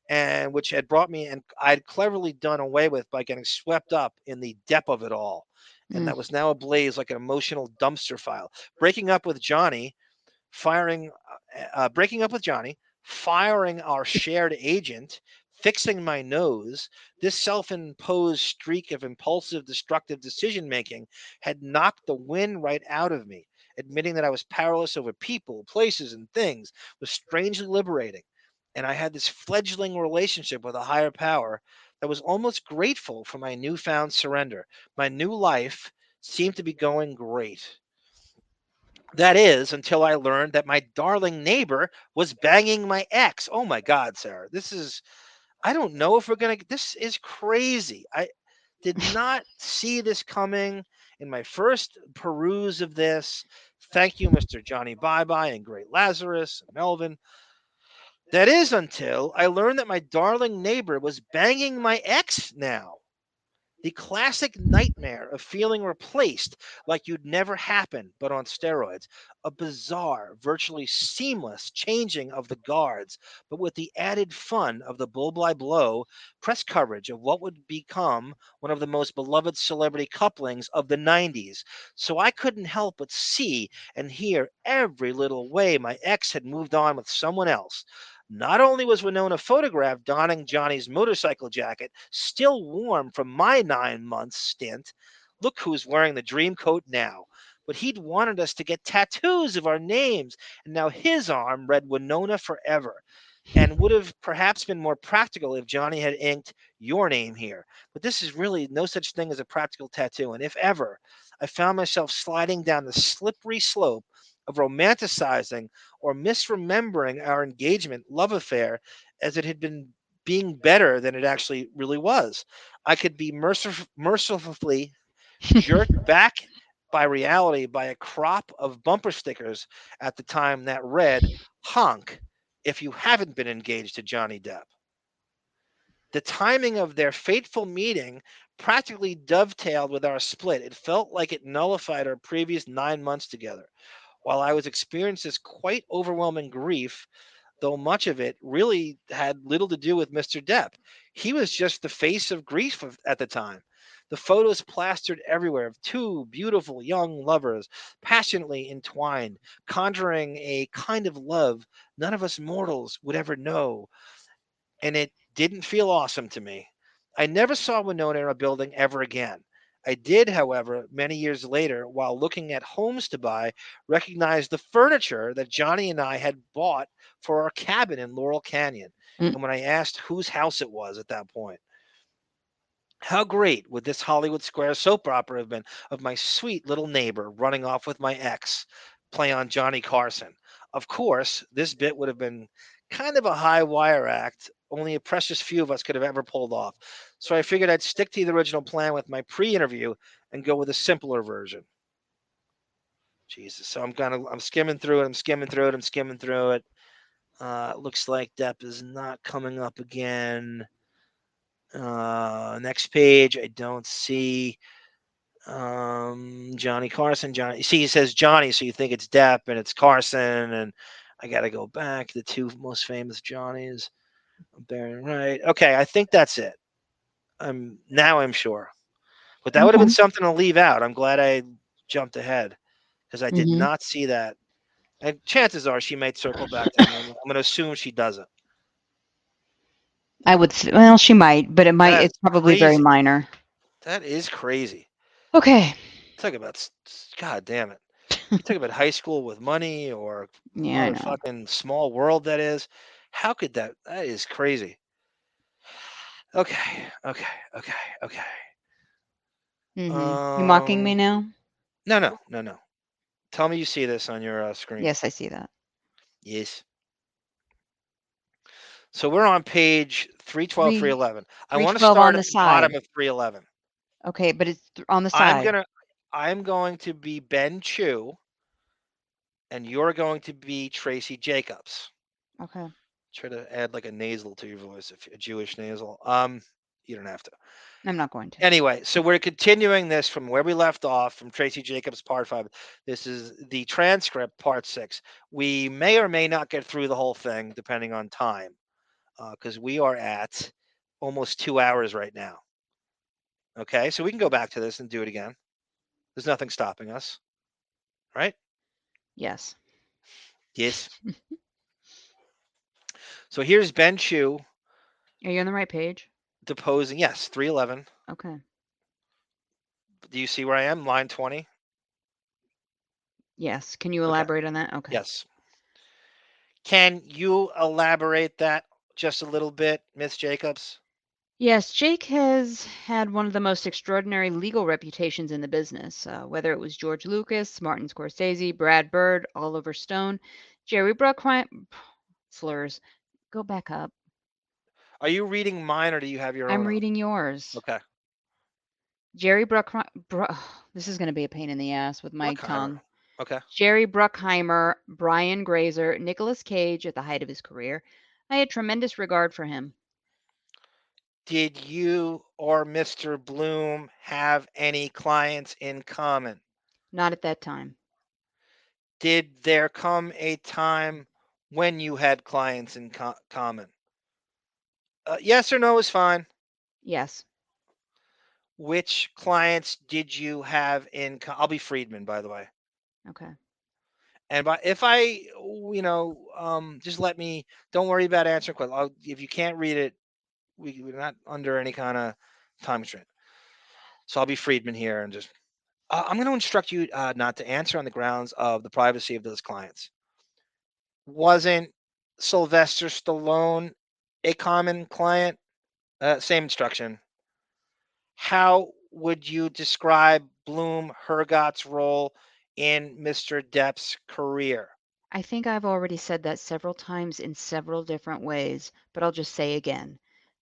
and which had brought me, and I'd cleverly done away with by getting swept up in the depth of it all. And that was now ablaze like an emotional dumpster file. Breaking up with Johnny, firing our shared agent, fixing my nose, this self-imposed streak of impulsive, destructive decision-making had knocked the wind right out of me. Admitting that I was powerless over people, places, and things was strangely liberating. And I had this fledgling relationship with a higher power that was almost grateful for my newfound surrender. My new life seemed to be going great. That is, until I learned that my darling neighbor was banging my ex. Oh my God, Sarah. I don't know if this is crazy. I did not see this coming in my first peruse of this. Thank you, Mr. Johnny Bye Bye and Great Lazarus and Melvin. That is until I learned that my darling neighbor was banging my ex now. The classic nightmare of feeling replaced like you'd never happened, but on steroids. A bizarre, virtually seamless changing of the guards, but with the added fun of the blow-by-blow press coverage of what would become one of the most beloved celebrity couplings of the 90s. So I couldn't help but see and hear every little way my ex had moved on with someone else. Not only was Winona photographed donning Johnny's motorcycle jacket, still warm from my 9 month stint, Look who's wearing the dream coat now. But he'd wanted us to get tattoos of our names, and now his arm read Winona forever, and would have perhaps been more practical if Johnny had inked your name here. But this is really no such thing as a practical tattoo, and if ever, I found myself sliding down the slippery slope of romanticizing or misremembering our engagement love affair as it had been being better than it actually really was. I could be mercifully jerked back by reality by a crop of bumper stickers at the time that read, honk, if you haven't been engaged to Johnny Depp. The timing of their fateful meeting practically dovetailed with our split. It felt like it nullified our previous 9 months together. While I was experiencing this quite overwhelming grief, though much of it really had little to do with Mr. Depp. He was just the face of grief at the time. The photos plastered everywhere of two beautiful young lovers, passionately entwined, conjuring a kind of love none of us mortals would ever know. And it didn't feel awesome to me. I never saw Winona in a building ever again. I did, however, many years later, while looking at homes to buy, recognize the furniture that Johnny and I had bought for our cabin in Laurel Canyon. And when I asked whose house it was at that point, how great would this Hollywood Square soap opera have been of my sweet little neighbor running off with my ex, play on Johnny Carson? Of course, this bit would have been kind of a high wire act, only a precious few of us could have ever pulled off. So I figured I'd stick to the original plan with my pre-interview and go with a simpler version. Jesus. So I'm skimming through it, I'm skimming through it. Looks like Depp is not coming up again. Next page, I don't see Johnny Carson. Johnny, see, he says Johnny, so you think it's Depp and it's Carson, and I got to go back. The two most famous Johnnies. Right. Okay, I think that's it. I'm sure, but that would have been something to leave out. I'm glad I jumped ahead because I did not see that. And chances are she might circle back to me. I'm going to assume she doesn't. I would. Well, she might, but it's probably very crazy. minor. That is crazy. Okay. Talk about, God damn it. You talk about high school with money or Yeah, I what a know. fucking small world that is. How could that is crazy. Okay. You mocking me now? No. Tell me you see this on your screen. Yes, I see that. Yes. So we're on page 312, 311. I want to 312 start on at the the bottom side. of 311. Okay, but it's on the side. I'm going to be Ben Chu, and you're going to be Tracey Jacobs. Okay. Try to add like a nasal to your voice, if a Jewish nasal. You don't have to. I'm not going to. Anyway, so we're continuing this from where we left off from Tracey Jacobs part 5. This is the transcript part 6. We may or may not get through the whole thing depending on time, because we are at almost 2 hours right now. Okay, so we can go back to this and do it again. There's nothing stopping us, right? Yes. Yes. So here's Ben Chu. Are you on the right page? Deposing, yes, 311. Okay. Do you see where I am? Line 20. Yes. Can you elaborate on that? Okay. Yes. Can you elaborate that just a little bit, Miss Jacobs? Yes, Jake has had one of the most extraordinary legal reputations in the business. Whether it was George Lucas, Martin Scorsese, Brad Bird, Oliver Stone, Jerry Bruckheimer, slurs. Go back up. Are you reading mine or do you have your own? I'm reading yours. Okay. Jerry Bruckheimer. This is going to be a pain in the ass with my tongue. Okay. Jerry Bruckheimer, Brian Grazer, Nicolas Cage at the height of his career. I had tremendous regard for him. Did you or Mr. Bloom have any clients in common? Not at that time. Did there come a time when you had clients in common? Yes or no is fine. Yes. Which clients did you have in I'll be Friedman, by the way. Okay. And if I, just let me, don't worry about answering questions. If you can't read it, we're not under any kind of time constraint. So I'll be Friedman here and just, I'm going to instruct you not to answer on the grounds of the privacy of those clients. Wasn't Sylvester Stallone a common client? Same instruction. How would you describe Bloom Hergott's role in Mr. Depp's career? I think I've already said that several times in several different ways, but I'll just say again.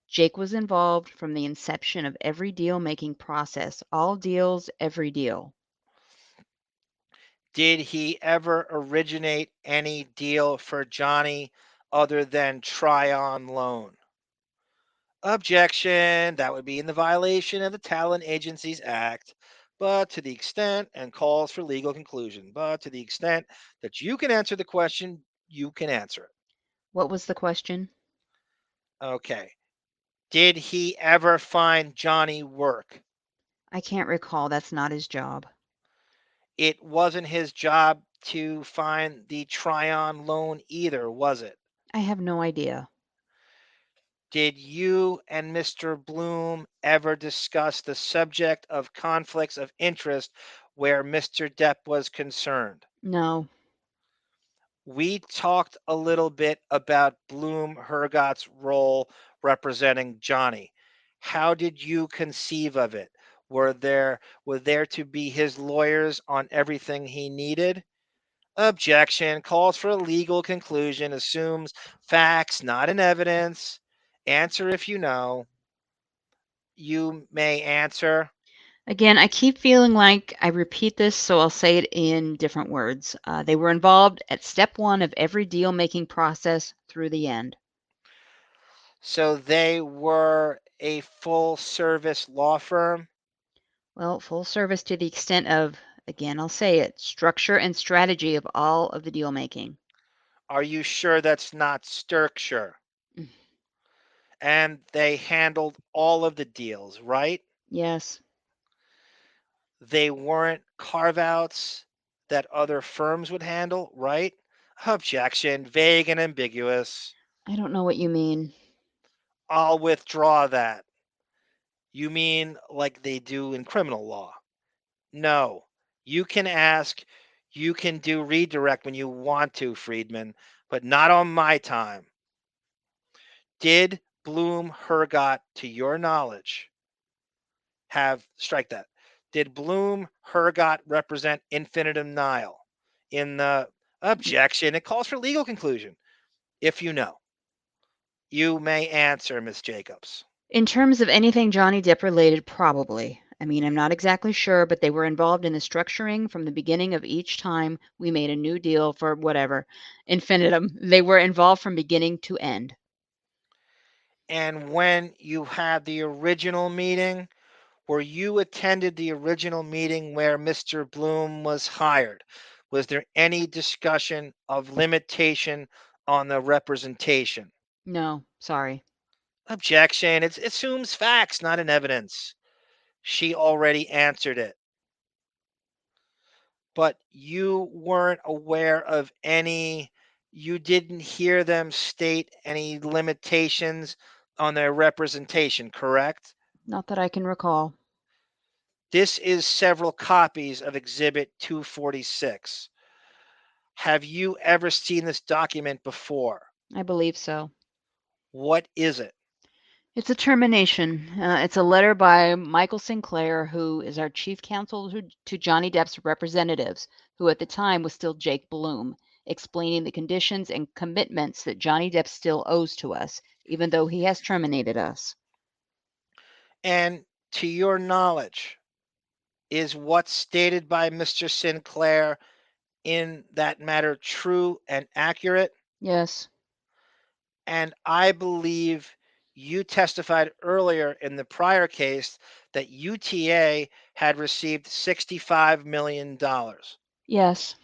Jake was involved from the inception of every deal-making process, all deals, every deal. Did he ever originate any deal for Johnny other than try-on loan? Objection. That would be in the violation of the Talent Agencies Act. But to the extent, and calls for legal conclusion, but to the extent that you can answer the question, you can answer it. What was the question? Okay. Did he ever find Johnny work? I can't recall. That's not his job. It wasn't his job to find the try-on loan either, was it? I have no idea. Did you and Mr. Bloom ever discuss the subject of conflicts of interest where Mr. Depp was concerned? No. We talked a little bit about Bloom Hergott's role representing Johnny. How did you conceive of it? Were there to be his lawyers on everything he needed? Objection. Calls for a legal conclusion. Assumes facts, not an evidence. Answer if you know. You may answer. Again, I keep feeling like I repeat this, so I'll say it in different words. They were involved at step one of every deal-making process through the end. So they were a full service law firm? Well, full service to the extent of, again, I'll say it, structure and strategy of all of the deal-making. Are you sure that's not Sturkshire? And they handled all of the deals, right? Yes. They weren't carve-outs that other firms would handle, right? Objection. Vague and ambiguous. I don't know what you mean. I'll withdraw that. You mean like they do in criminal law? No. You can ask, you can do redirect when you want to, Friedman, but not on my time. Did Bloom Hergott, to your knowledge, strike that? Did Bloom Hergott represent infinitum nihil in the objection? It calls for legal conclusion. If you know, you may answer, Miss Jacobs. In terms of anything Johnny Depp related, probably. I mean, I'm not exactly sure, but they were involved in the structuring from the beginning of each time we made a new deal for whatever, infinitum. They were involved from beginning to end. And when you had the original meeting, where you attended the original meeting where Mr. Bloom was hired, was there any discussion of limitation on the representation? No, sorry. Objection. It assumes facts, not an evidence. She already answered it. But you weren't aware of you didn't hear them state any limitations on their representation, correct? Not that I can recall. This is several copies of Exhibit 246. Have you ever seen this document before? I believe so. What is it? It's a termination. It's a letter by Michael Sinclair, who is our chief counsel to Johnny Depp's representatives, who at the time was still Jake Bloom, explaining the conditions and commitments that Johnny Depp still owes to us, even though he has terminated us. And to your knowledge, is what's stated by Mr. Sinclair in that matter true and accurate? Yes. And I believe you testified earlier in the prior case that UTA had received $65 million. Yes.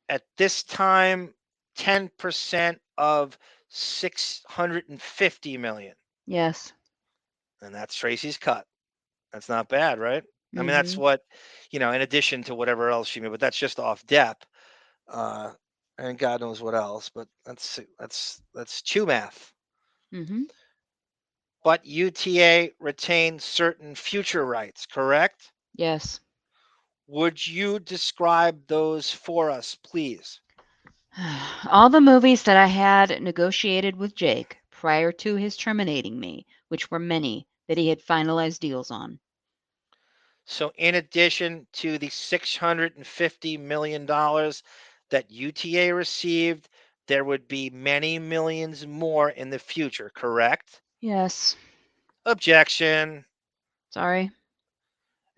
At this time, 10% of 650 million. Yes. And that's Tracy's cut. That's not bad, right? I mean, that's Mhm. what, in addition to whatever else she made, but that's just off Depp. And God knows what else, but that's chew math. Mhm. But UTA retained certain future rights, correct? Yes. Would you describe those for us, please? All the movies that I had negotiated with Jake prior to his terminating me, which were many, that he had finalized deals on. So in addition to the $650 million that UTA received, there would be many millions more in the future, correct? Yes. Objection. Sorry.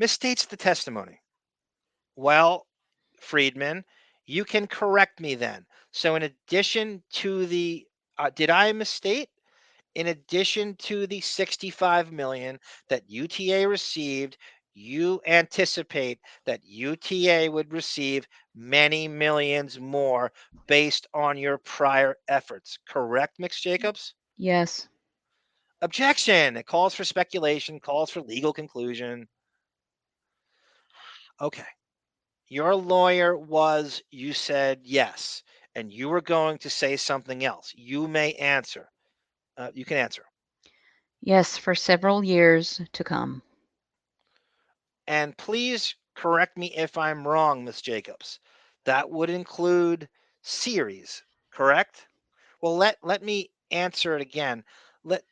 Misstates the testimony. Well, Friedman, you can correct me then. So in addition to the, did I misstate? In addition to the 65 million that UTA received, you anticipate that UTA would receive many millions more based on your prior efforts. Correct, Mix Jacobs? Yes. Objection. It calls for speculation, calls for legal conclusion. Okay. Your lawyer was, you said yes, and you were going to say something else. You may answer. You can answer. Yes, for several years to come. And please correct me if I'm wrong, Miss Jacobs. That would include series, correct? Well, let me answer it again. Let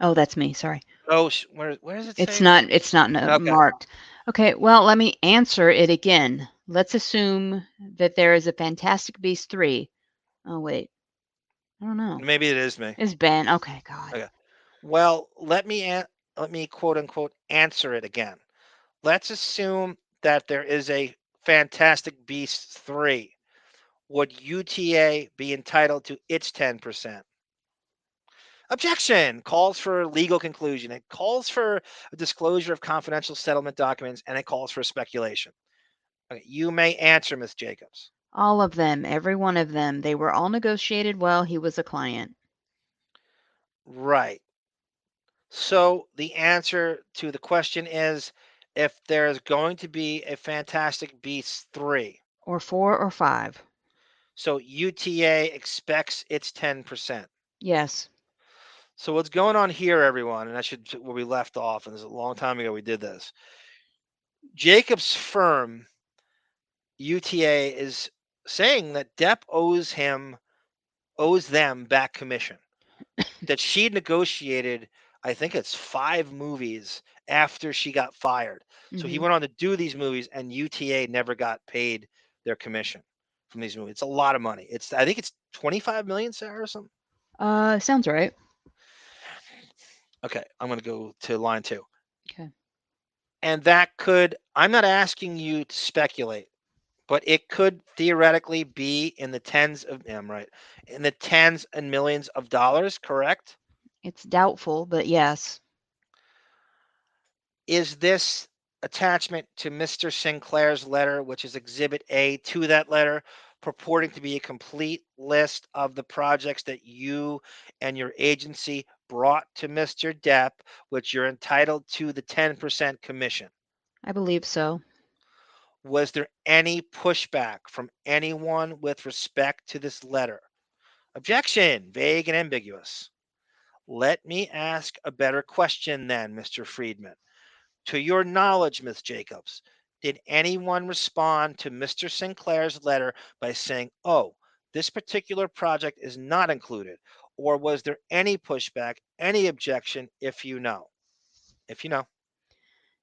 Oh, that's me. Sorry. oh, where does it It's say? not Okay. marked. Okay, well, let me answer it again. Let's assume that there is a Fantastic Beasts 3. Oh, wait. I don't know. Maybe it is me. It's Ben. Okay, God. Okay. Well, let me quote unquote answer it again. Let's assume that there is a Fantastic Beasts 3. Would UTA be entitled to its 10%? Objection calls for legal conclusion. It calls for a disclosure of confidential settlement documents, and it calls for speculation. Okay, you may answer, Ms. Jacobs. All of them, every one of them, they were all negotiated while he was a client. Right. So the answer to the question is if there's going to be a Fantastic Beasts 3. Or 4 or 5. So UTA expects its 10%. Yes. So what's going on here, everyone, and that should where we left off, and this is a long time ago we did this. Jacob's firm, UTA, is saying that Depp owes them back commission. That she negotiated, I think it's 5 movies after she got fired. So he Mhm. went on to do these movies, and UTA never got paid their commission from these movies. It's a lot of money. I think it's 25 million, Sarah, or something. Sounds right. Okay, I'm going to go to line 2. Okay. And that could, I'm not asking you to speculate, but it could theoretically be in the tens of, I'm right, in the tens and millions of dollars, correct? It's doubtful, but yes. Is this attachment to Mr. Sinclair's letter, which is Exhibit A to that letter, purporting to be a complete list of the projects that you and your agency brought to Mr. Depp, which you're entitled to the 10% commission? I believe so. Was there any pushback from anyone with respect to this letter? Objection, vague and ambiguous. Let me ask a better question then, Mr. Friedman. To your knowledge, Ms. Jacobs, did anyone respond to Mr. Sinclair's letter by saying, oh, this particular project is not included? Or was there any pushback, any objection, if you know? If you know.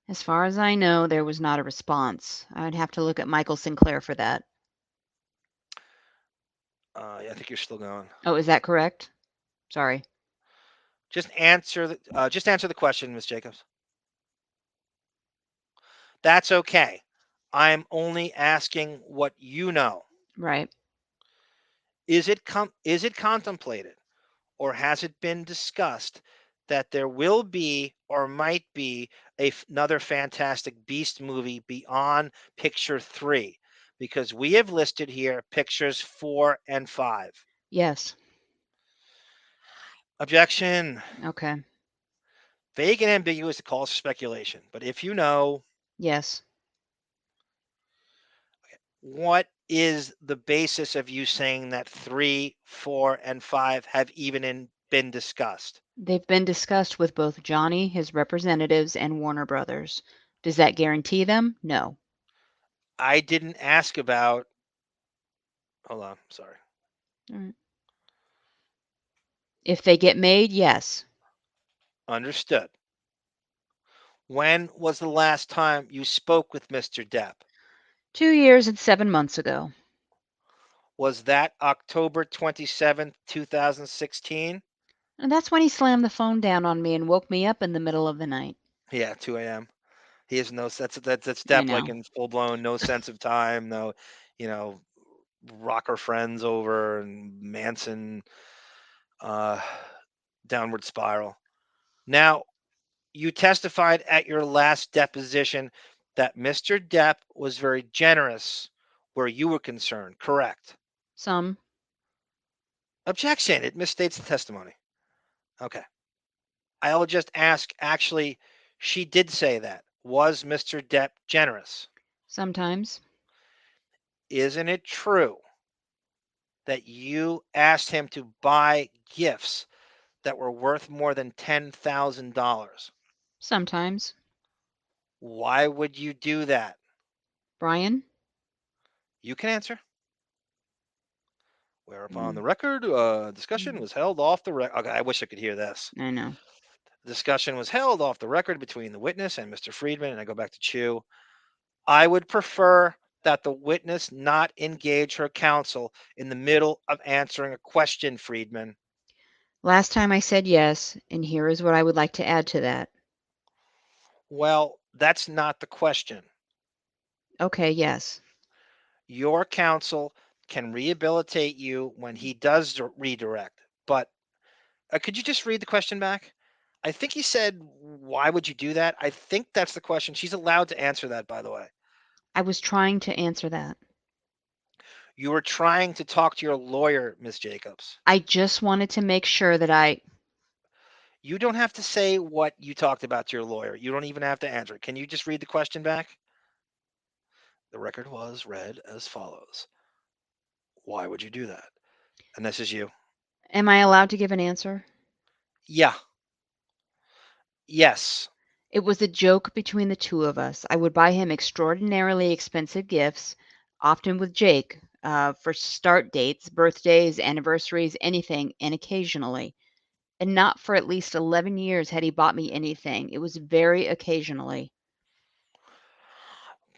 As far as I know, there was not a response. I'd have to look at Michael Sinclair for that. I think you're still going. Oh, is that correct? Sorry. Just answer the question, Ms. Jacobs. That's okay. I'm only asking what you know. Right. Is it contemplated, or has it been discussed that there will be or might be another Fantastic Beast movie beyond Picture 3? Because we have listed here Pictures 4 and 5. Yes. Objection. Okay. Vague and ambiguous, it calls for speculation. But if you know, Yes. what is the basis of you saying that 3, 4, and 5 have even been discussed? They've been discussed with both Johnny, his representatives, and Warner Brothers. Does that guarantee them? No. I didn't ask about. Hold on, sorry. All right. If they get made, yes. Understood. When was the last time you spoke with Mr. Depp? 2 years and 7 months ago. Was that October 27th, 2016? And that's when he slammed the phone down on me and woke me up in the middle of the night. Yeah, 2 a.m. He has no that's I Depp like know. in full blown no sense of time, no, you know, rocker friends over and Manson uh downward spiral. Now, you testified at your last deposition that Mr. Depp was very generous where you were concerned, correct? Some. Objection. It misstates the testimony. Okay. I will just ask, actually, she did say that. Was Mr. Depp generous? Sometimes. Isn't it true that you asked him to buy gifts that were worth more than $10,000? Sometimes. Why would you do that? Brian? You can answer. Whereupon the Mm. record discussion was held off the record. Okay, I wish I could hear this. I know. Discussion was held off the record between the witness and Mr. Friedman, and I go back to Chu. I would prefer that the witness not engage her counsel in the middle of answering a question, Friedman. Last time I said yes, and here is what I would like to add to that. Well, that's not the question. Okay, yes. Your counsel can rehabilitate you when he does redirect. But could you just read the question back? I think he said, why would you do that? I think that's the question. She's allowed to answer that, by the way. I was trying to answer that. You were trying to talk to your lawyer, Ms. Jacobs. I just wanted to make sure that You don't have to say what you talked about to your lawyer. You don't even have to answer it. Can you just read the question back? The record was read as follows. Why would you do that? And this is you. Am I allowed to give an answer? Yeah. Yes. It was a joke between the two of us. I would buy him extraordinarily expensive gifts, often with Jake, for start dates, birthdays, anniversaries, anything, and occasionally. And not for at least 11 years had he bought me anything. It was very occasionally.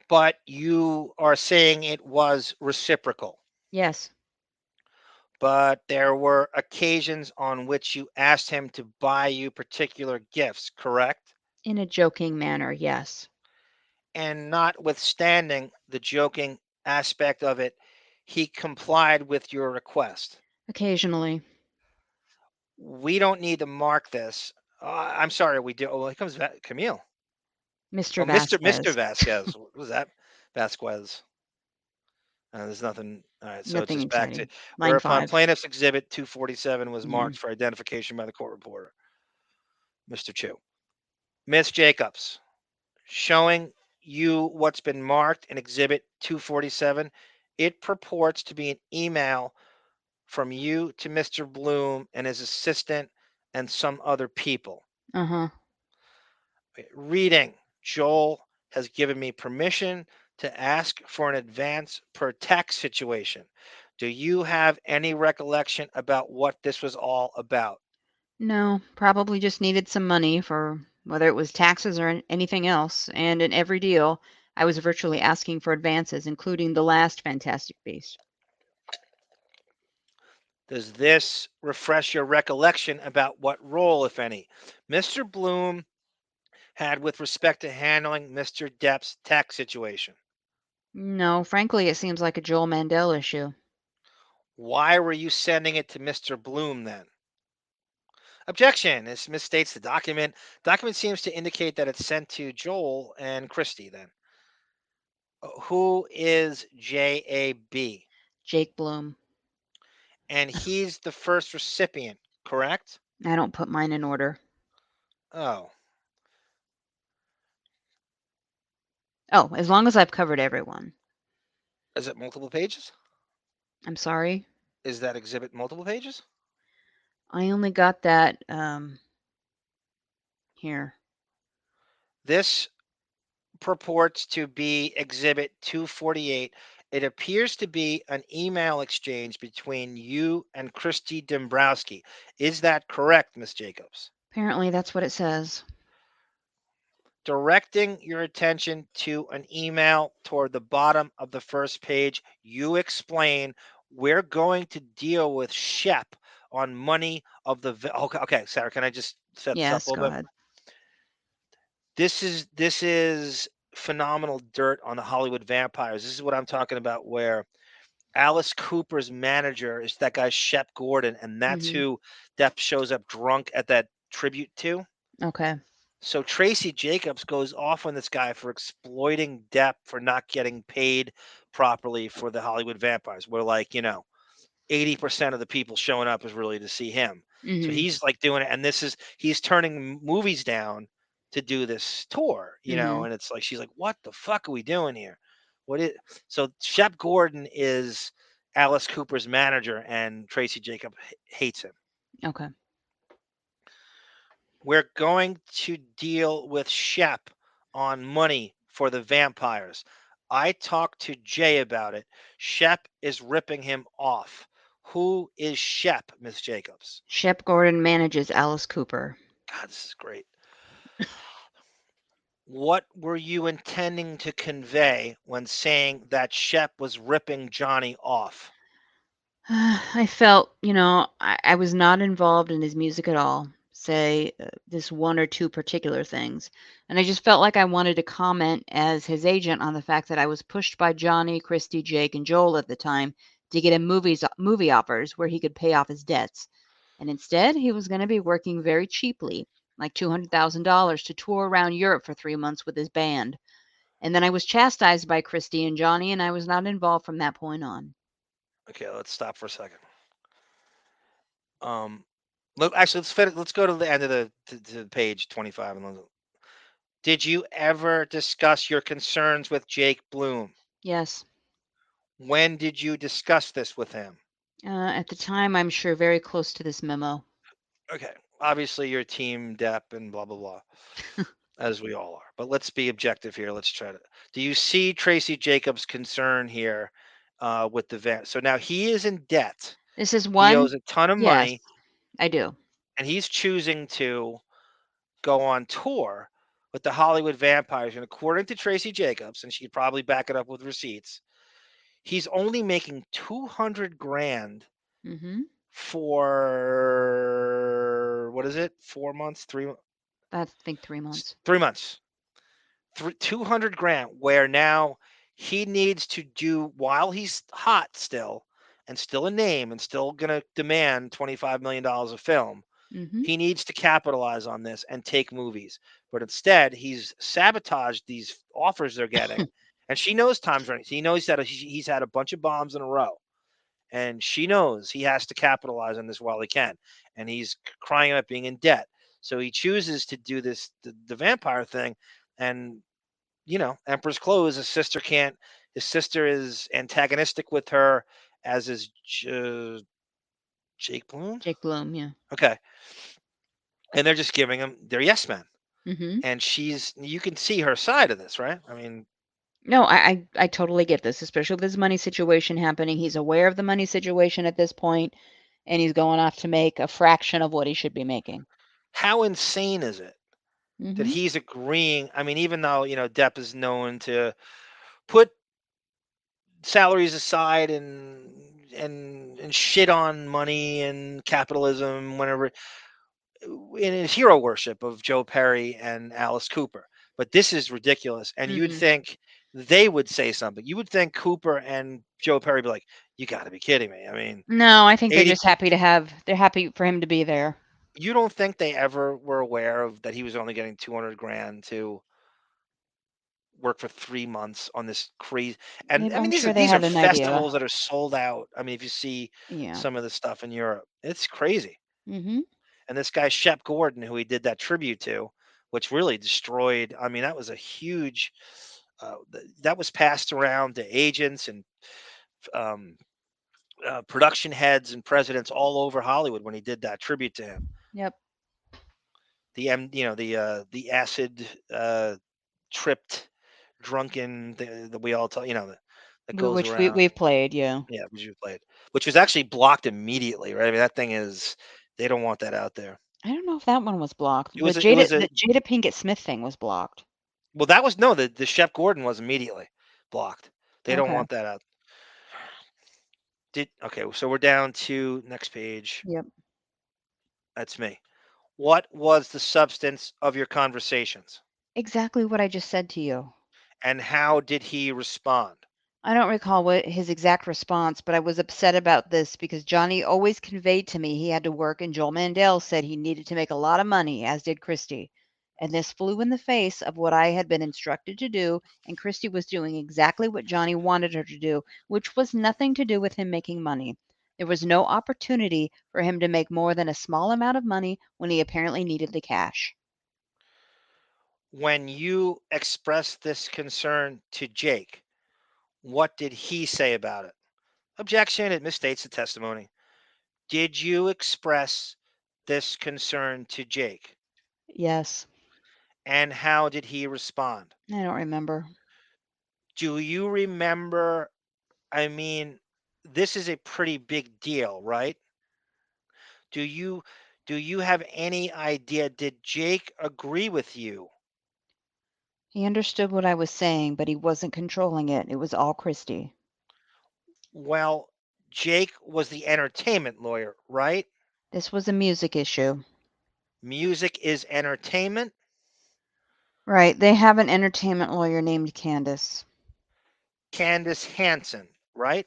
But you are saying it was reciprocal. Yes. But there were occasions on which you asked him to buy you particular gifts, correct? In a joking manner, yes. And notwithstanding the joking aspect of it, he complied with your request. Occasionally. We don't need to mark this. I'm sorry, we do. Oh, here comes Camille. Mr. Oh, Mr. Vasquez. Vasquez. What was that? Vasquez. There's nothing. All right, so it's Nothing just back to exciting. Line whereupon 5. plaintiff's exhibit 247 was marked Mm. for identification by the court reporter, Mr. Chu. Miss Jacobs, showing you what's been marked in exhibit 247, it purports to be an email from you to Mr. Bloom and his assistant and some other people. Uh-huh. Reading, Joel has given me permission to ask for an advance per tax situation. Do you have any recollection about what this was all about? No, probably just needed some money for whether it was taxes or anything else. And in every deal, I was virtually asking for advances, including the last Fantastic Beast. Does this refresh your recollection about what role, if any, Mr. Bloom had with respect to handling Mr. Depp's tax situation? No, frankly, it seems like a Joel Mandel issue. Why were you sending it to Mr. Bloom then? Objection. This misstates the document. Document seems to indicate that it's sent to Joel and Christy then. Who is JAB? Jake Bloom. And he's the first recipient, correct? I don't put mine in order. Oh. Oh, as long as I've covered everyone. Is it multiple pages? I'm sorry? Is that exhibit multiple pages? I only got that here. This purports to be Exhibit 248. It appears to be an email exchange between you and Christy Dombrowski. Is that correct, Miss Jacobs? Apparently, that's what it says. Directing your attention to an email toward the bottom of the first page, you explain we're going to deal with Shep on money of the. Okay, Sarah, can I just set this up a Yes, go little bit? ahead. This is phenomenal dirt on the Hollywood vampires. This is what I'm talking about, where Alice Cooper's manager is that guy Shep Gordon, and that's Mhm. who Depp shows up drunk at that tribute to. Okay. So Tracey Jacobs goes off on this guy for exploiting Depp for not getting paid properly for the Hollywood vampires. Where, like, 80% of the people showing up is really to see him. So Mhm. he's like doing it, and he's turning movies down to do this tour, Mhm. and it's like she's like, "What the fuck are we doing here?" So Shep Gordon is Alice Cooper's manager, and Tracey Jacob hates him. Okay. We're going to deal with Shep on money for the vampires. I talked to Jay about it. Shep is ripping him off. Who is Shep, Miss Jacobs? Shep Gordon manages Alice Cooper. God, this is great. What were you intending to convey when saying that Shep was ripping Johnny off? I felt, I was not involved in his music at all, say this one or two particular things. And I just felt like I wanted to comment as his agent on the fact that I was pushed by Johnny, Christy, Jake, and Joel at the time to get him movie offers where he could pay off his debts. And instead, he was going to be working very cheaply, like $200,000 to tour around Europe for 3 months with his band. And then I was chastised by Christy and Johnny, and I was not involved from that point on. Okay, let's stop for a second. Look, actually, let's go to the end of to page 25. Did you ever discuss your concerns with Jake Bloom? Yes. When did you discuss this with him? At the time, I'm sure very close to this memo. Okay, obviously you're team Depp and blah blah blah, as we all are. But let's be objective here. Let's try to. Do you see Tracey Jacobs' concern here with the van? So now he is in debt. This is He one. owes a ton of Yes, money, I do. and he's choosing to go on tour with the Hollywood vampires. And according to Tracey Jacobs, and she'd probably back it up with receipts, he's only making 200 grand Mm-hmm. for what is it? 4 months, I think 3 months. 3 months. 200 grand. Where now he needs to do, while he's hot still and still a name and still gonna demand $25 million a film. Mm-hmm. He needs to capitalize on this and take movies. But instead, he's sabotaged these offers they're getting. And she knows time's running. He knows that he's had a bunch of bombs in a row. And she knows he has to capitalize on this while he can. And he's crying about being in debt. So he chooses to do this, the vampire thing. And, Emperor's Clothes, his sister is antagonistic with her, as is Jake Bloom. Jake Bloom, yeah. Okay. And they're just giving him, they're yes men. Mm-hmm. And you can see her side of this, right? I mean, No, I totally get this, especially with this money situation happening. He's aware of the money situation at this point, and he's going off to make a fraction of what he should be making. how insane is it that Mm-hmm. he's agreeing? I mean, even though, Depp is known to put salaries aside and shit on money and capitalism whenever in his hero worship of Joe Perry and Alice Cooper. But this is ridiculous. And you'd Mm-hmm. think they would say something. You would think Cooper and Joe Perry would be like, you got to be kidding me. I mean, No, I think they're 80 just they're happy for him to be there. You don't think they ever were aware of that he was only getting 200 grand to work for 3 months on this crazy? And I I'm mean, sure they these are had an idea. festivals that are sold out. I mean, if you see Yeah. some of the stuff in Europe, it's crazy. Mm-hmm. And this guy Shep Gordon, who he did that tribute to, which really destroyed. I mean, that was a huge. That was passed around to agents and um, production heads and presidents all over Hollywood when he did that tribute to him. Yep. The acid tripped, drunken that we all tell that goes Which around. we've played, yeah. Yeah, which you played, which was actually blocked immediately, right? I mean, that thing is they don't want that out there. I don't know if that one was blocked. It was a The Jada Pinkett Smith thing was blocked. well, that was no the Chef Gordon was immediately blocked. They don't Okay. want that out. Okay, so we're down to next page. Yep. That's me. What was the substance of your conversations? Exactly what I just said to you. And how did he respond? I don't recall what his exact response, but I was upset about this because Johnny always conveyed to me he had to work, and Joel Mandel said he needed to make a lot of money, as did Christy. And this flew in the face of what I had been instructed to do, and Christy was doing exactly what Johnny wanted her to do, which was nothing to do with him making money. There was no opportunity for him to make more than a small amount of money when he apparently needed the cash. When you expressed this concern to Jake, what did he say about it? Objection, it misstates the testimony. Did you express this concern to Jake? Yes. And how did he respond? I don't remember. Do you remember? I mean, this is a pretty big deal, right? Do you have any idea? Did Jake agree with you? He understood what I was saying, but he wasn't controlling it. It was all Christy. Well, Jake was the entertainment lawyer, right? This was a music issue. Music is entertainment. Right. They have an entertainment lawyer named Candace. Candace Hansen, right?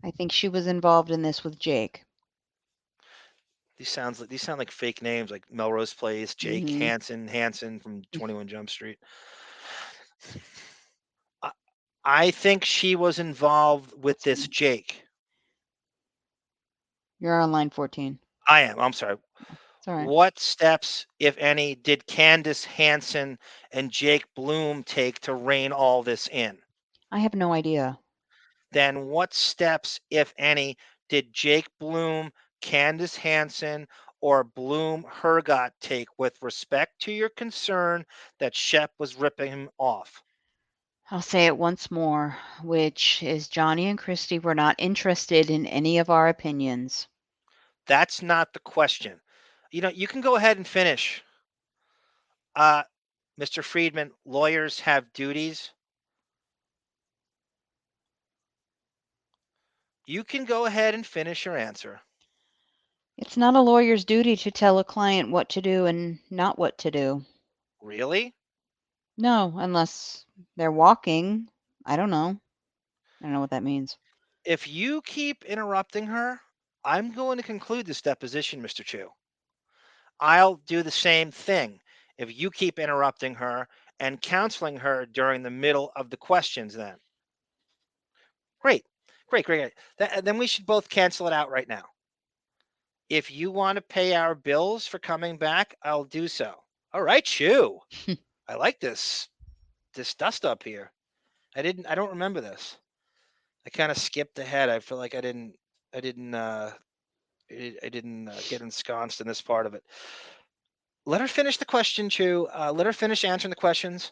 I think she was involved in this with Jake. These sound like fake names, like Melrose Place, Jake Hansen from 21 Jump Street. I think she was involved with this Jake. You're on line 14. I am. I'm sorry. It's all right. What steps, if any, did Candace Hansen and Jake Bloom take to rein all this in? I have no idea. Then what steps, if any, did Jake Bloom, Candace Hansen, or Bloom Hergott take with respect to your concern that Shep was ripping him off? I'll say it once more, which is Johnny and Christy were not interested in any of our opinions. That's not the question. You can go ahead and finish. Mr. Friedman, lawyers have duties. You can go ahead and finish your answer. It's not a lawyer's duty to tell a client what to do and not what to do. Really? No, unless they're walking. I don't know. I don't know what that means. If you keep interrupting her, I'm going to conclude this deposition, Mr. Chu. I'll do the same thing if you keep interrupting her and counseling her during the middle of the questions then. Great. Then we should both cancel it out right now. If you want to pay our bills for coming back, I'll do so. All right, Chu. I like this dust up here. I don't remember this. I kind of skipped ahead. I feel like I didn't get ensconced in this part of it. Let her finish the question, Chu. Let her finish answering the questions.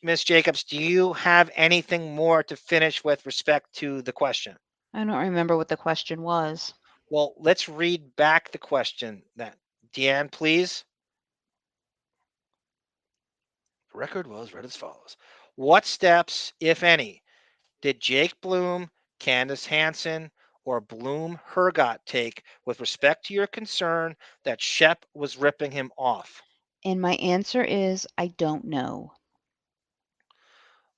Miss Jacobs, do you have anything more to finish with respect to the question? I don't remember what the question was. Well, let's read back the question then. Deanne, please. The record was read as follows. What steps, if any, did Jake Bloom, Candace Hansen, or Bloom Hergott take with respect to your concern that Shep was ripping him off? And my answer is I don't know.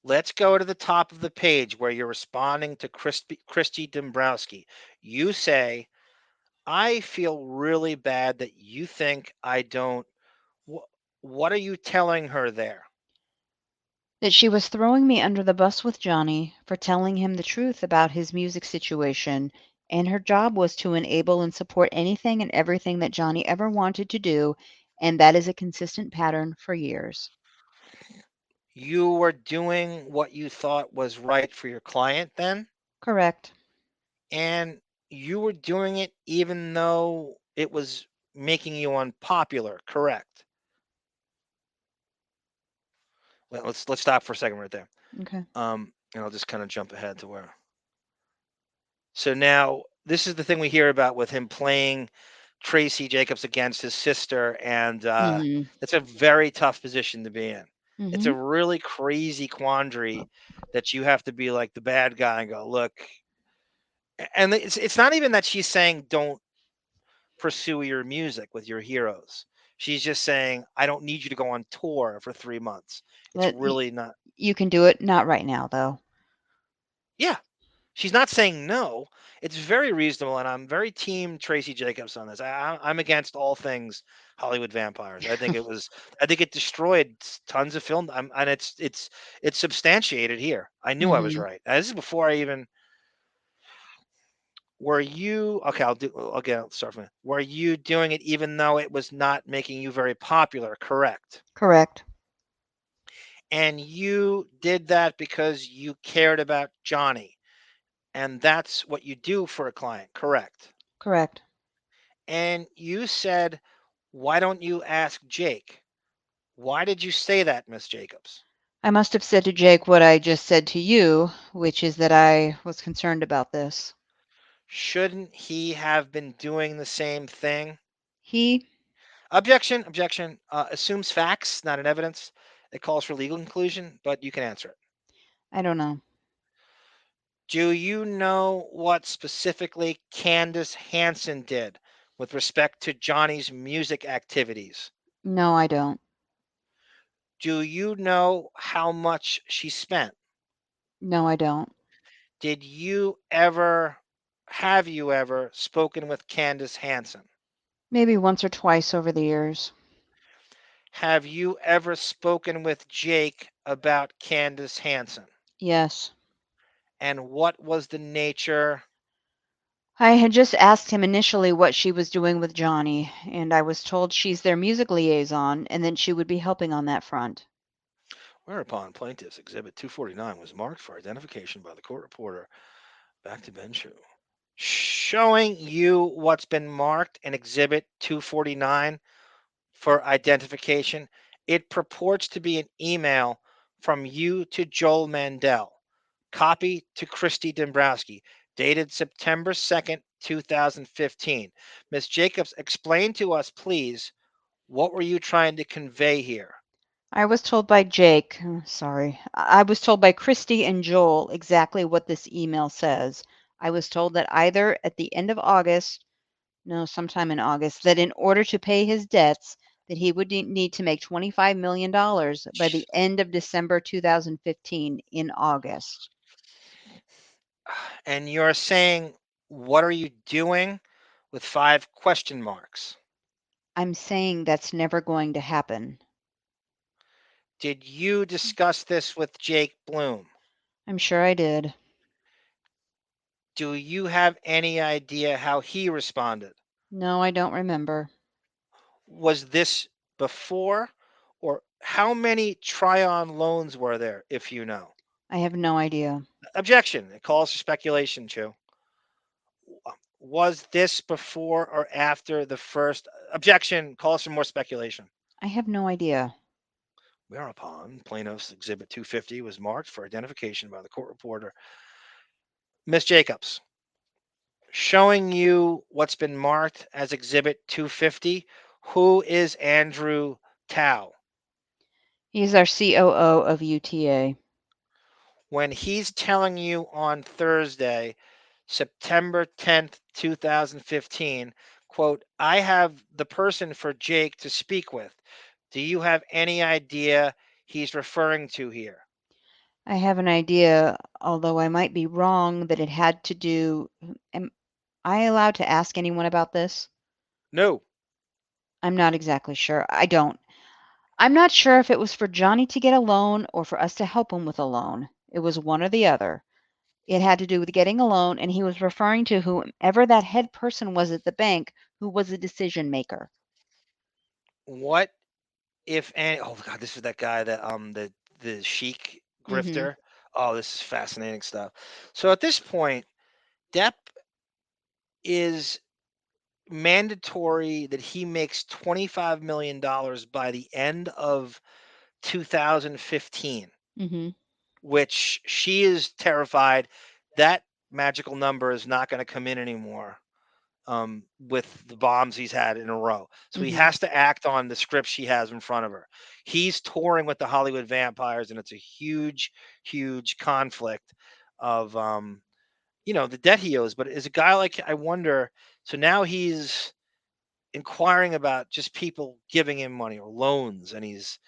Let's go to the top of the page where you're responding to Christy Dombrowski. You say, I feel really bad that you think I don't. What are you telling her there? That she was throwing me under the bus with Johnny for telling him the truth about his music situation, and her job was to enable and support anything and everything that Johnny ever wanted to do, and that is a consistent pattern for years. You were doing what you thought was right for your client then? Correct. And you were doing it even though it was making you unpopular, correct? Well, let's stop for a second right there. Okay. And I'll just kind of jump ahead to where. So now this is the thing we hear about with him playing Tracey Jacobs against his sister, and Mhm. it's a very tough position to be in. It's a Mhm. really crazy quandary that you have to be like the bad guy and go, look, and it's not even that she's saying don't pursue your music with your heroes. She's just saying, I don't need you to go on tour for 3 months. It's Let really not. you can do it. Not right now, though. Yeah. She's not saying no. It's very reasonable, and I'm very team Tracey Jacobs on this. I'm against all things Hollywood vampires. I think it destroyed tons of film, and it's substantiated here. I knew I was Mhm. right. This is before I even. Were you okay? I'll start from. Were you doing it even though it was not making you very popular? Correct. Correct. And you did that because you cared about Johnny, and that's what you do for a client. Correct. Correct. And you said, why don't you ask Jake? Why did you say that, Miss Jacobs? I must have said to Jake what I just said to you, which is that I was concerned about this. Shouldn't he have been doing the same thing? He Objection, objection. Assumes facts, not an evidence. It calls for legal conclusion, but you can answer it. I don't know. Do you know what specifically Candace Hansen did with respect to Johnny's music activities? No, I don't. Do you know how much she spent? No, I don't. Have you ever spoken with Candace Hansen? Maybe once or twice over the years. Have you ever spoken with Jake about Candace Hansen? Yes. And what was the nature? I had just asked him initially what she was doing with Johnny, and I was told she's their music liaison and that she would be helping on that front. Whereupon plaintiff's exhibit 249 was marked for identification by the court reporter. Back to Ben Chu. Showing you what's been marked in exhibit 249 for identification. It purports to be an email from you to Joel Mandel. Copy to Christy Dombrowski, dated September 2nd, 2015. Ms. Jacobs, explain to us, please, what were you trying to convey here? I was told by Jake, sorry, I was told by Christy and Joel exactly what this email says. I was told that either at the end of August, no, sometime in August, that in order to pay his debts, that he would need to make $25 million by the end of December 2015 in August. And you're saying, what are you doing with 5 question marks? I'm saying that's never going to happen. Did you discuss this with Jake Bloom? I'm sure I did. Do you have any idea how he responded? No, I don't remember. Was this before, or how many try-on loans were there, if you know? I have no idea. Objection. It calls for speculation, Chu. Was this before or after the first? Objection. Calls for more speculation. I have no idea. Whereupon plaintiff's exhibit 250 was marked for identification by the court reporter. Miss Jacobs, showing you what's been marked as exhibit 250, who is Andrew Tao? He's our COO of UTA. When he's telling you on Thursday, September 10th, 2015, quote, I have the person for Jake to speak with. Do you have any idea he's referring to here? I have an idea, although I might be wrong, that it had to do. Am I allowed to ask anyone about this? No. I'm not exactly sure. I don't. I'm not sure if it was for Johnny to get a loan or for us to help him with a loan. It was one or the other. It had to do with getting a loan, and he was referring to whoever that head person was at the bank who was a decision maker. What if any? Oh God, this is that guy that the chic Mhm. grifter. Oh, this is fascinating stuff. So at this point, Depp is mandatory that he makes $25 million by the end of 2015, Mm-hmm. which she is terrified that magical number is not going to come in anymore with the bombs he's had in a row. So he Mm-hmm. has to act on the script she has in front of her. He's touring with the Hollywood Vampires, and it's a huge, huge conflict of the debt he owes. But as a guy like, I wonder, so now he's inquiring about just people giving him money or loans, and he's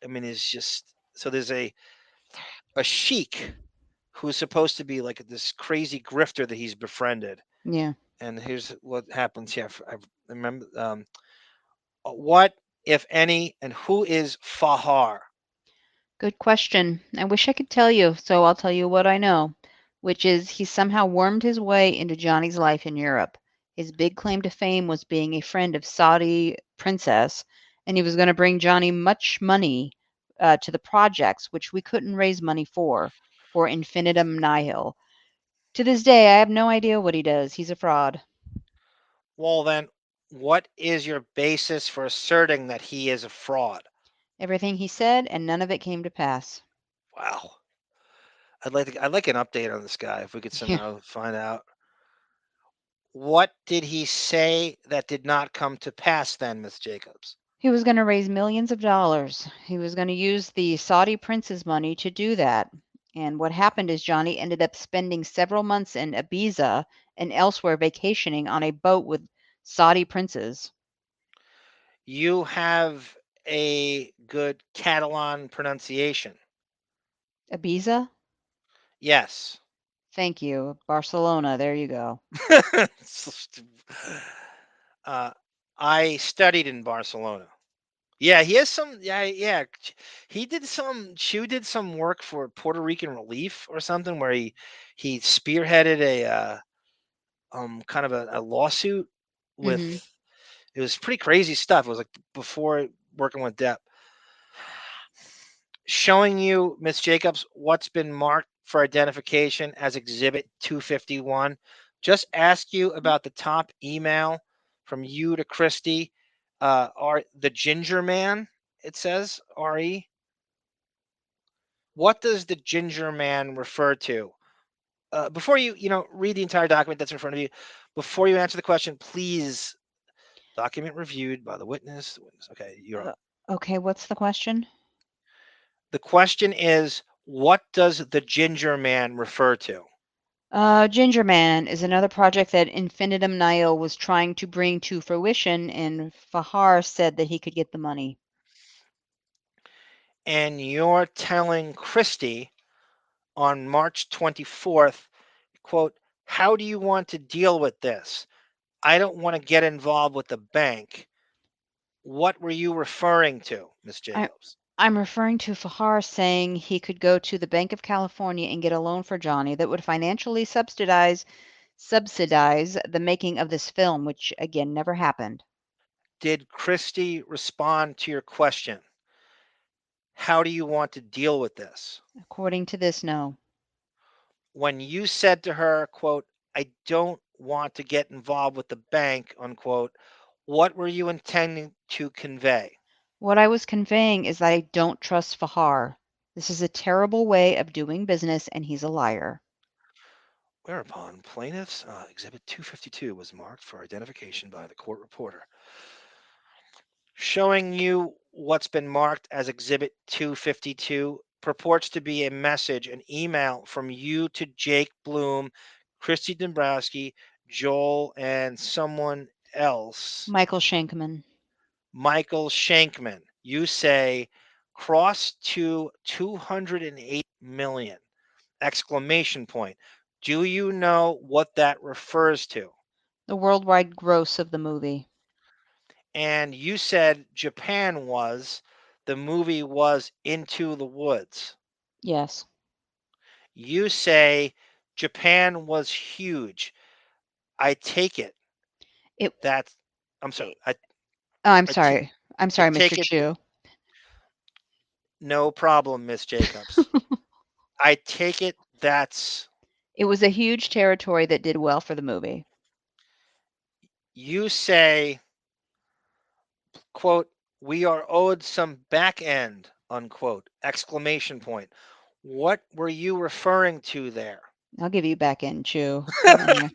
just, so there's a sheik who's supposed to be like this crazy grifter that he's befriended. Yeah. And here's what happens here. I remember what, if any, and who is Fahar? Good question. I wish I could tell you, so I'll tell you what I know, which is he somehow wormed his way into Johnny's life in Europe. His big claim to fame was being a friend of Saudi princess, and he was going to bring Johnny much money to the projects, which we couldn't raise money for infinitum nihil. To this day, I have no idea what he does. He's a fraud. Well, then, what is your basis for asserting that he is a fraud? Everything he said, and none of it came to pass. Wow. I'd like an update on this guy if we could Yeah. somehow find out. What did he say that did not come to pass then, Miss Jacobs? He was going to raise millions of dollars. He was going to use the Saudi prince's money to do that. And what happened is Johnny ended up spending several months in Ibiza and elsewhere vacationing on a boat with Saudi princes. You have a good Catalan pronunciation. Ibiza? Yes. Thank you. Barcelona. There you go. I studied in Barcelona. Yeah, he has some. Yeah. He did some. Chu did some work for Puerto Rican Relief or something, where he spearheaded a kind of a lawsuit with. Mm-hmm. It was pretty crazy stuff. It was like before working with Depp. Showing you, Miss Jacobs, what's been marked for identification as Exhibit 251. Just ask you about the top email from you to Christy. Are the Ginger Man? It says RE. What does the Ginger Man refer to? Before you read the entire document that's in front of you, before you answer the question, please, document reviewed by the witness. Okay, you're up. Okay, what's the question? The question is, what does the Ginger Man refer to? Ginger Man is another project that Infinitum Nihil was trying to bring to fruition, and Fahar said that he could get the money. And you're telling Christy on March 24th, quote, how do you want to deal with this? I don't want to get involved with the bank. What were you referring to, Miss Jacobs? I'm referring to Fahar saying he could go to the Bank of California and get a loan for Johnny that would financially subsidize the making of this film, which again never happened. Did Christy respond to your question? How do you want to deal with this? According to this, no. When you said to her, quote, I don't want to get involved with the bank, unquote, what were you intending to convey? What I was conveying is that I don't trust Fahar. This is a terrible way of doing business, and he's a liar. Whereupon plaintiff's Exhibit 252 was marked for identification by the court reporter. Showing you what's been marked as Exhibit 252 purports to be a message, an email from you to Jake Bloom, Christy Dombrowski, Joel, and someone else. Michael Shankman. Michael Shankman. You say cross to 208 million! Exclamation point. Do you know what that refers to? The worldwide gross of the movie. And you said the movie was Into the Woods. Yes. You say Japan was huge. I take it. I'm sorry. I'm sorry. I'm sorry, take Mr. it. Chu. No problem, Miss Jacobs. I take it that's It was a huge territory that did well for the movie. you say, quote, we are owed some back end, unquote, exclamation point. What were you referring to there? I'll give you back end, Chew. Anyway,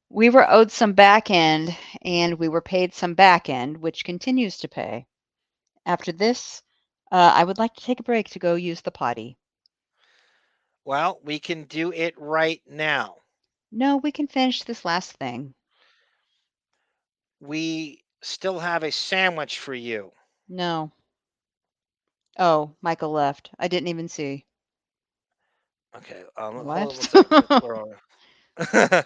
we were owed some back end, and we were paid some back end, which continues to pay. After this, I would like to take a break to go use the potty. Well, we can do it right now. No, we can finish this last thing. We still have a sandwich for you. No. Oh, Michael left. I didn't even see. Okay, hold on one What? second. Where are we?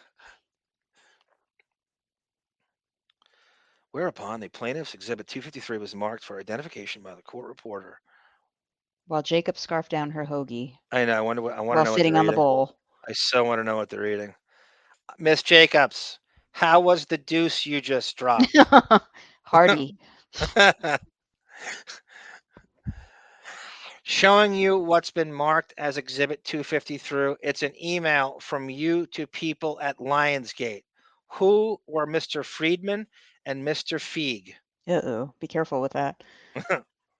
Whereupon the plaintiff's exhibit 253 was marked for identification by the court reporter. While Jacob scarfed down her hoagie I know. I want to while know what sitting they're on the eating. bowl. I so want to know what they're eating. Miss Jacobs, how was the deuce you just dropped? Hardy. Showing you what's been marked as Exhibit 253. It's an email from you to people at Lionsgate. Who were Mr. Friedman and Mr. Feig? Uh-oh. Be careful with that.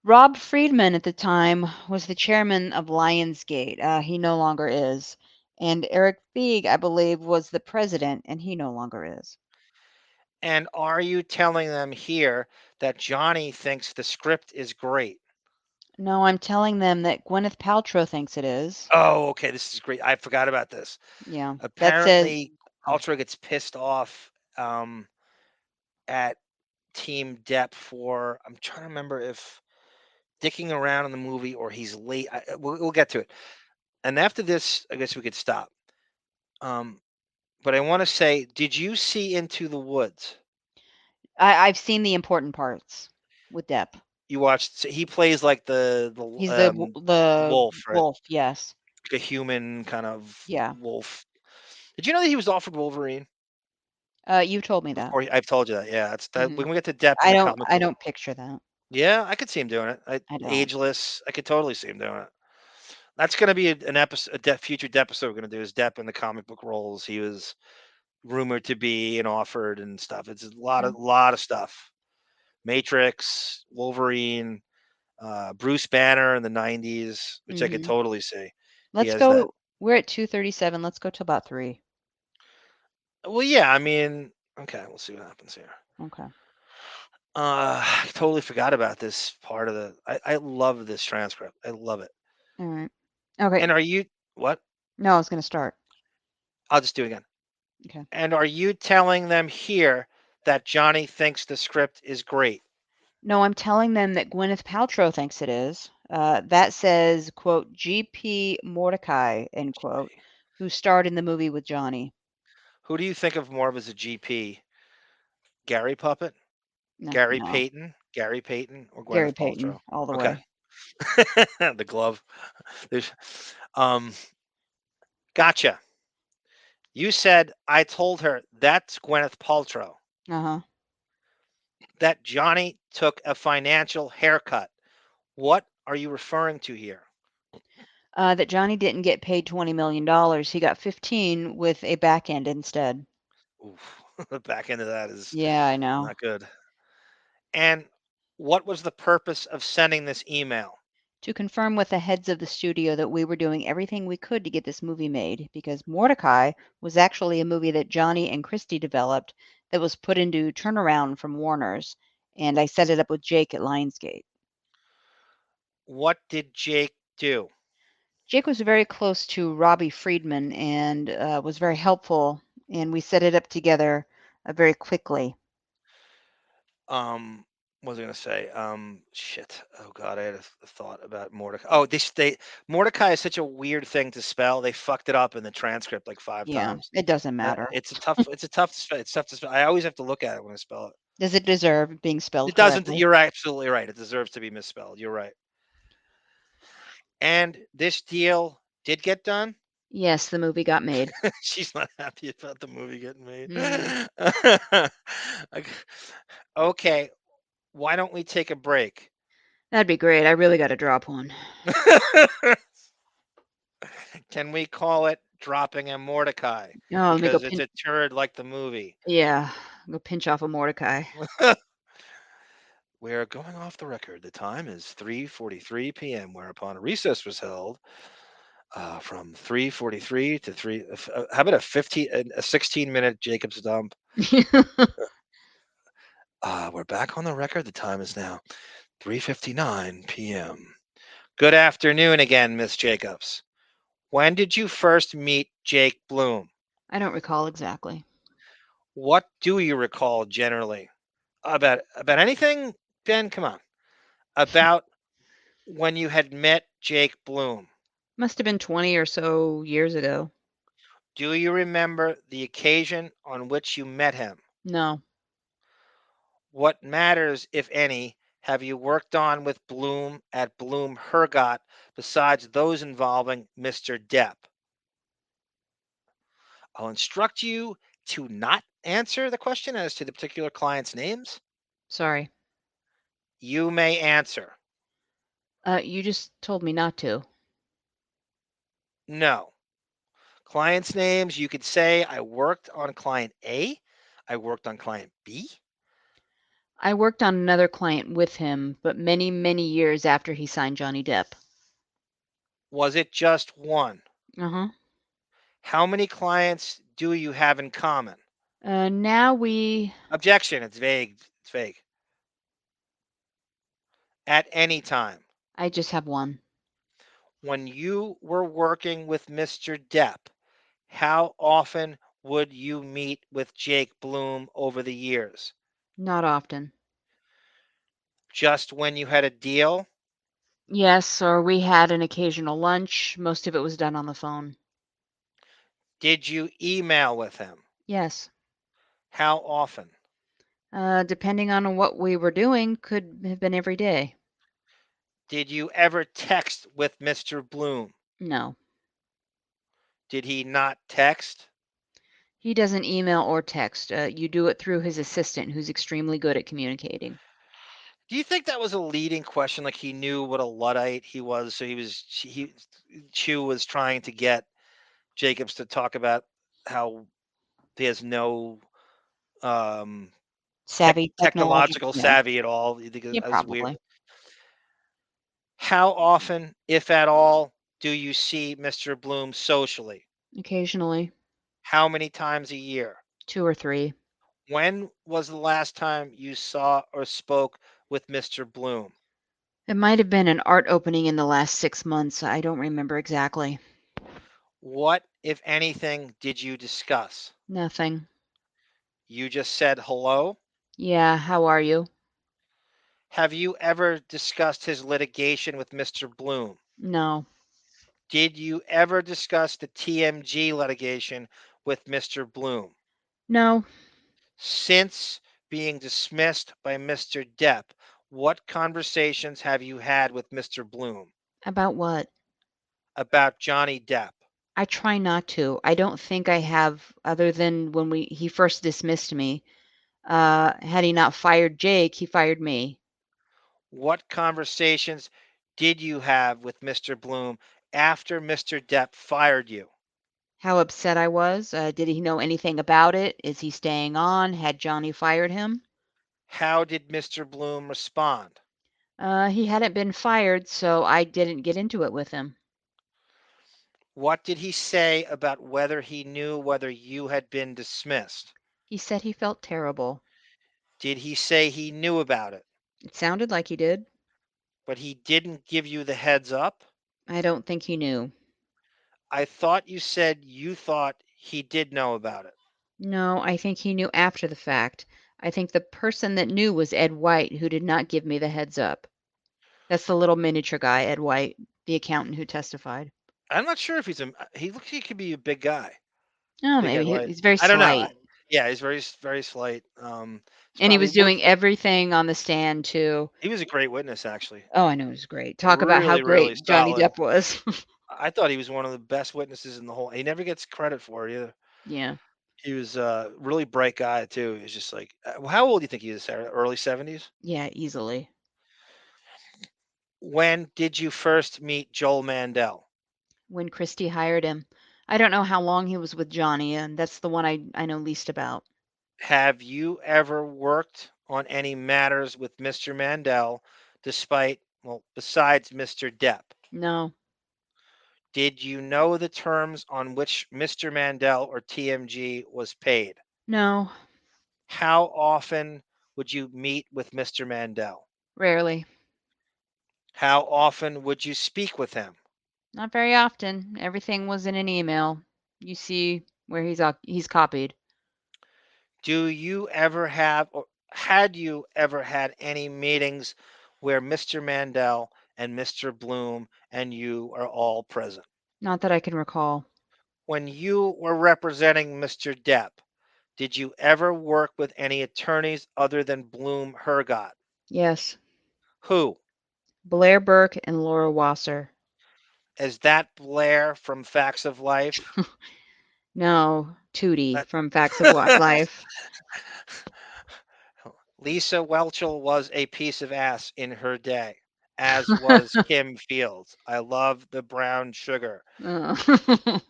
Rob Friedman at the time was the chairman of Lionsgate. He no longer is. And Eric Feig, I believe, was the president, and he no longer is. And are you telling them here that Johnny thinks the script is great? No, I'm telling them that Gwyneth Paltrow thinks it is. Oh, okay. This is great. I forgot about this. Yeah. That says Apparently, Paltrow gets pissed off at Team Depp for, I'm trying to remember if dicking around in the movie or he's late. We'll get to it. And after this, I guess we could stop. But I want to say, did you see Into the Woods? I've seen the important parts with Depp. You watched. So he plays like the He's the wolf, right? wolf, yes. Like a human kind of Yeah. wolf. Did you know that he was offered Wolverine? You told me that. Or I've told you that. Yeah, it's that Mhm. when we get to Depp in the comic I book. don't picture that. Yeah, I could see him doing it. I don't. Ageless. I could totally see him doing it. That's going to be an episode, future Depp episode we're going to do is Depp in the comic book roles. He was rumored to be and offered and stuff. It's a lot of stuff. Matrix, Wolverine, Bruce Banner in the 90s, which I could Mhm. totally see. He Let's has that. go. We're at 2:37. Let's go to about 3. Well, yeah, I mean, okay, we'll see what happens here. Okay. I totally forgot about this part of the. I love this transcript. I love it. All right. Okay. And are you what? No, I was going to start. I'll just do it again. Okay. And are you telling them here that Johnny thinks the script is great? No, I'm telling them that Gwyneth Paltrow thinks it is. That says, quote, G.P. Mordecai, end quote, who starred in the movie with Johnny. Who do you think of more of as a GP? Gary Puppet? No, Gary no. Payton? Gary Payton or Gary Gwyneth Payton, Paltrow? all the Okay. way. The glove. There's, gotcha. You said I told her that's Gwyneth Paltrow. Uh-huh. That Johnny took a financial haircut. What are you referring to here? That Johnny didn't get paid $20 million. He got 15 with a back end instead. Oof. The back end of that is Yeah, I know. not good. And what was the purpose of sending this email? To confirm with the heads of the studio that we were doing everything we could to get this movie made, because Mordecai was actually a movie that Johnny and Christy developed that was put into turnaround from Warner's, and I set it up with Jake at Lionsgate. What did Jake do? Jake was very close to Robbie Friedman and was very helpful, and we set it up together very quickly. What was I gonna say? Shit. Oh God, I had a thought about Mordecai. Oh, Mordecai is such a weird thing to spell. They fucked it up in the transcript like 5 Yeah, times. it doesn't matter. It's a tough to spell. It's tough to spell. I always have to look at it when I spell it. Does it deserve being spelled It doesn't. correctly? You're absolutely right. It deserves to be misspelled. You're right. And this deal did get done. Yes, the movie got made. She's not happy about the movie getting made. Mhm. Okay, why don't we take a break? That'd be great. I really got to drop one. Can we call it dropping a Mordecai? Oh, let me go Because it's pinch. a turd like the movie. Yeah, go pinch off a Mordecai. We are going off the record. The time is 3:43 p.m., whereupon a recess was held from 3:43 to 3. How about a 16-minute Jacob's dump? We're back on the record. The time is now 3:59 p.m. Good afternoon again, Miss Jacobs. When did you first meet Jake Bloom? I don't recall exactly. What do you recall generally? About anything, Ben? Come on. About when you had met Jake Bloom. Must have been 20 or so years ago. Do you remember the occasion on which you met him? No. What matters, if any, have you worked on with Bloom at Bloom Hergot besides those involving Mr. Depp? I'll instruct you to not answer the question as to the particular client's names. Sorry. You may answer. You just told me not to. No. Clients' names, you could say, I worked on client A. I worked on client B. I worked on another client with him, but many, many years after he signed Johnny Depp. Was it just one? Uh-huh. How many clients do you have in common? Now we... Objection. It's vague. It's vague. At any time. I just have one. When you were working with Mr. Depp, how often would you meet with Jake Bloom over the years? Not often. Just when you had a deal? Yes, or we had an occasional lunch. Most of it was done on the phone. Did you email with him? Yes. How often? Depending on what we were doing, could have been every day. Did you ever text with Mr. Bloom? No. Did he not text? He doesn't email or text. You do it through his assistant, who's extremely good at communicating. Do you think that was a leading question? Like he knew what a Luddite he was, so Chu was trying to get Jacobs to talk about how he has no Savvy, technological. technological Yeah. savvy at all. You think Yeah, that was weird? probably. How often, if at all, do you see Mr. Bloom socially? Occasionally. How many times a year? 2 or 3. When was the last time you saw or spoke with Mr. Bloom? It might have been an art opening in the last 6 months. I don't remember exactly. What, if anything, did you discuss? Nothing. You just said hello? Yeah, how are you? Have you ever discussed his litigation with Mr. Bloom? No. Did you ever discuss the TMG litigation with Mr. Bloom? No. Since being dismissed by Mr. Depp, what conversations have you had with Mr. Bloom About what? about Johnny Depp? I try not to. I don't think I have, other than when he first dismissed me. Had he not fired Jake, he fired me. What conversations did you have with Mr. Bloom after Mr. Depp fired you? How upset I was. Did he know anything about it? Is he staying on? Had Johnny fired him? How did Mr. Bloom respond? He hadn't been fired, so I didn't get into it with him. What did he say about whether he knew whether you had been dismissed? He said he felt terrible. Did he say he knew about it, It sounded like he did. but he didn't give you the heads up? I don't think he knew. I thought you said you thought he did know about it. No, I think he knew after the fact. I think the person that knew was Ed White, who did not give me the heads up. That's the little miniature guy, Ed White, the accountant who testified. I'm not sure if he looks like he could be a big guy. Oh, Big maybe Ed White. he's very I don't know. slight. Yeah, he's very slight. He's And he probably was doing everything on the stand too. he was a great witness, actually. Oh, I know, he was great. Talk about how Really, really great Johnny solid. Depp was. I thought he was one of the best witnesses in the whole. He never gets credit for it either. Yeah. He was a really bright guy too. He's just like, how old do you think he is, Sarah? Early 70s? Yeah, easily. When did you first meet Joel Mandel? When Christy hired him. I don't know how long he was with Johnny, and that's the one I know least about. Have you ever worked on any matters with Mr. Mandel besides Mr. Depp? No. Did you know the terms on which Mr. Mandel or TMG was paid? No. How often would you meet with Mr. Mandel? Rarely. How often would you speak with him? Not very often. Everything was in an email. You see where he's copied. Do you ever have, or had you ever had any meetings where Mr. Mandel and Mr. Bloom and you are all present? Not that I can recall. When you were representing Mr. Depp, did you ever work with any attorneys other than Bloom Hergott? Yes. Who? Blair Burke and Laura Wasser. Is that Blair from Facts of Life? No, Tootie from Facts of Life. Lisa Welchel was a piece of ass in her day, as was Kim Fields. I love the brown sugar. Oh.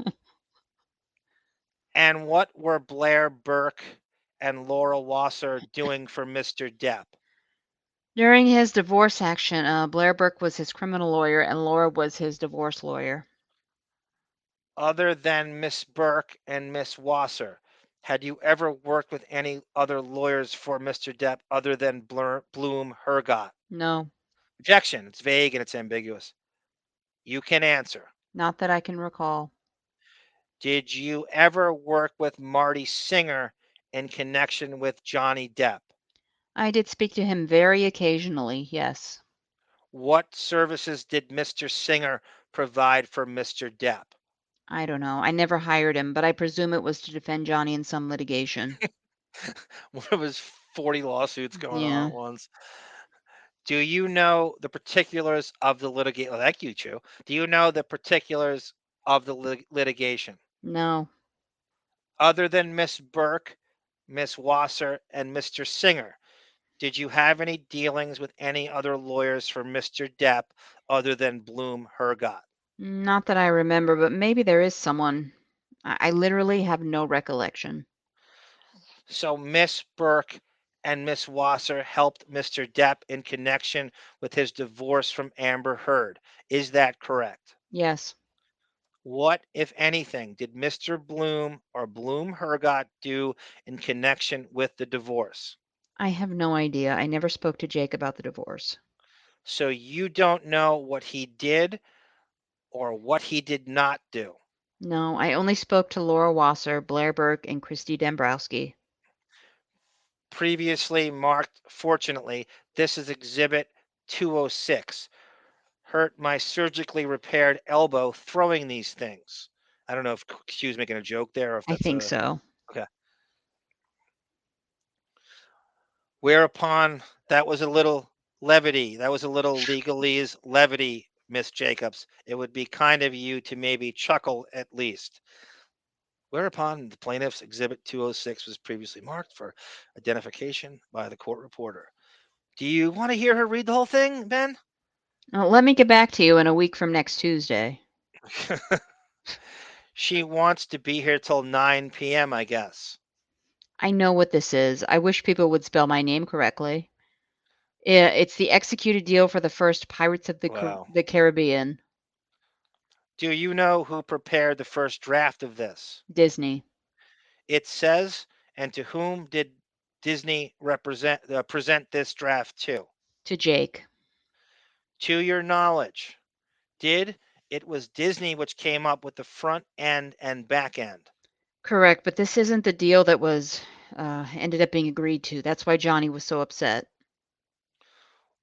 And what were Blair Burke and Laura Wasser doing for Mr. Depp? During his divorce action, Blair Burke was his criminal lawyer and Laura was his divorce lawyer. Other than Miss Burke and Miss Wasser, had you ever worked with any other lawyers for Mr. Depp other than Bloom Hergott? No. Objection. It's vague and it's ambiguous. You can answer. Not that I can recall. Did you ever work with Marty Singer in connection with Johnny Depp? I did speak to him very occasionally, yes. What services did Mr. Singer provide for Mr. Depp? I don't know. I never hired him, but I presume it was to defend Johnny in some litigation. One of his 40 lawsuits going on Yeah. at once. Do you know the particulars of the litigation? Oh, thank you, Chu. Do you know the particulars of the litigation? No. Other than Miss Burke, Miss Wasser, and Mr. Singer, did you have any dealings with any other lawyers for Mr. Depp other than Bloom Hergott? Not that I remember, but maybe there is someone. I literally have no recollection. So Miss Burke and Miss Wasser helped Mr. Depp in connection with his divorce from Amber Heard. Is that correct? Yes. What, if anything, did Mr. Bloom or Bloom Hergott do in connection with the divorce? I have no idea. I never spoke to Jake about the divorce. So you don't know what he did or what he did not do. No, I only spoke to Laura Wasser, Blair Burke, and Christy Dombrowski. Previously marked, fortunately, this is Exhibit 206. Hurt my surgically repaired elbow throwing these things. I don't know if Q's making a joke there or if I that's think so. Okay. Whereupon that was a little levity. That was a little legalese levity, Miss Jacobs. It would be kind of you to maybe chuckle at least. Whereupon the plaintiff's Exhibit 206 was previously marked for identification by the court reporter. Do you want to hear her read the whole thing, Ben? Let me get back to you in a week from next Tuesday. She wants to be here till 9 p.m., I guess. I know what this is. I wish people would spell my name correctly. It's the executed deal for the first Pirates of the Caribbean. Do you know who prepared the first draft of this? Disney. It says, and to whom did Disney present this draft to? To Jake. To your knowledge, it was Disney which came up with the front end and back end? Correct, but this isn't the deal that was ended up being agreed to. That's why Johnny was so upset.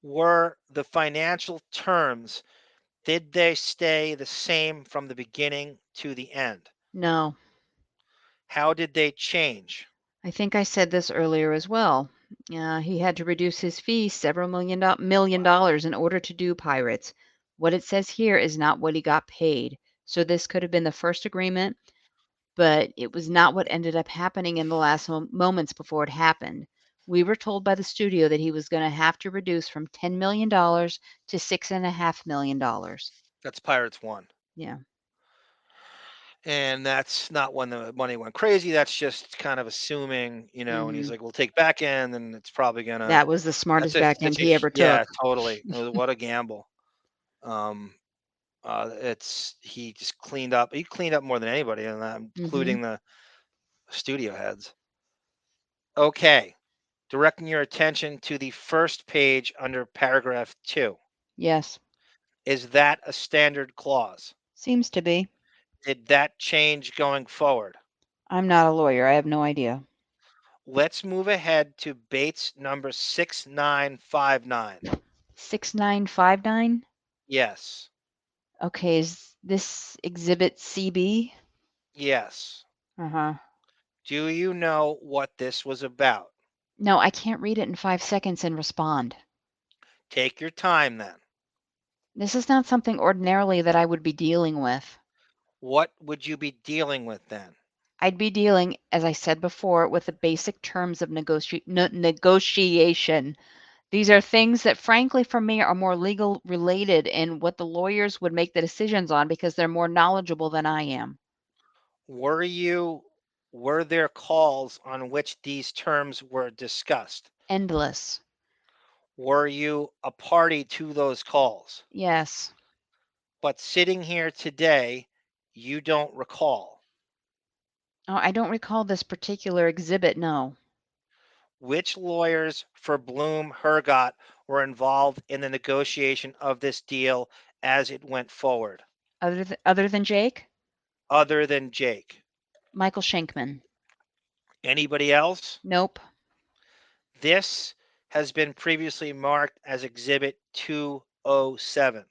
Were the financial terms, did they stay the same from the beginning to the end? No. How did they change? I think I said this earlier as well. He had to reduce his fee several million dollars in order to do Pirates. What it says here is not what he got paid. So this could have been the first agreement, but it was not what ended up happening in the last moments before it happened. We were told by the studio that he was going to have to reduce from $10 million to $6.5 million. That's Pirates 1. Yeah. And that's not when the money went crazy. That's just kind of assuming, and he's Mhm. like, we'll take back end and it's probably gonna, That was the that's smartest a, back end that's a, he ever yeah, took. totally. What a gamble. Um, he just cleaned up. He cleaned up more than anybody in that, Mhm. including the studio heads. Okay. Directing your attention to the first page under paragraph 2. Yes. Is that a standard clause? Seems to be. Did that change going forward? I'm not a lawyer. I have no idea. Let's move ahead to Bates number 6959. 6959? Yes. Okay, is this exhibit CB? Yes. Uh-huh. Do you know what this was about? No, I can't read it in 5 seconds and respond. Take your time then. This is not something ordinarily that I would be dealing with. What would you be dealing with then? I'd be dealing, as I said before, with the basic terms of negotiation. These are things that, frankly, for me, are more legal related and what the lawyers would make the decisions on because they're more knowledgeable than I am. Were there calls on which these terms were discussed? Endless. Were you a party to those calls? Yes. But sitting here today, you don't recall. Oh, I don't recall this particular exhibit, no. Which lawyers for Bloom Hergott were involved in the negotiation of this deal as it went forward? Other than Jake? Other than Jake. Michael Schenkman. Anybody else? Nope. This has been previously marked as Exhibit 207,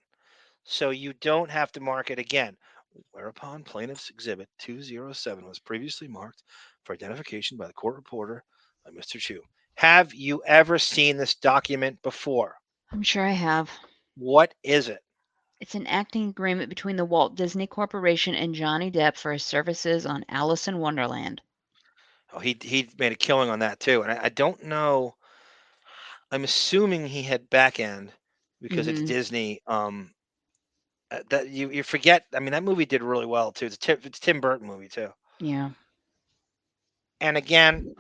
so you don't have to mark it again. Whereupon plaintiff's Exhibit 207 was previously marked for identification by the court reporter by Mr. Chu. Have you ever seen this document before? I'm sure I have. What is it? It's an acting agreement between the Walt Disney Corporation and Johnny Depp for his services on Alice in Wonderland. Oh, he made a killing on that too, and I don't know. I'm assuming he had back end because it's Mhm. Disney. That you forget. I mean, that movie did really well too. It's Tim Burton movie too. Yeah. And again,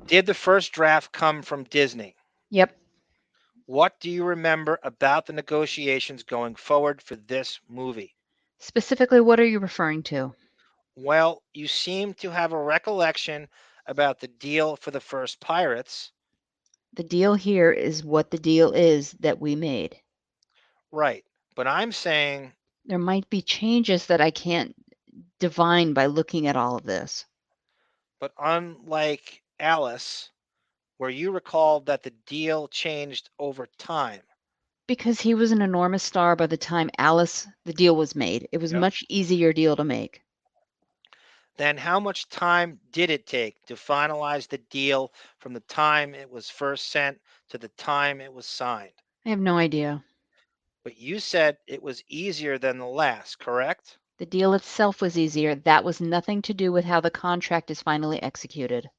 did the first draft come from Disney? Yep. What do you remember about the negotiations going forward for this movie? Specifically, what are you referring to? Well, you seem to have a recollection about the deal for the first Pirates. The deal here is what the deal is that we made. Right. But I'm saying There might be changes that I can't divine by looking at all of this. But unlike Alice, where you recall that the deal changed over time. Because he was an enormous star by the time Alice, the deal was made. It was a Yep. much easier deal to make. Then how much time did it take to finalize the deal from the time it was first sent to the time it was signed? I have no idea. But you said it was easier than the last, correct? The deal itself was easier. That was nothing to do with how the contract is finally executed.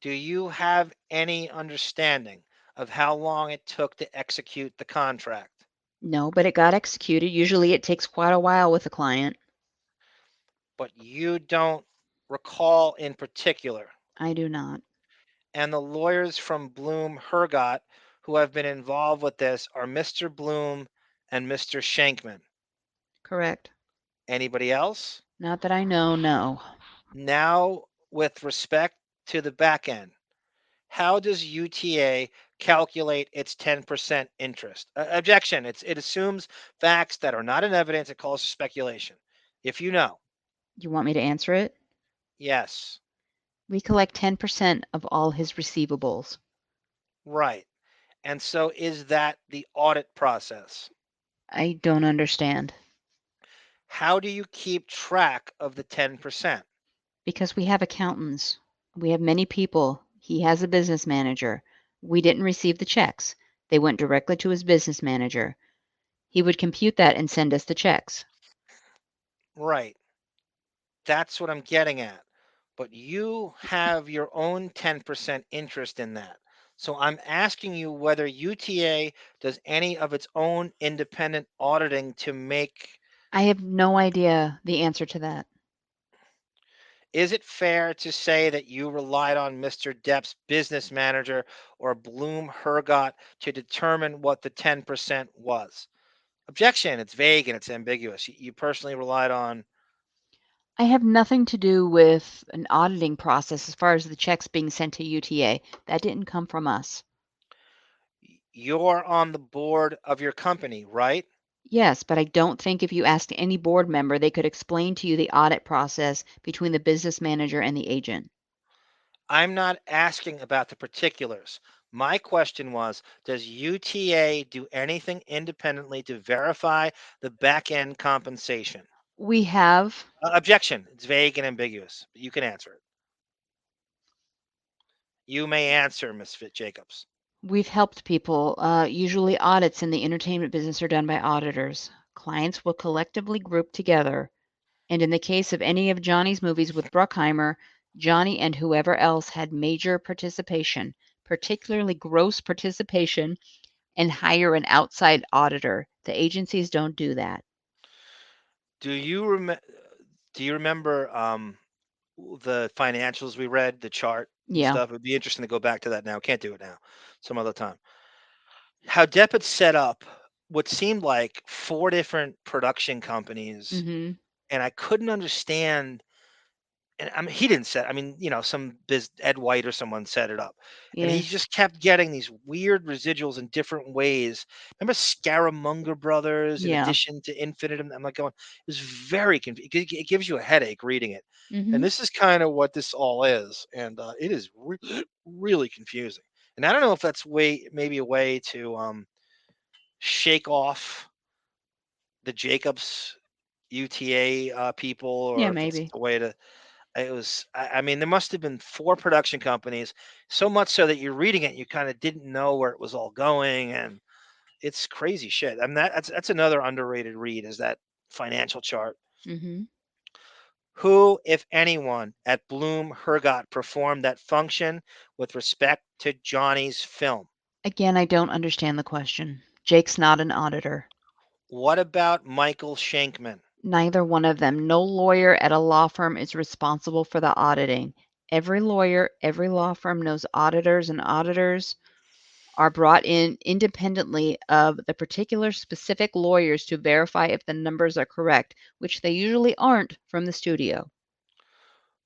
Do you have any understanding of how long it took to execute the contract? No, but it got executed. Usually it takes quite a while with a client. But you don't recall in particular. I do not. And the lawyers from Bloom Hergott who have been involved with this are Mr. Bloom and Mr. Schenkman. Correct. Anybody else? Not that I know, no. Now, with respect to the back end, how does UTA calculate its 10% interest? Objection. It assumes facts that are not in evidence. It calls for speculation. If you know. You want me to answer it? Yes. We collect 10% of all his receivables. Right. And so is that the audit process? I don't understand. How do you keep track of the 10%? Because we have accountants. We have many people. He has a business manager. We didn't receive the checks. They went directly to his business manager. He would compute that and send us the checks. Right. That's what I'm getting at. But you have your own 10% interest in that. So I'm asking you whether UTA does any of its own independent auditing to make. I have no idea the answer to that. Is it fair to say that you relied on Mr. Depp's business manager or Bloom Hergot to determine what the 10% was? Objection. It's vague and it's ambiguous. You personally relied on. I have nothing to do with an auditing process as far as the checks being sent to UTA. That didn't come from us. You're on the board of your company, right? Yes, but I don't think if you asked any board member, they could explain to you the audit process between the business manager and the agent. I'm not asking about the particulars. My question was, does UTA do anything independently to verify the back end compensation? We have. Objection. It's vague and ambiguous. But you can answer it. You may answer, Ms. Jacobs. We've helped people. Usually audits in the entertainment business are done by auditors. Clients will collectively group together. And in the case of any of Johnny's movies with Bruckheimer, Johnny and whoever else had major participation, particularly gross participation, and hire an outside auditor. The agencies don't do that. Do you remember the financials we read, the chart and Yeah. stuff? It would be interesting to go back to that now. Can't do it now. Some other time. How Depp had set up what seemed like 4 different production companies, Mm-hmm. and I couldn't understand. And I mean, he didn't set. I mean, some Ed White or someone set it up, and he Yes. just kept getting these weird residuals in different ways. Remember Scaramanga Brothers, in Yeah. addition to Infinitum. I'm like going, it was very confusing. It gives you a headache reading it, Mm-hmm. and this is kind of what this all is, and it is really confusing. And I don't know if that's maybe a way to shake off the Jacobs UTA people, Yeah, or if it's maybe. a way to. It was. I mean, there must have been 4 production companies, so much so that you're reading it, you kind of didn't know where it was all going, and it's crazy shit. I mean, that's another underrated read, is that financial chart. Mm-hmm. Who, if anyone, at Bloom Hergot performed that function with respect to Johnny's film? Again, I don't understand the question. Jake's not an auditor. What about Michael Shankman? Neither one of them. No lawyer at a law firm is responsible for the auditing. Every lawyer, every law firm knows auditors, and auditors are brought in independently of the particular specific lawyers to verify if the numbers are correct, which they usually aren't from the studio.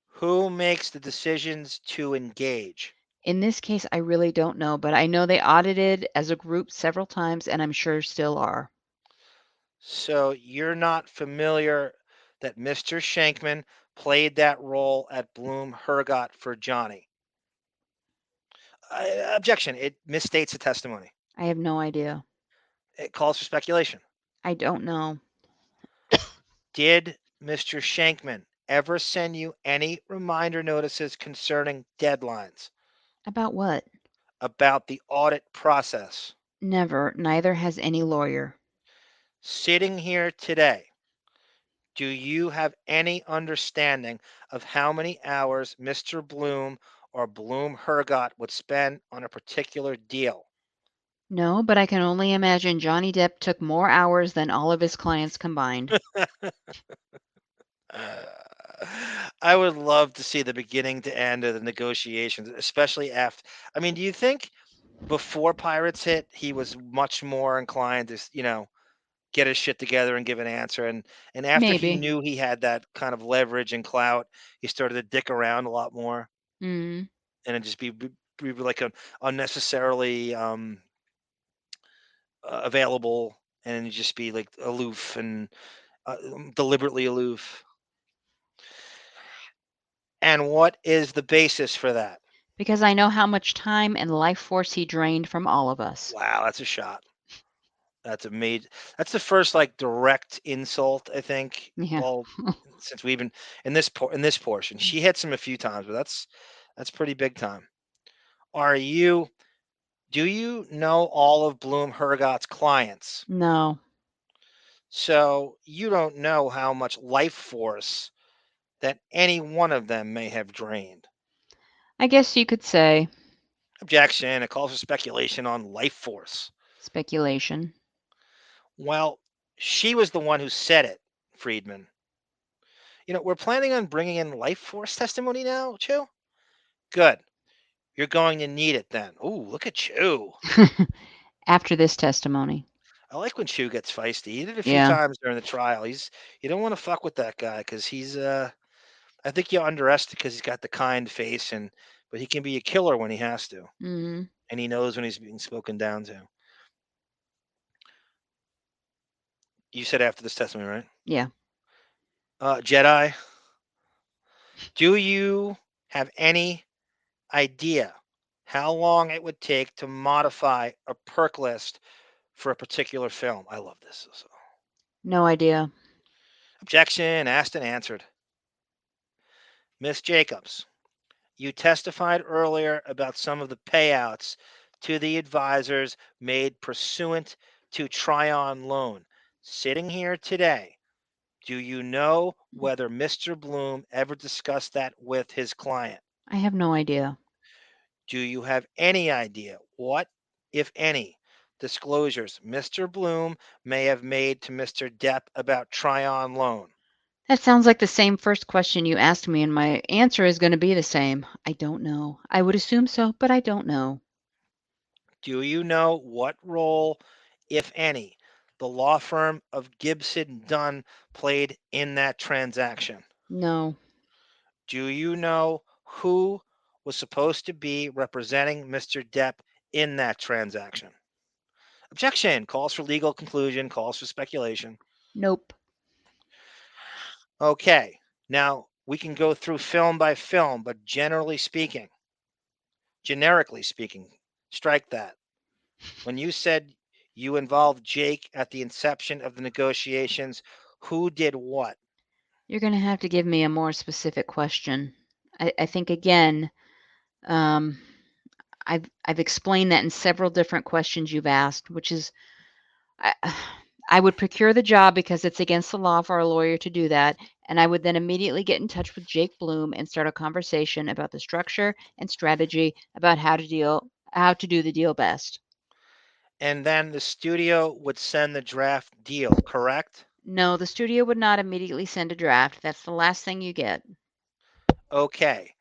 Who makes the decisions to engage? In this case, I really don't know, but I know they audited as a group several times, and I'm sure still are. So you're not familiar that Mr. Shankman played that role at Bloom Hergot for Johnny? Objection. It misstates the testimony. I have no idea. It calls for speculation. I don't know. Did Mr. Shankman ever send you any reminder notices concerning deadlines? About what? About the audit process? Never. Neither has any lawyer. Sitting here today, do you have any understanding of how many hours Mr. Bloom or Bloom Hergot would spend on a particular deal? No, but I can only imagine Johnny Depp took more hours than all of his clients combined. I would love to see the beginning to end of the negotiations, especially after. I mean, do you think before Pirates hit, he was much more inclined to, get his shit together and give an answer? And after he Maybe. knew he had that kind of leverage and clout, he started to dick around a lot more, Mm. and it just be like a unnecessarily available, and just be like aloof and deliberately aloof. And what is the basis for that? Because I know how much time and life force he drained from all of us. Wow, that's a shot. That's a That's the first like direct insult, I think. Yeah. Well, since we've been in this portion, she hits him a few times, but that's pretty big time. Are you? Do you know all of Bloom Hergot's clients? No. So you don't know how much life force that any one of them may have drained. I guess you could say Objection. It calls for speculation on life force. speculation. Well, she was the one who said it, Friedman. we're planning on bringing in life force testimony now, Chew. Good. You're going to need it then. Ooh, look at Chew. After this testimony. I like when Chew gets feisty. He did it a few Yeah. times during the trial. You don't want to fuck with that guy because he's I think you underestimate because he's got the kind face but he can be a killer when he has to. Mm-hmm. And he knows when he's being spoken down to. You said after this testimony, right? Yeah. Jedi, do you have any idea how long it would take to modify a perk list for a particular film? I love this. No idea. Objection, asked and answered. Miss Jacobs, you testified earlier about some of the payouts to the advisors made pursuant to Tryon loan. Sitting here today, do you know whether Mr. Bloom ever discussed that with his client? I have no idea. Do you have any idea what, if any, disclosures Mr. Bloom may have made to Mr. Depp about Tryon loan? That sounds like the same first question you asked me, and my answer is going to be the same. I don't know. I would assume so, but I don't know. Do you know what role, if any, the law firm of Gibson Dunn played in that transaction? No. Do you know who was supposed to be representing Mr. Depp in that transaction? Objection. Calls for legal conclusion, calls for speculation. Nope. Okay. Now, we can go through film by film, but generically speaking, strike that. When you said you involved Jake at the inception of the negotiations, who did what? You're going to have to give me a more specific question. I think, again, I've explained that in several different questions you've asked, which is I would procure the job because it's against the law for a lawyer to do that, and I would then immediately get in touch with Jake Bloom and start a conversation about the structure and strategy about how to do the deal best. And then the studio would send the draft deal, correct? No, the studio would not immediately send a draft. That's the last thing you get. Okay.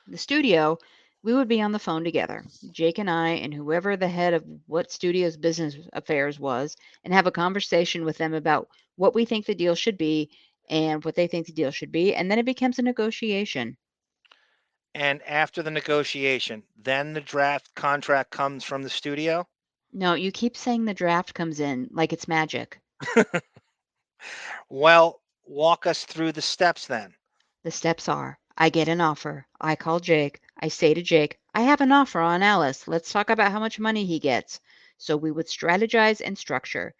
The studio, we would be on the phone together, Jake and I, and whoever the head of what studio's business affairs was, and have a conversation with them about what we think the deal should be and what they think the deal should be. And then it becomes a negotiation. And after the negotiation, then the draft contract comes from the studio? No, you keep saying the draft comes in like it's magic. Well, walk us through the steps then. The steps are, I get an offer. I call Jake. I say to Jake, I have an offer on Alice. Let's talk about how much money he gets. So we would strategize and structure.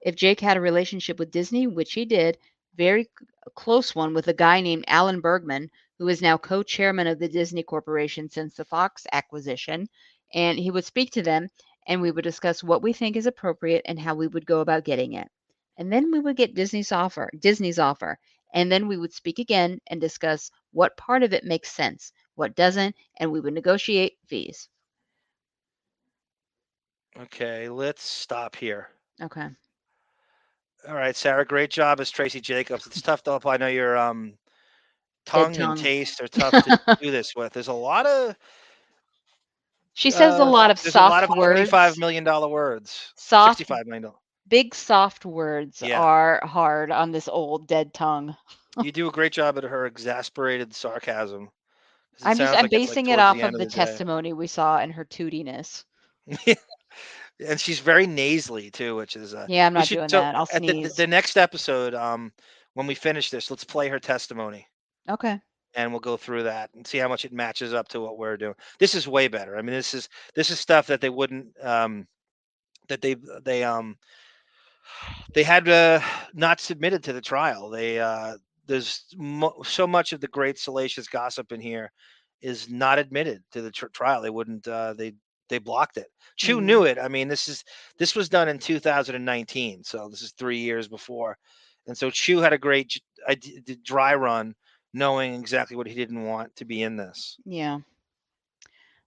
If Jake had a relationship with Disney, which he did, very close one with a guy named Alan Bergman, who is now co-chairman of the Disney Corporation since the Fox acquisition, and he would speak to them and we would discuss what we think is appropriate and how we would go about getting it. And then we would get Disney's offer, and then we would speak again and discuss what part of it makes sense, what doesn't, and we would negotiate fees. Okay, let's stop here. Okay. All right, Sara, great job as Tracey Jacobs. It's tough though. I know your tongue and taste are tough to do this with. There's a lot of She says a lot of there's a lot soft of words. $25 million words. Soft, $65 million. big soft words Yeah. are hard on this old dead tongue. You do a great job at her exasperated sarcasm. I'm basing it off of the testimony we saw and her tootiness. And she's very nasally too, which is Yeah, I'm not doing that. I'll at sneeze. the next episode, when we finish this, let's play her testimony. Okay. And we'll go through that and see how much it matches up to what we're doing. This is way better. I mean, this is stuff that they wouldn't that they had not submitted to the trial. There's so much of the great salacious gossip in here is not admitted to the trial. They wouldn't. They blocked it. Chew knew it. I mean, this was done in 2019, so this is 3 years before, and so Chew had a great dry run, knowing exactly what he didn't want to be in this. Yeah.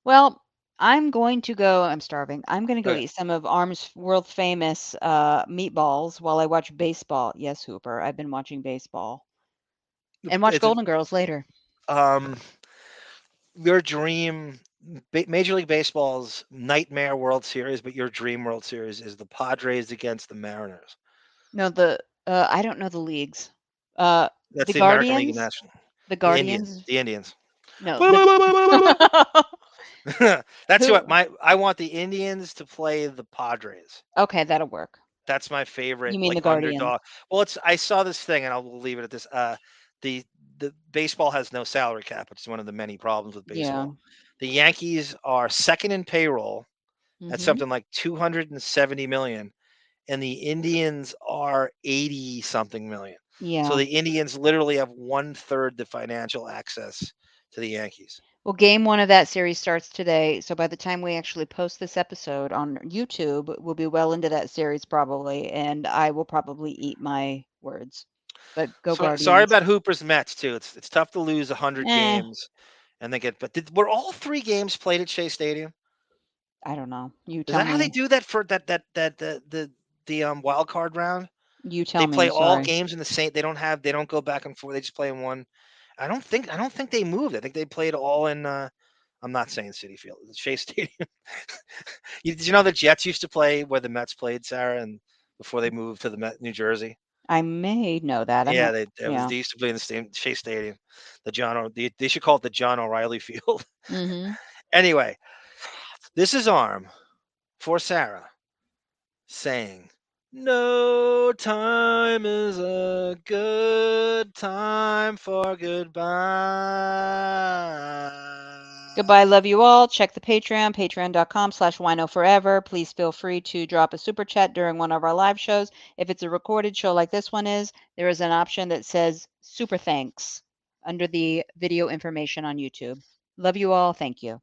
Well, I'm going to go. I'm starving. I'm going to go Okay. eat some of Arm's world famous meatballs while I watch baseball. Yes, Hooper. I've been watching baseball. And watch It's a- Golden Girls later. your dream Major League Baseball's nightmare World Series, but your dream World Series is the Padres against the Mariners. No, I don't know the leagues. That's The the American League Guardians? National. The The Indians. Guardians? The Indians. No. That's Who? what I want the Indians to play the Padres. Okay, that'll work. That's my favorite, You mean the like, Guardians? underdog. Well, I saw this thing, and I'll leave it at this. The baseball has no salary cap, which is one of the many problems with Yeah. baseball. The Yankees are second in payroll at Mhm. something like 270 million, and the Indians are 80 something million. So Yeah. the Indians literally have 1/3 the financial access to the Yankees. Well, game 1 of that series starts today, so by the time we actually post this episode on YouTube, we'll be well into that series probably, and I will probably eat my words. But go So, Guardians. sorry about Hooper's Mets too. It's tough to lose 100 Eh. games and then get. But were all 3 games played at Shea Stadium? I don't know. You Is tell that how they me. do that for the wild card round? You tell They me. play all Sorry. games in the same. They don't go back and forth. They just play in one. I don't think they moved. I think they played all in. I'm not saying Citi Field. It's Shea Stadium. Did you know the Jets used to play where the Mets played, Sarah, and before they moved to New Jersey? I may know that. I'm Yeah, not. they Yeah. used to play in the same Shea Stadium. They should call it the John O'Reilly Field. Mhm. Anyway, this is Arm for Sarah saying, "No time is a good time for goodbye." Goodbye. Love you all. Check the Patreon, patreon.com/wino forever. Please feel free to drop a super chat during one of our live shows. If it's a recorded show like this one is, there is an option that says super thanks under the video information on YouTube. Love you all. Thank you.